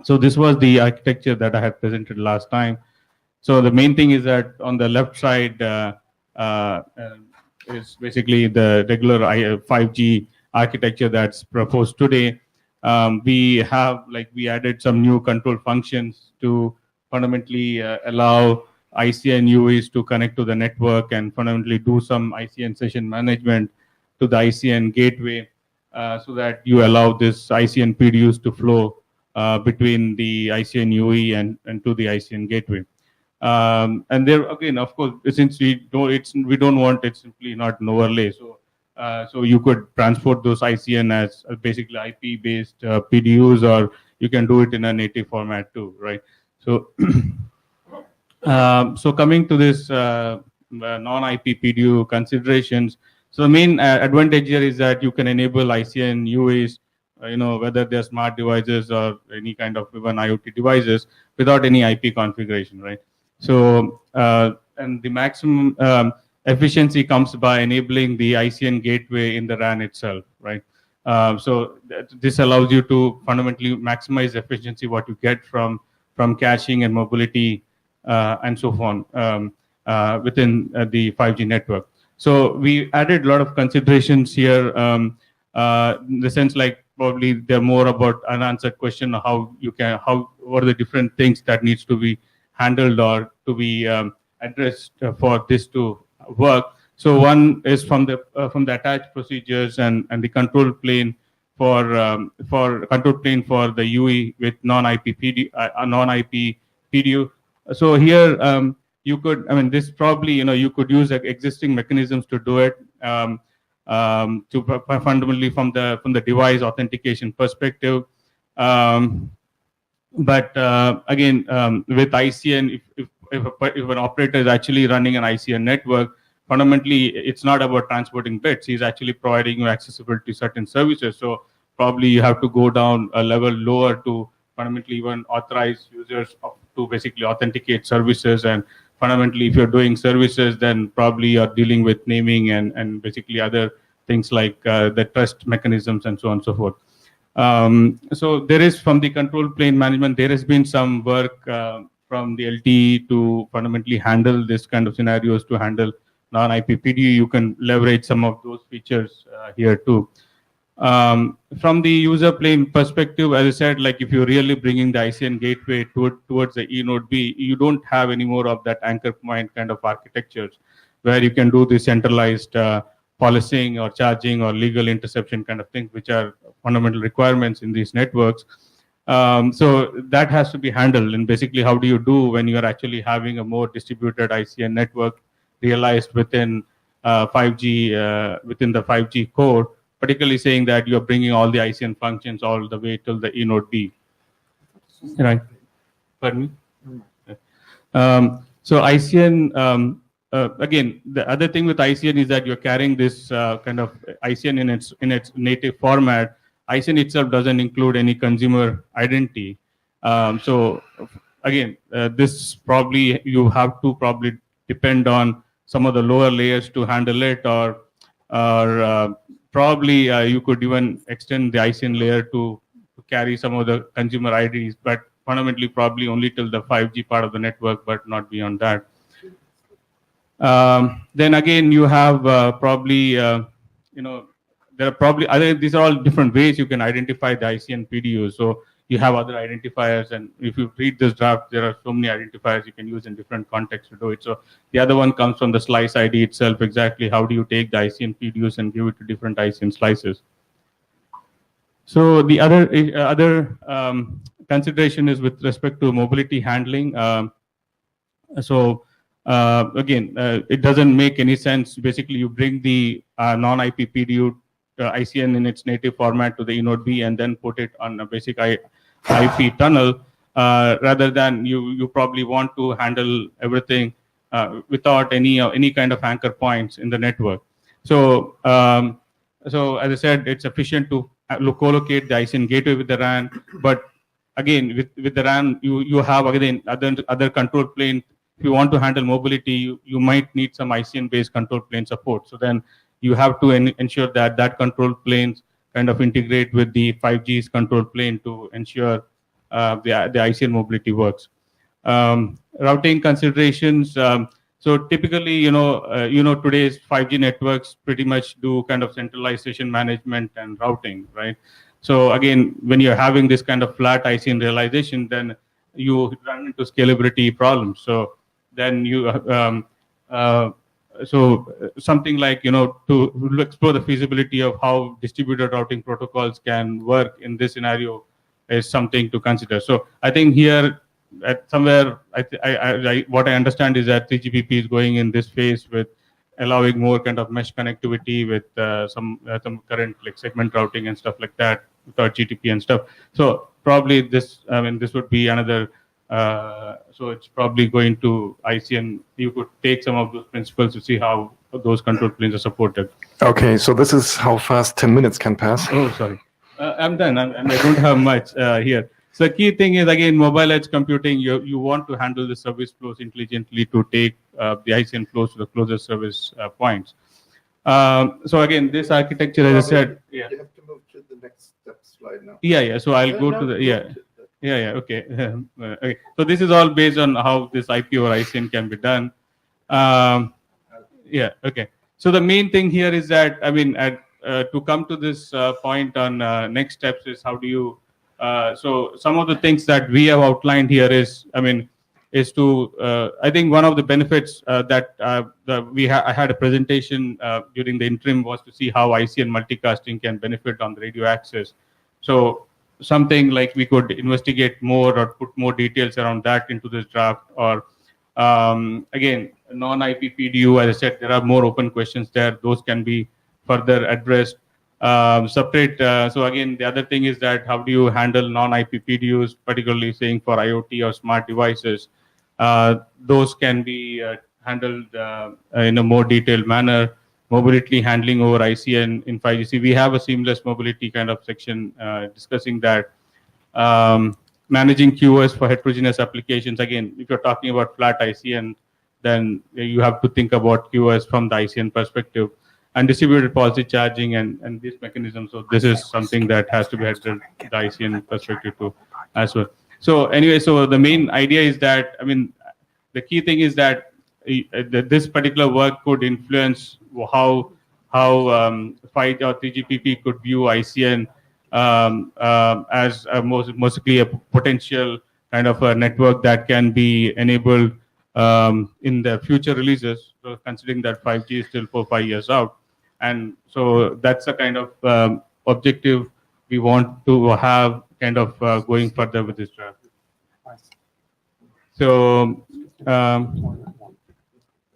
So this was the architecture that I had presented last time. So the main thing is that on the left side is basically the regular 5G architecture that's proposed today. We added some new control functions to fundamentally allow ICN UEs to connect to the network and fundamentally do some ICN session management to the ICN gateway so that you allow this ICN PDUs to flow between the ICN UE and to the ICN gateway. And there again, of course, since we don't want it simply not an overlay. So you could transport those ICN as basically IP-based PDUs, or you can do it in a native format too, right? So, so coming to this non-IP PDU considerations, so the main advantage here is that you can enable ICN UEs, whether they're smart devices or any kind of even IoT devices, without any IP configuration, right? So, and the maximum efficiency comes by enabling the ICN gateway in the RAN itself, right? So this allows you to fundamentally maximize efficiency, what you get from caching and mobility and so on within the 5G network. So we added a lot of considerations here in the sense like probably they're more about unanswered question of what are the different things that needs to be handled or to be addressed for this to work. So one is from the attached procedures and the control plane for the UE with non-IP PDU. So here you could, this probably you could use existing mechanisms to do it to fundamentally from the device authentication perspective. But again, with ICN, if an operator is actually running an ICN network, fundamentally it's not about transporting bits. He's actually providing you accessibility to certain services. So probably you have to go down a level lower to fundamentally even authorize users to basically authenticate services. And fundamentally, if you're doing services, then probably you're dealing with naming and basically other things like the trust mechanisms and so on and so forth. So there is, from the control plane management, there has been some work from the LTE to fundamentally handle this kind of scenarios, to handle non-IP PDU. You can leverage some of those features here too. From the user plane perspective, as I said, like if you're really bringing the ICN gateway towards the E node B, you don't have any more of that anchor point kind of architectures where you can do the centralized policing or charging or legal interception kind of things, which are fundamental requirements in these networks. So that has to be handled. And basically, how do you do when you are actually having a more distributed ICN network realized within 5G, within the 5G core, particularly saying that you're bringing all the ICN functions all the way till the E node B. Right. Pardon me? So ICN, again, the other thing with ICN is that you're carrying this kind of ICN in its native format. ICN itself doesn't include any consumer identity. So again, this probably you have to probably depend on some of the lower layers to handle it, or probably you could even extend the ICN layer to carry some of the consumer IDs, but fundamentally probably only till the 5G part of the network, but not beyond that. Then again, you have probably, there are probably these are all different ways you can identify the ICN PDU. So you have other identifiers, and if you read this draft, there are so many identifiers you can use in different contexts to do it. So the other one comes from the slice ID itself, exactly how do you take the ICN PDUs and give it to different ICN slices. So the other consideration is with respect to mobility handling. Again, it doesn't make any sense. Basically, you bring the non-IP PDU ICN in its native format to the E node B and then put it on a basic IP tunnel, rather than you probably want to handle everything without any kind of anchor points in the network. So, as I said, it's efficient to co-locate the ICN gateway with the RAN, but again, with the RAN, you have again other control plane. If you want to handle mobility, you might need some ICN-based control plane support. So then you have to ensure that that control planes kind of integrate with the 5G's control plane to ensure the ICN mobility works. Routing considerations. So typically, today's 5G networks pretty much do kind of centralization management and routing, right? So again, when you're having this kind of flat ICN realization, then you run into scalability problems. So then you something like, to explore the feasibility of how distributed routing protocols can work in this scenario is something to consider. So I think here at somewhere, what I understand is that 3GPP is going in this phase with allowing more kind of mesh connectivity with some current like segment routing and stuff like that without GTP and stuff. So probably this would be another. So it's probably going to ICN. You could take some of those principles to see how those control planes are supported. Okay, so this is how fast 10 minutes can pass. Oh, sorry. I'm done, and I don't have much here. So the key thing is, again, mobile edge computing, you want to handle the service flows intelligently to take the ICN flows to the closest service points. So again, this architecture, as I said, You have to move to the next step slide now. Yeah. So I'll go to the, okay. Okay. So this is all based on how this IP or ICN can be done. Okay. So the main thing here is that, to come to this point on next steps is how do you, so some of the things that we have outlined here is, I think one of the benefits that I had a presentation during the interim was to see how ICN multicasting can benefit on the radio access. So something like we could investigate more or put more details around that into this draft, or again, non-IP PDU, as I said, there are more open questions there. Those can be further addressed. Separate. So again, the other thing is that how do you handle non-IP PDUs, particularly saying for IoT or smart devices? Those can be handled in a more detailed manner. Mobility handling over ICN in 5G. We have a seamless mobility kind of section discussing that. Managing QoS for heterogeneous applications. Again, if you're talking about flat ICN, then you have to think about QoS from the ICN perspective. And distributed policy charging and these mechanisms. So this is something that has to be handled the ICN perspective too as well. So anyway, so the main idea is that, the key thing is that this particular work could influence how how 5G or 3GPP could view ICN as mostly a potential kind of a network that can be enabled in the future releases, so considering that 5G is still 4-5 years out. And so that's a kind of objective we want to have kind of going further with this draft. So,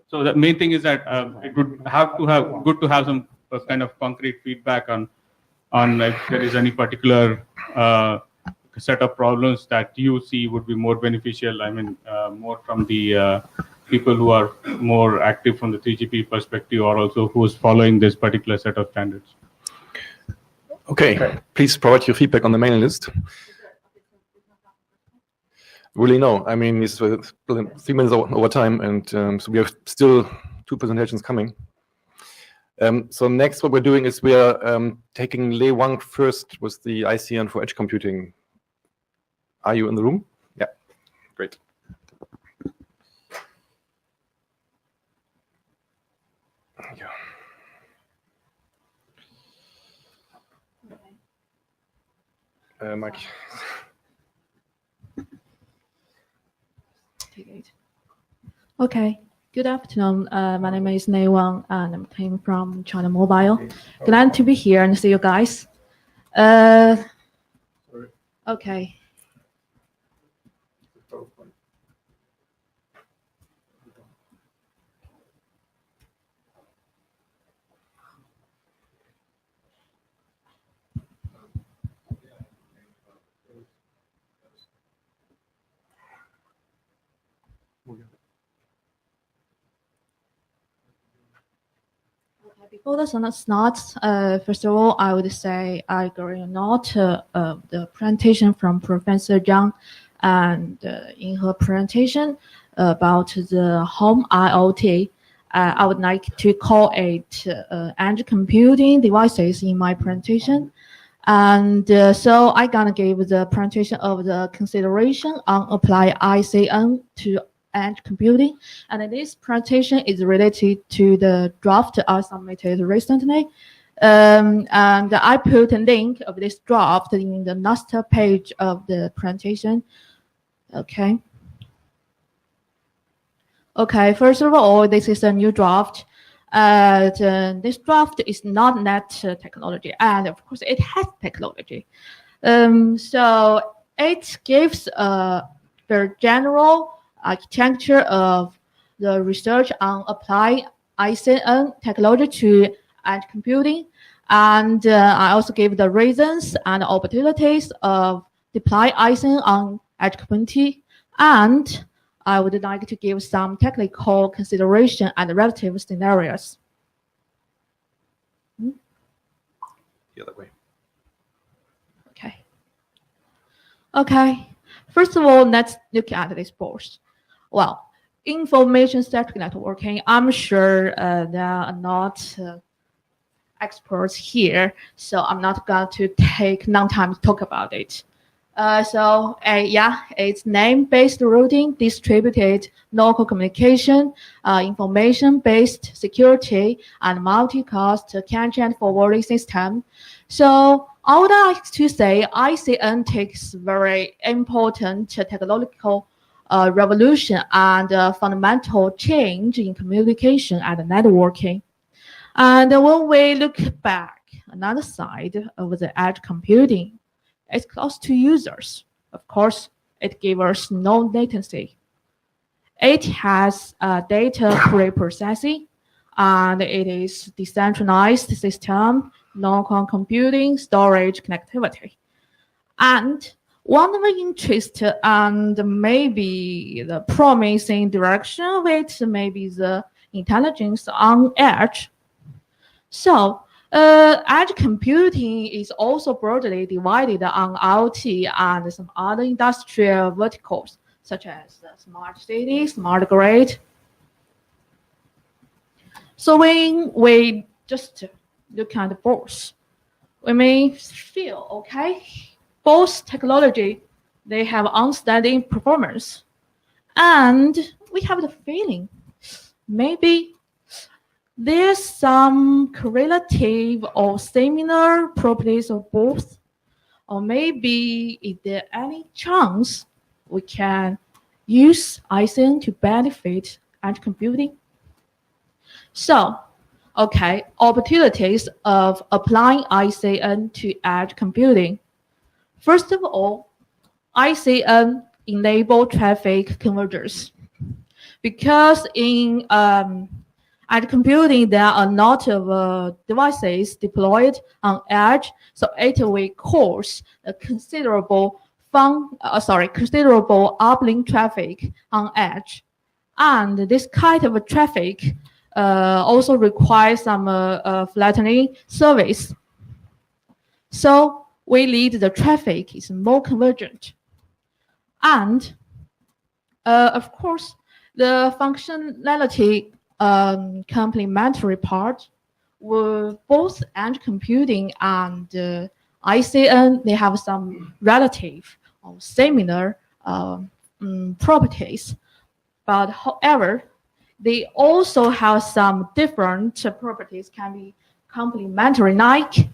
so the main thing is that it would have to have good to have some kind of concrete feedback on if there is any particular set of problems that you see would be more beneficial. I mean, more from the people who are more active from the 3GP perspective, or also who is following this particular set of standards. Okay, please provide your feedback on the mailing list. Really, no. I mean, it's 3 minutes over time, and so we have still 2 presentations coming. So next, what we're doing is we are taking Lei Wang first with the ICN for edge computing. Are you in the room? Yeah, great. Mike. Okay. Good afternoon. My name is Lei Wang, and I'm coming from China Mobile. Glad to be here and see you guys. Okay. Before the sun starts, first of all, I would say I agree or not the presentation from Professor Zhang, and in her presentation about the home IoT, I would like to call it edge computing devices in my presentation. And so I'm gonna give the presentation of the consideration on apply ICN to edge computing, and this presentation is related to the draft I submitted recently, and I put a link of this draft in the last page of the presentation. Okay. Okay. First of all, this is a new draft. This draft is not net technology, and of course, it has technology. So it gives a very general architecture of the research on applying ICN technology to edge computing, and I also gave the reasons and opportunities of deploy ICN on edge computing, and I would like to give some technical consideration and relative scenarios. The other way. Okay. Okay. First of all, let's look at this board. Well, information-centric networking, I'm sure there are not experts here, so I'm not going to take long time to talk about it. Yeah, it's name-based routing, distributed local communication, information-based security, and multicast cache and forwarding system. So I would like to say ICN takes very important technological revolution and fundamental change in communication and networking. And when we look back, another side of the edge computing, it's close to users. Of course, it gives us no latency. It has data pre-processing, and it is decentralized system, local computing, storage, connectivity. And one of the interest and maybe the promising direction of it may be the intelligence on edge. So edge computing is also broadly divided on IoT and some other industrial verticals, such as smart city, smart grid. So when we just look at both, we may feel, okay, both technology, they have outstanding performance. And we have the feeling, maybe there's some correlative or similar properties of both, or maybe is there any chance we can use ICN to benefit edge computing? So, okay, opportunities of applying ICN to edge computing. First of all, ICN enable traffic convergence. Because in edge computing, there are a lot of devices deployed on edge, so it will cause a considerable uplink traffic on edge. And this kind of traffic also requires some flattening service. So we need the traffic is more convergent. And of course, the functionality complementary part were both edge computing and ICN, they have some relative or similar properties. But however, they also have some different properties can be complementary, like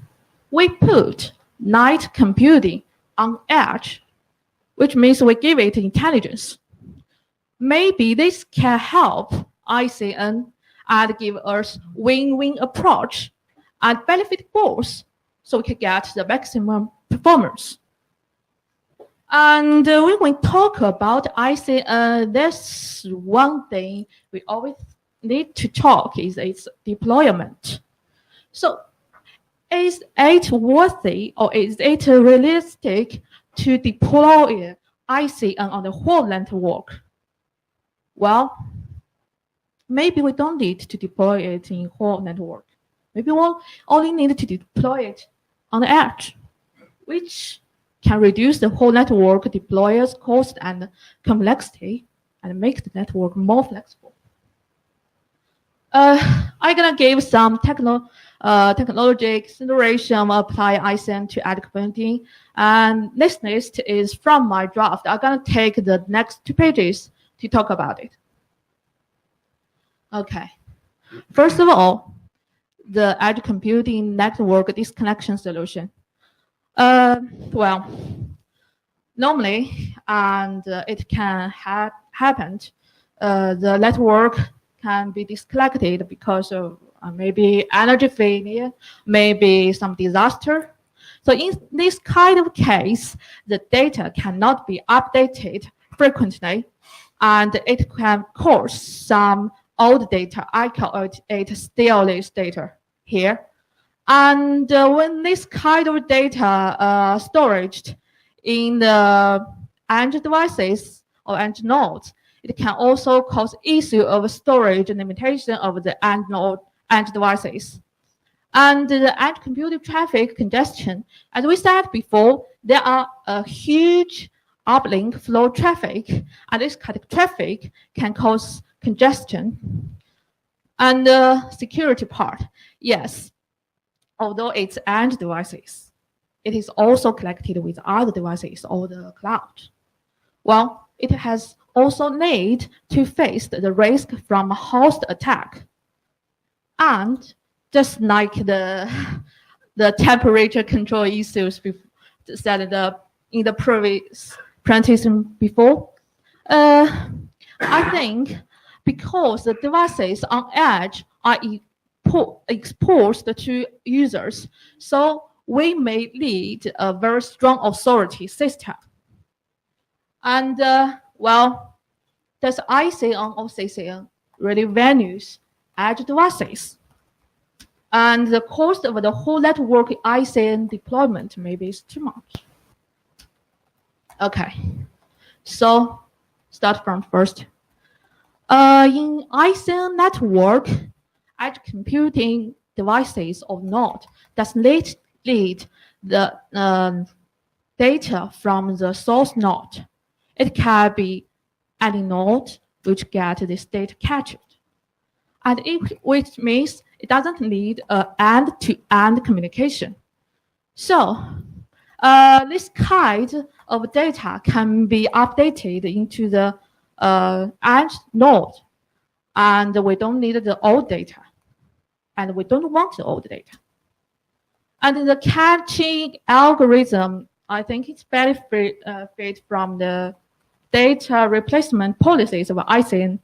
we put night computing on edge, which means we give it intelligence. Maybe this can help ICN and give us win-win approach and benefit both, so we can get the maximum performance. And when we talk about ICN, there's one thing we always need to talk is its deployment. So is it worthy or is it realistic to deploy ICN on the whole network? Well, maybe we don't need to deploy it in whole network. Maybe we'll only need to deploy it on the edge, which can reduce the whole network deployer's cost and complexity and make the network more flexible. I'm gonna give some technology consideration apply ICN to edge computing, and this list is from my draft. I'm gonna take the next 2 pages to talk about it. Okay, first of all, the edge computing network disconnection solution. Well, normally, and it can happen, the network can be disconnected because of maybe energy failure, maybe some disaster. So in this kind of case, the data cannot be updated frequently, and it can cause some old data. I call it stale data here. And when this kind of data storage in the edge devices or edge nodes, it can also cause issue of storage limitation of the edge devices. And the edge computing traffic congestion, as we said before, there are a huge uplink flow traffic, and this kind of traffic can cause congestion. And the security part, yes, although it's edge devices, it is also connected with other devices or the cloud. Well, it has also need to face the risk from host attack. And just like the temperature control issues said in the previous presentation before, I think because the devices on edge are exposed to users, so we may need a very strong authority system. And well, does ICN or CCN really values edge devices? And the cost of the whole network ICN deployment maybe is too much. Okay, so start from first. In ICN network, edge computing devices or not does lead the data from the source node. It can be any node which get this data captured. And which means it doesn't need an end-to-end communication. So this kind of data can be updated into the edge node, and we don't need the old data. and we don't want the old data. And the caching algorithm, I think it's benefit from the data replacement policies of ICN,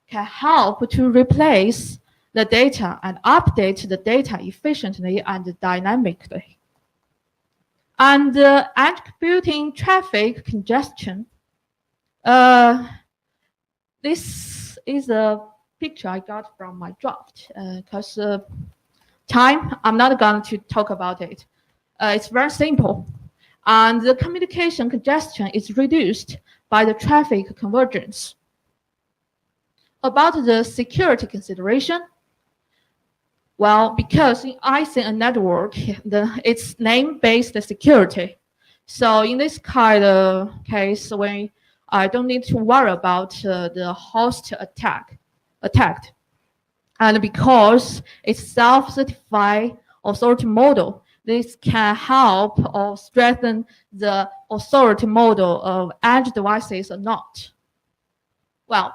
can help to replace the data and update the data efficiently and dynamically. And edge computing traffic congestion. This is a picture I got from my draft because time, I'm not going to talk about it. It's very simple. And the communication congestion is reduced by the traffic convergence. About the security consideration, well, because in ICN network, it's name-based security. So in this kind of case, when I don't need to worry about the host attacked. And because it's self-certified authority model, this can help or strengthen the authority model of edge devices or not. Well,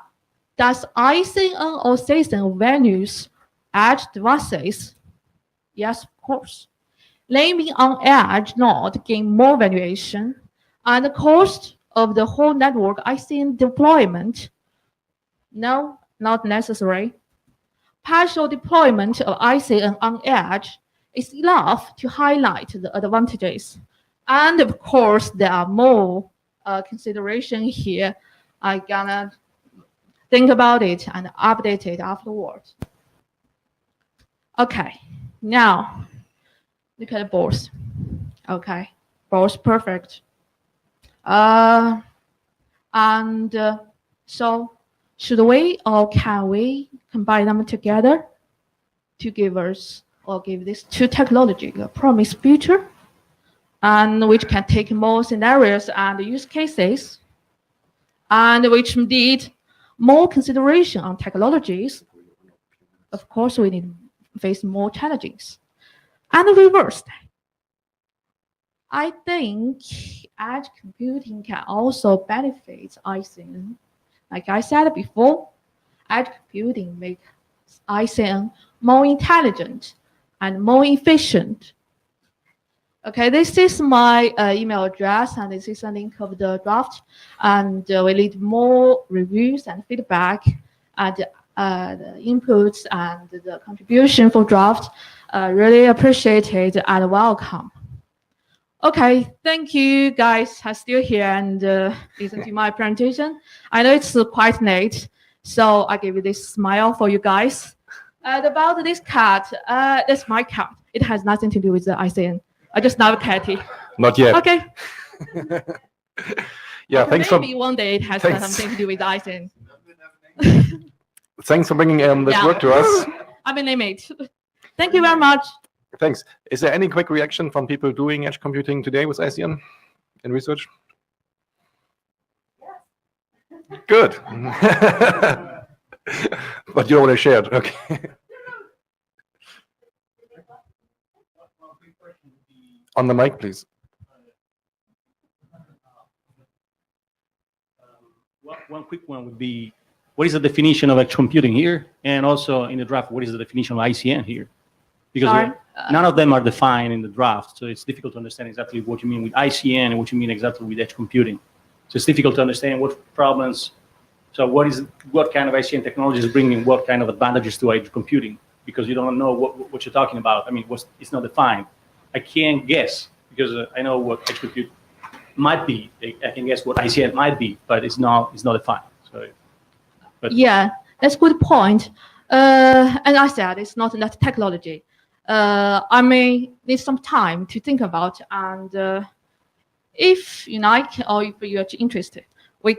does ICN or CSN values edge devices? Yes, of course. Naming on edge node gain more valuation, and the cost of the whole network ICN deployment? No, not necessary. Partial deployment of ICN on edge is enough to highlight the advantages. And of course, there are more consideration here. I'm gonna think about it and update it afterwards. Okay, now look at both. Okay, both perfect. So should we or can we combine them together to give us or give this two technology a promise future, and which can take more scenarios and use cases, and which need more consideration on technologies? Of course, we need to face more challenges. And reversed, I think edge computing can also benefit ICN. Like I said before, edge computing makes ICN more intelligent and more efficient. Okay, this is my email address, and this is a link of the draft. And we need more reviews and feedback, and the inputs and the contribution for draft. Really appreciate it and welcome. Okay, thank you guys are still here and listen to my presentation. I know it's quite late, so I give you this smile for you guys. About this cat, that's my cat. It has nothing to do with the ICN. I just love Cathy. Not yet. Okay. Yeah, okay, thanks for maybe one day it has something to do with ICN. thanks for bringing this work to us. I'm an inmate. Thank you very much. Thanks. Is there any quick reaction from people doing edge computing today with ICN in research? Yes. Good. But you don't want to share it. Okay. On the mic, please. One quick one would be, what is the definition of edge computing here? And also in the draft, what is the definition of ICN here? Because none of them are defined in the draft, so it's difficult to understand exactly what you mean with ICN and what you mean exactly with edge computing. So it's difficult to understand what problems, so what kind of ICN technology is bringing what kind of advantages to edge computing, because you don't know what you're talking about. I mean, it's not defined. I can't guess, because I know what edge compute might be. I can guess what ICN might be, but it's not defined. So, yeah, that's a good point. And I said it's not that technology. I may need some time to think about, and if you like or if you're interested, you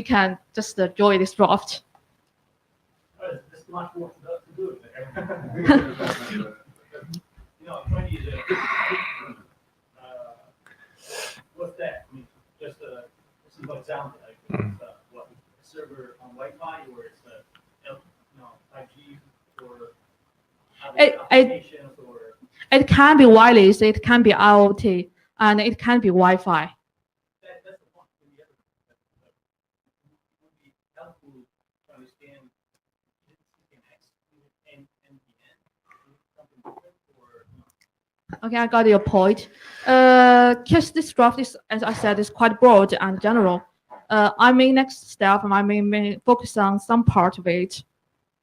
can just join this draft. There's much more to do there. What's that? I mean, just a simple example, like what, a server on Wi-Fi, or it's 5G, or other applications, or it can be wireless, it can be IoT, and it can be Wi-Fi. That's the point. It would be helpful to understand and Okay, I got your point. Because this draft is, as I said, is quite broad and general. I may next step, I may focus on some part of it,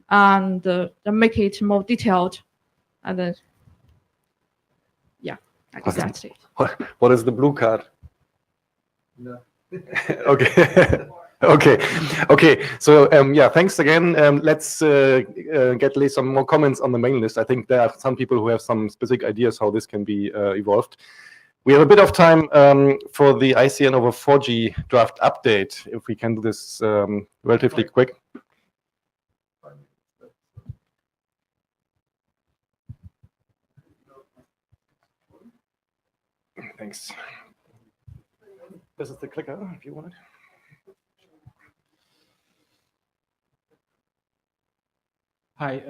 and make it more detailed, and then, yeah, I guess that's it. What is the blue card? No. Okay. Okay. So yeah, thanks again. Let's get at least some more comments on the mailing list. I think there are some people who have some specific ideas how this can be evolved. We have a bit of time for the ICN over 4G draft update. If we can do this relatively quick. Thanks. This is the clicker, if you want it. Hi,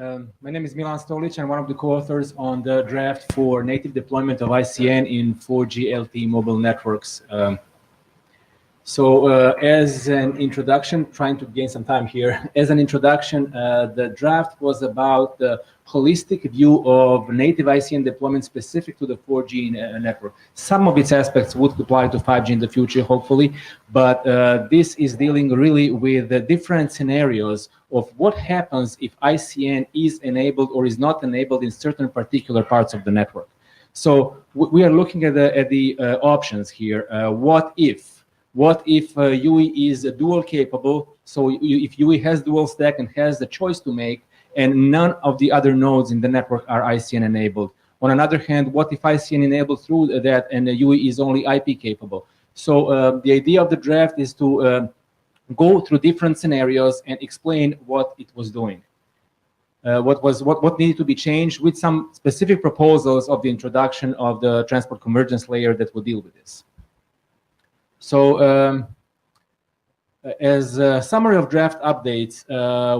my name is Milan Stolic. I'm one of the co-authors on the draft for native deployment of ICN in 4G LTE mobile networks. So as an introduction, trying to gain some time here, as an introduction, the draft was about the holistic view of native ICN deployment specific to the 4G network. Some of its aspects would apply to 5G in the future, hopefully, but this is dealing really with the different scenarios of what happens if ICN is enabled or is not enabled in certain particular parts of the network. So we are looking at the options here. What if UE is dual capable? So if UE has dual stack and has the choice to make, and none of the other nodes in the network are ICN enabled. On another hand, what if ICN enabled through that and the UE is only IP capable? So the idea of the draft is to go through different scenarios and explain what it was doing. What needed to be changed with some specific proposals of the introduction of the transport convergence layer that will deal with this. So as a summary of draft updates,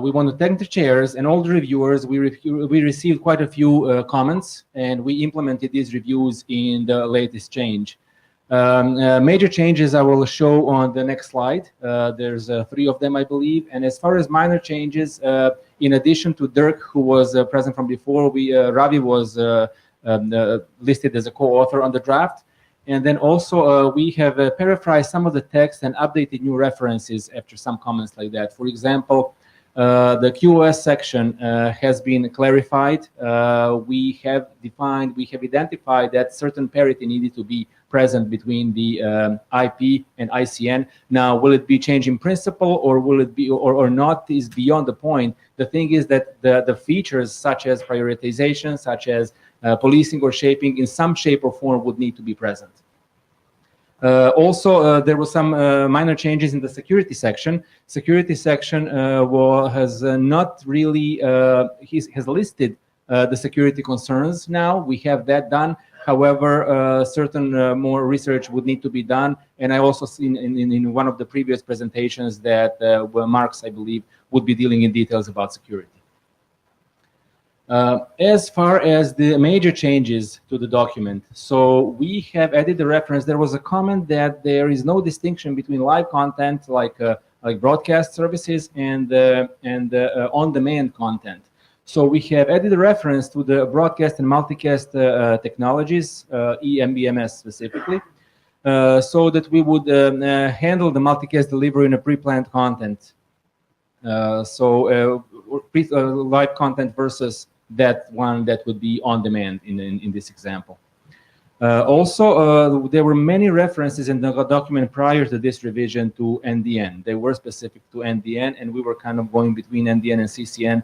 we want to thank the chairs and all the reviewers. We received quite a few comments, and we implemented these reviews in the latest change. Major changes I will show on the next slide. There's 3 of them, I believe. And as far as minor changes, in addition to Dirk, who was present from before, Ravi was listed as a co-author on the draft. And then also we have paraphrased some of the text and updated new references after some comments like that. For example, the QoS section has been clarified. We have identified that certain parity needed to be present between the IP and ICN. Now, will it be change in principle, or will it be or not is beyond the point. The thing is that the features such as prioritization, such as policing or shaping, in some shape or form would need to be present. Also, there were some minor changes in the security section. Security section has not really has listed the security concerns. Now we have that done. However, certain more research would need to be done. And I also seen in one of the previous presentations that Marx, I believe, would be dealing in details about security. As far as the major changes to the document, so we have added the reference. There was a comment that there is no distinction between live content like broadcast services and on-demand content. So we have added a reference to the broadcast and multicast technologies, eMBMS specifically, so that we would handle the multicast delivery in a pre-planned content. Live content versus that one that would be on demand in this example. Also, there were many references in the document prior to this revision to NDN. They were specific to NDN, and we were kind of going between NDN and CCN.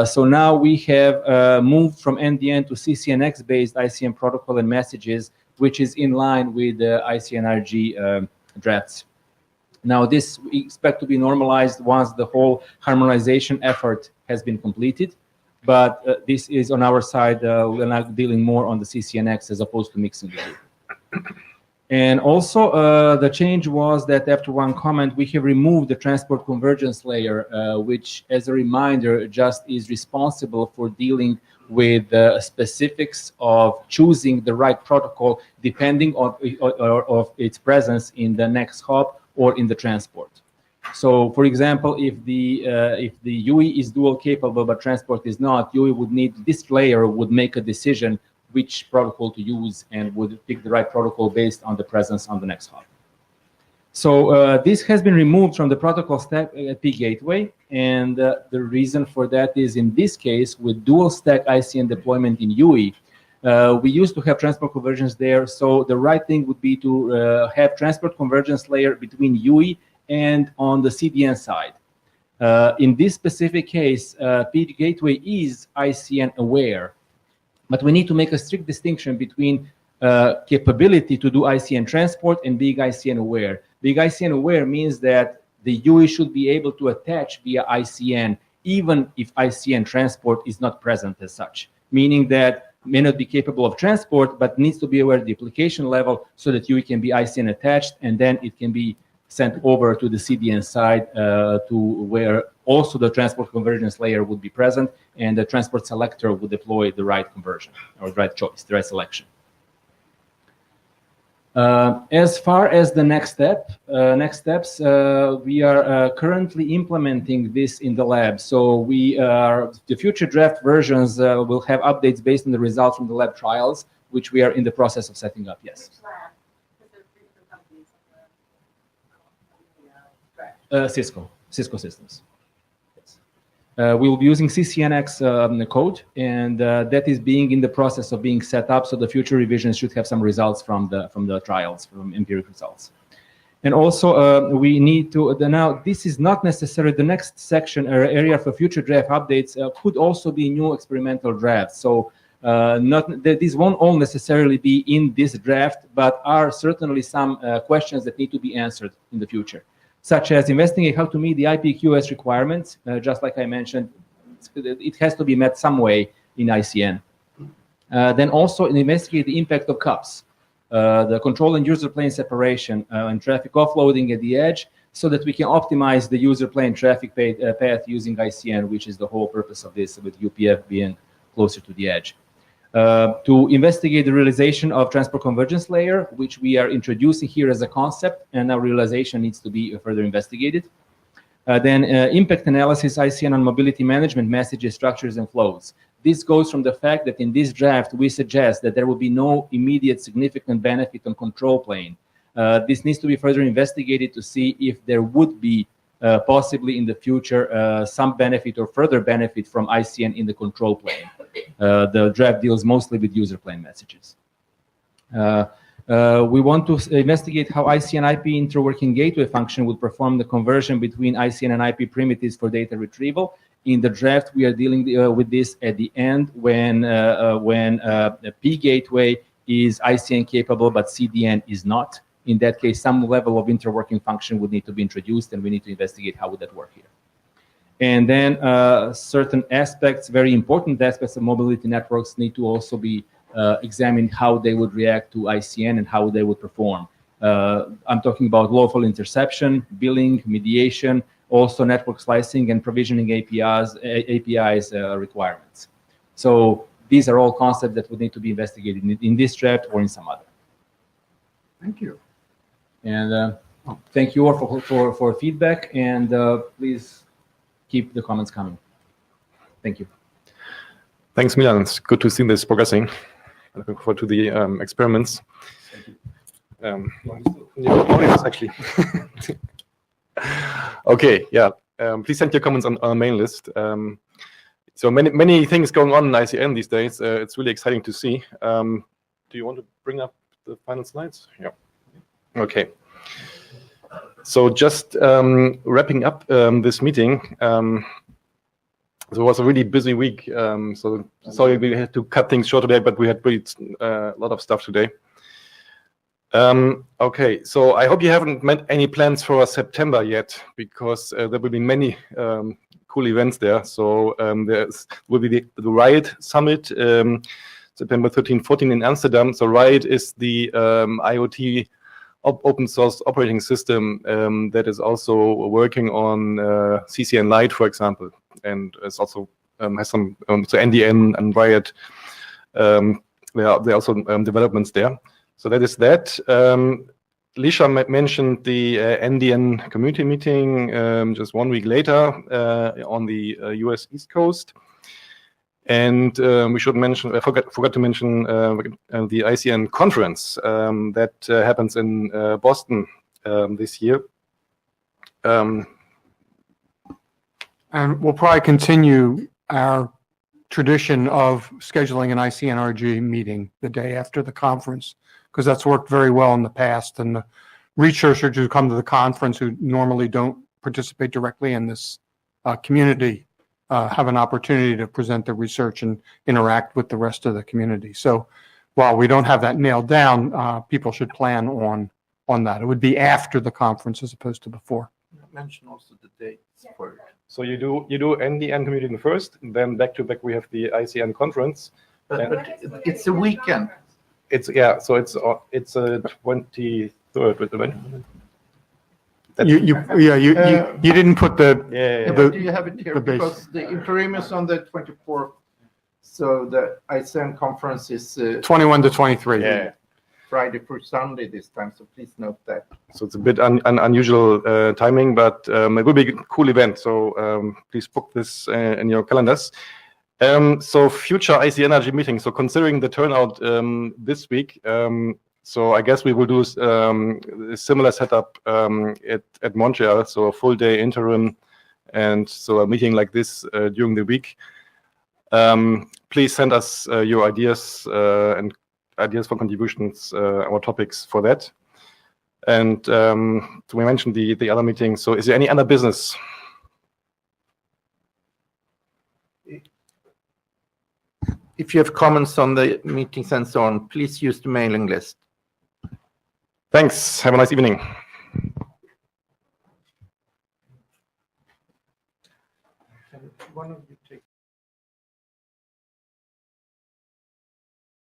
So now we have moved from NDN to CCNX-based ICN protocol and messages, which is in line with the ICNRG drafts. Now, this we expect to be normalized once the whole harmonization effort has been completed. But this is on our side, we're not dealing more on the CCNX as opposed to mixing the two. And also, the change was that after one comment, we have removed the transport convergence layer, which, as a reminder, just is responsible for dealing with the specifics of choosing the right protocol depending on its presence in the next hop or in the transport. So, for example, if the UE is dual capable but transport is not, UE would need, this layer would make a decision which protocol to use and would pick the right protocol based on the presence on the next hop. So this has been removed from the protocol stack at P Gateway, and the reason for that is in this case with dual stack ICN deployment in UE, we used to have transport convergence there, so the right thing would be to have transport convergence layer between UE and on the CDN side. In this specific case, P Gateway is ICN aware, but we need to make a strict distinction between capability to do ICN transport and being ICN aware. Being ICN aware means that the UE should be able to attach via ICN even if ICN transport is not present as such, meaning that may not be capable of transport but needs to be aware of the application level so that UE can be ICN attached, and then it can be sent over to the CDN side to where also the transport convergence layer would be present, and the transport selector would deploy the right conversion or the right choice, the right selection. As far as the next steps, we are currently implementing this in the lab. So the future draft versions will have updates based on the results from the lab trials, which we are in the process of setting up. Yes. Cisco systems. We will be using CCNX code, and that is being in the process of being set up. So the future revisions should have some results from the trials, from empiric results. And also, we need to now. This is not necessarily the next section or area for future draft updates. Could also be new experimental drafts. So these won't all necessarily be in this draft, but are certainly some questions that need to be answered in the future, such as investigate how to meet the IPQoS requirements. Just like I mentioned, it has to be met some way in ICN. Then also investigate the impact of CUPS, the control and user plane separation and traffic offloading at the edge, so that we can optimize the user plane traffic path using ICN, which is the whole purpose of this, with UPF being closer to the edge. To investigate the realization of transport convergence layer, which we are introducing here as a concept, and our realization needs to be further investigated. Then impact analysis, ICN on mobility management messages, structures, and flows. This goes from the fact that in this draft, we suggest that there will be no immediate significant benefit on control plane. This needs to be further investigated to see if there would be possibly in the future some benefit or further benefit from ICN in the control plane. The draft deals mostly with user plane messages. We want to investigate how ICN IP interworking gateway function would perform the conversion between ICN and IP primitives for data retrieval. In the draft, we are dealing with this at the end when the P gateway is ICN capable, but CDN is not. In that case, some level of interworking function would need to be introduced, and we need to investigate how would that work here. And then certain aspects, very important aspects of mobility networks need to also be examined, how they would react to ICN and how they would perform. I'm talking about lawful interception, billing, mediation, also network slicing and provisioning APIs requirements. So these are all concepts that would need to be investigated in this draft or in some other. Thank you. And thank you all for feedback, and please keep the comments coming. Thank you. Thanks, Milan. It's good to see this progressing. I'm looking forward to the experiments. Actually. Okay, yeah. Please send your comments on our main list. So many things going on in ICN these days. It's really exciting to see. Do you want to bring up the final slides? Yeah. Okay. So just wrapping up this meeting. So it was a really busy week. So sorry we had to cut things short today, but we had really a lot of stuff today. Okay, so I hope you haven't made any plans for September yet, because there will be many cool events there. So there will be the RIDE Summit, September 13-14 in Amsterdam. So RIDE is the IoT open source operating system that is also working on CCN Lite, for example, and it's also has some so NDN and Riot. There are also developments there. So that is that. Lisha mentioned the NDN community meeting just 1 week later on the US East Coast. And we should mention, I forgot to mention the ICN conference that happens in Boston this year. And we'll probably continue our tradition of scheduling an ICNRG meeting the day after the conference, because that's worked very well in the past. And the researchers who come to the conference who normally don't participate directly in this community have an opportunity to present their research and interact with the rest of the community. So while we don't have that nailed down, people should plan on that. It would be after the conference as opposed to before. Mention also the dates for it. So you do NDN meeting first, then back to back we have the ICN conference. But it's a weekend. It's so it's 23rd with the event. You didn't put the But do you have it here? the base. Because the interim is on the 24th. So the ICN conference is 21 to 23. Yeah. Friday through Sunday this time. So please note that. So it's a bit unusual timing, but it will be a cool event. So please book this in your calendars. So future ICNRG meetings. So considering the turnout this week, so I guess we will do a similar setup at Montreal. So a full day interim, and so a meeting like this during the week. Please send us your ideas and ideas for contributions, our topics for that. And so we mentioned the other meeting. So is there any other business? If you have comments on the meetings and so on, please use the mailing list. Thanks. Have a nice evening. One of you take